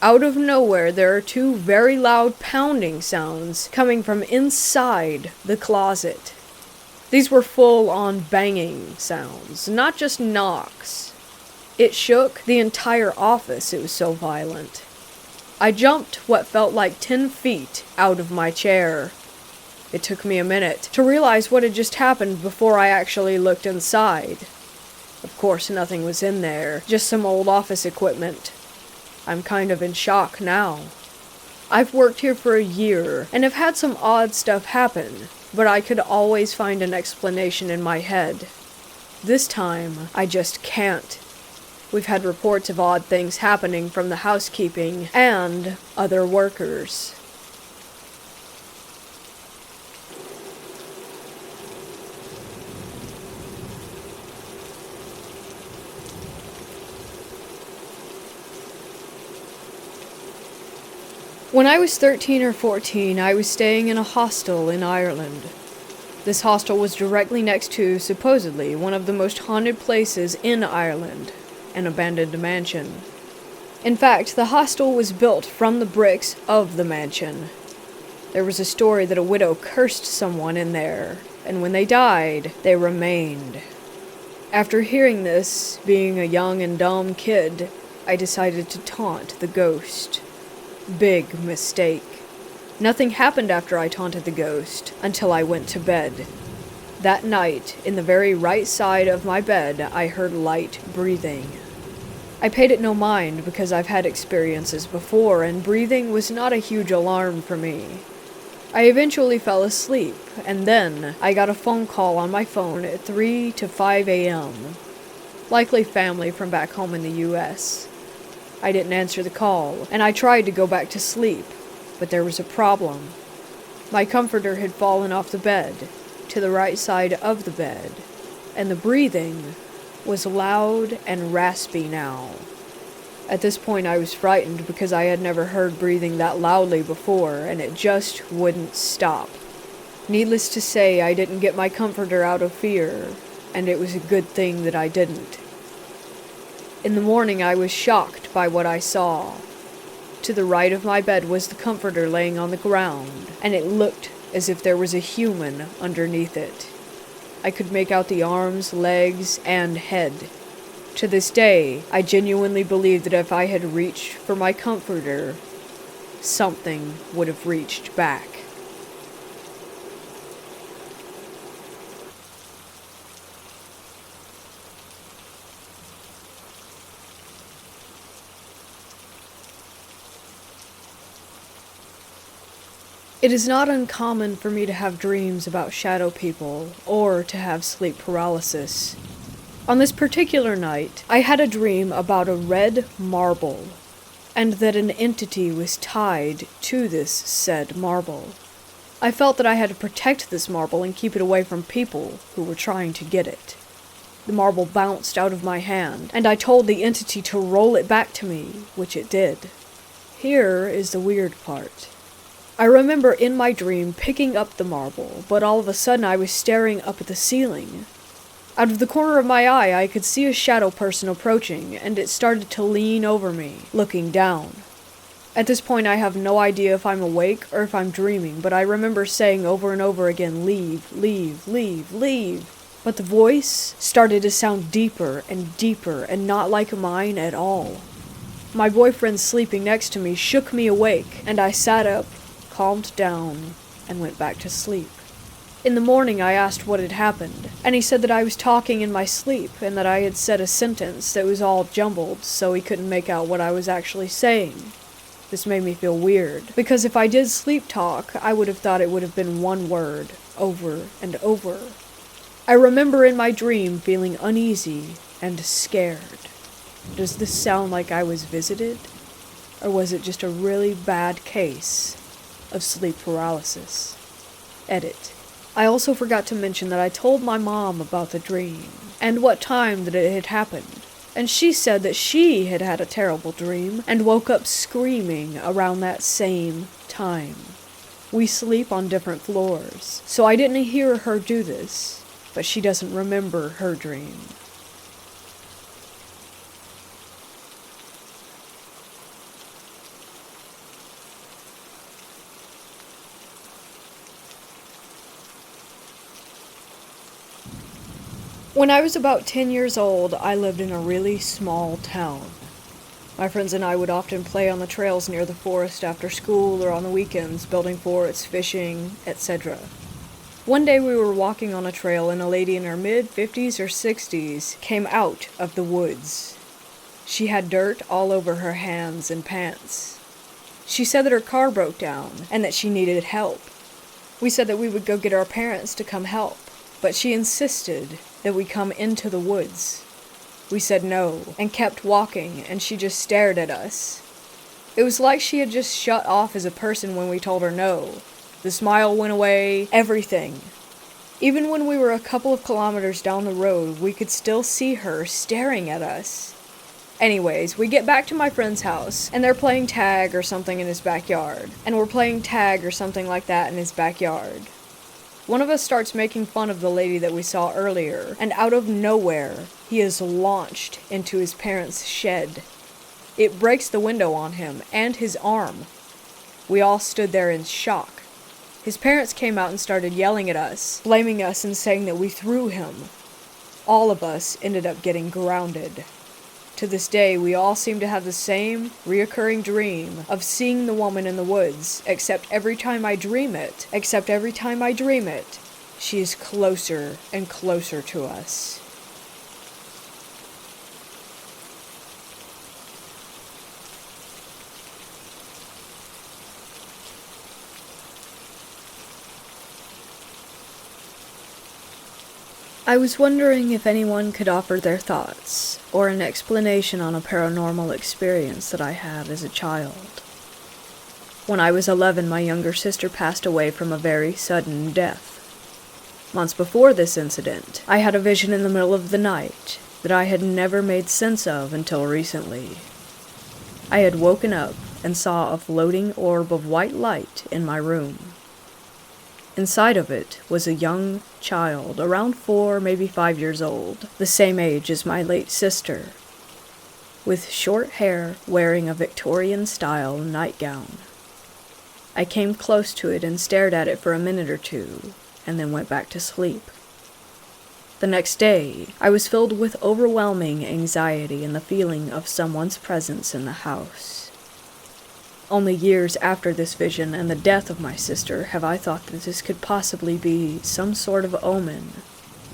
Out of nowhere, there are 2 very loud pounding sounds coming from inside the closet. These were full-on banging sounds, not just knocks. It shook the entire office, it was so violent. I jumped what felt like 10 feet out of my chair. It took me a minute to realize what had just happened before I actually looked inside. Of course, nothing was in there, just some old office equipment. I'm kind of in shock now. I've worked here for a year, and have had some odd stuff happen, but I could always find an explanation in my head. This time, I just can't. We've had reports of odd things happening from the housekeeping and other workers. When I was 13 or 14, I was staying in a hostel in Ireland. This hostel was directly next to, supposedly, one of the most haunted places in Ireland, an abandoned mansion. In fact, the hostel was built from the bricks of the mansion. There was a story that a widow cursed someone in there, and when they died, they remained. After hearing this, being a young and dumb kid, I decided to taunt the ghost. Big mistake. Nothing happened after I taunted the ghost until I went to bed. That night, in the very right side of my bed, I heard light breathing. I paid it no mind because I've had experiences before, and breathing was not a huge alarm for me. I eventually fell asleep, and then I got a phone call on my phone at 3 to 5 a.m. Likely family from back home in the US. I didn't answer the call, and I tried to go back to sleep, but there was a problem. My comforter had fallen off the bed, to the right side of the bed, and the breathing was loud and raspy now. At this point I was frightened because I had never heard breathing that loudly before, and it just wouldn't stop. Needless to say, I didn't get my comforter out of fear, and it was a good thing that I didn't. In the morning, I was shocked by what I saw. To the right of my bed was the comforter laying on the ground, and it looked as if there was a human underneath it. I could make out the arms, legs, and head. To this day, I genuinely believe that if I had reached for my comforter, something would have reached back. It is not uncommon for me to have dreams about shadow people, or to have sleep paralysis. On this particular night, I had a dream about a red marble, and that an entity was tied to this said marble. I felt that I had to protect this marble and keep it away from people who were trying to get it. The marble bounced out of my hand, and I told the entity to roll it back to me, which it did. Here is the weird part. I remember in my dream picking up the marble, but all of a sudden I was staring up at the ceiling. Out of the corner of my eye, I could see a shadow person approaching, and it started to lean over me, looking down. At this point, I have no idea if I'm awake or if I'm dreaming, but I remember saying over and over again, "Leave, leave, leave, leave." But the voice started to sound deeper and not like mine at all. My boyfriend sleeping next to me shook me awake, and I sat up, calmed down, and went back to sleep. In the morning, I asked what had happened, and he said that I was talking in my sleep, and that I had said a sentence that was all jumbled, so he couldn't make out what I was actually saying. This made me feel weird, because if I did sleep talk, I would have thought it would have been one word, over and over. I remember in my dream feeling uneasy and scared. Does this sound like I was visited? Or was it just a really bad case of sleep paralysis? Edit. I also forgot to mention that I told my mom about the dream, and what time that it had happened, and she said that she had had a terrible dream, and woke up screaming around that same time. We sleep on different floors, so I didn't hear her do this, but she doesn't remember her dream. When I was about 10 years old, I lived in a really small town. My friends and I would often play on the trails near the forest after school or on the weekends, building forts, fishing, etc. One day we were walking on a trail and a lady in her mid-50s or 60s came out of the woods. She had dirt all over her hands and pants. She said that her car broke down and that she needed help. We said that we would go get our parents to come help, but she insisted that we come into the woods. We said no and kept walking, and she just stared at us. It was like she had just shut off as a person when we told her no. The smile went away, everything. Even when we were a couple of kilometers down the road, we could still see her staring at us. Anyways, we get back to my friend's house, and they're playing tag or something in his backyard. And we're playing tag or something like that in his backyard. One of us starts making fun of the lady that we saw earlier, and out of nowhere, he is launched into his parents' shed. It breaks the window on him, and his arm. We all stood there in shock. His parents came out and started yelling at us, blaming us and saying that we threw him. All of us ended up getting grounded. To this day, we all seem to have the same reoccurring dream of seeing the woman in the woods, except every time I dream it, she is closer and closer to us. I was wondering if anyone could offer their thoughts, or an explanation on a paranormal experience that I had as a child. When I was 11, my younger sister passed away from a very sudden death. Months before this incident, I had a vision in the middle of the night that I had never made sense of until recently. I had woken up and saw a floating orb of white light in my room. Inside of it was a young child, around 4, maybe 5 years old, the same age as my late sister, with short hair, wearing a Victorian-style nightgown. I came close to it and stared at it for a minute or two, and then went back to sleep. The next day, I was filled with overwhelming anxiety and the feeling of someone's presence in the house. Only years after this vision and the death of my sister have I thought that this could possibly be some sort of omen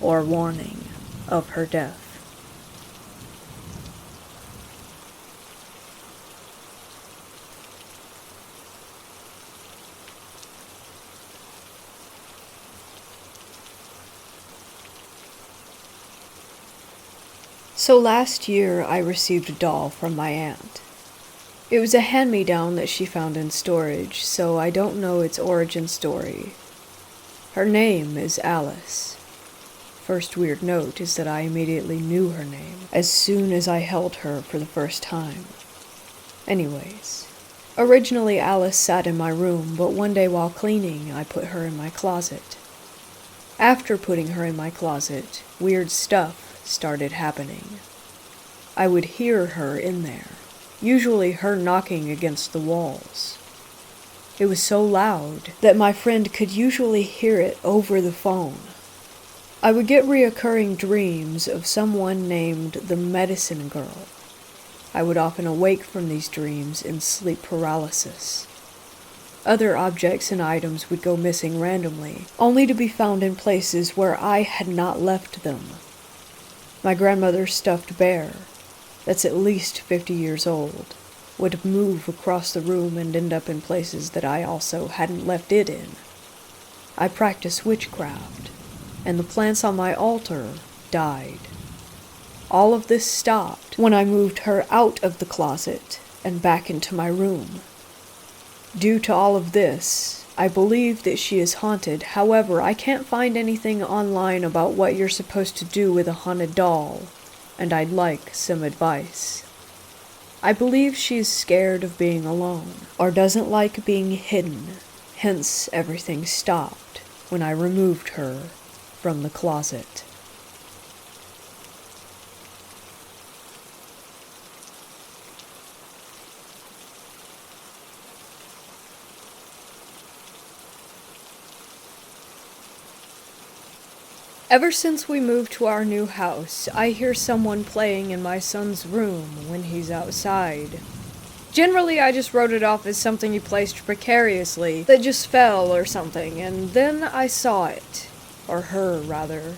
or warning of her death. So last year I received a doll from my aunt. It was a hand-me-down that she found in storage, so I don't know its origin story. Her name is Alice. First weird note is that I immediately knew her name as soon as I held her for the first time. Anyways, originally Alice sat in my room, but one day while cleaning, I put her in my closet. After putting her in my closet, weird stuff started happening. I would hear her in there. Usually her knocking against the walls. It was so loud that my friend could usually hear it over the phone. I would get reoccurring dreams of someone named the Medicine Girl. I would often awake from these dreams in sleep paralysis. Other objects and items would go missing randomly, only to be found in places where I had not left them. My grandmother's stuffed bear, that's at least 50 years old, would move across the room and end up in places that I also hadn't left it in. I practiced witchcraft, and the plants on my altar died. All of this stopped when I moved her out of the closet and back into my room. Due to all of this, I believe that she is haunted. However, I can't find anything online about what you're supposed to do with a haunted doll, and I'd like some advice. I believe she's scared of being alone, or doesn't like being hidden, hence everything stopped when I removed her from the closet. Ever since we moved to our new house, I hear someone playing in my son's room when he's outside. Generally, I just wrote it off as something he placed precariously, that just fell or something, and then I saw it. Or her, rather.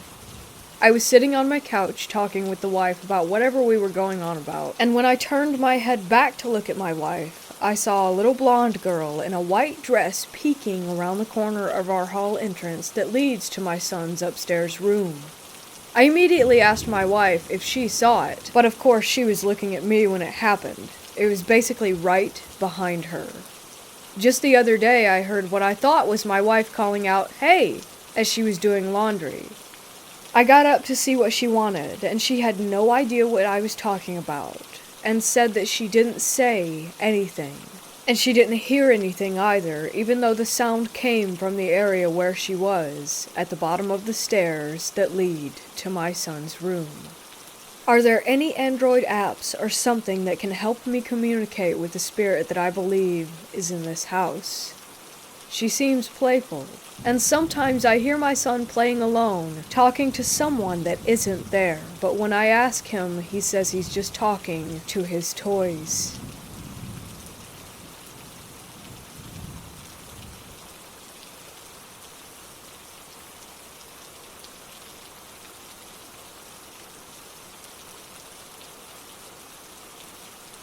I was sitting on my couch talking with the wife about whatever we were going on about, and when I turned my head back to look at my wife, I saw a little blonde girl in a white dress peeking around the corner of our hall entrance that leads to my son's upstairs room. I immediately asked my wife if she saw it, but of course she was looking at me when it happened. It was basically right behind her. Just the other day I heard what I thought was my wife calling out, "Hey!" as she was doing laundry. I got up to see what she wanted, and she had no idea what I was talking about, and said that she didn't say anything. And she didn't hear anything either, even though the sound came from the area where she was, at the bottom of the stairs that lead to my son's room. Are there any Android apps or something that can help me communicate with the spirit that I believe is in this house? She seems playful, and sometimes I hear my son playing alone, talking to someone that isn't there, but when I ask him, he says he's just talking to his toys.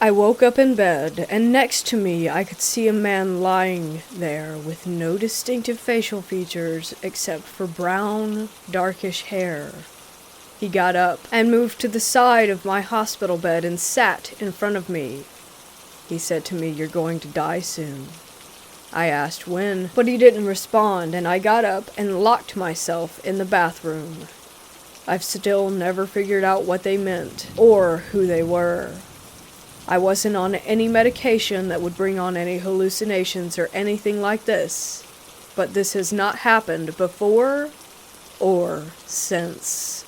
I woke up in bed, and next to me I could see a man lying there with no distinctive facial features except for brown, darkish hair. He got up and moved to the side of my hospital bed and sat in front of me. He said to me, "You're going to die soon." I asked when, but he didn't respond, and I got up and locked myself in the bathroom. I've still never figured out what they meant, or who they were. I wasn't on any medication that would bring on any hallucinations or anything like this, but this has not happened before or since.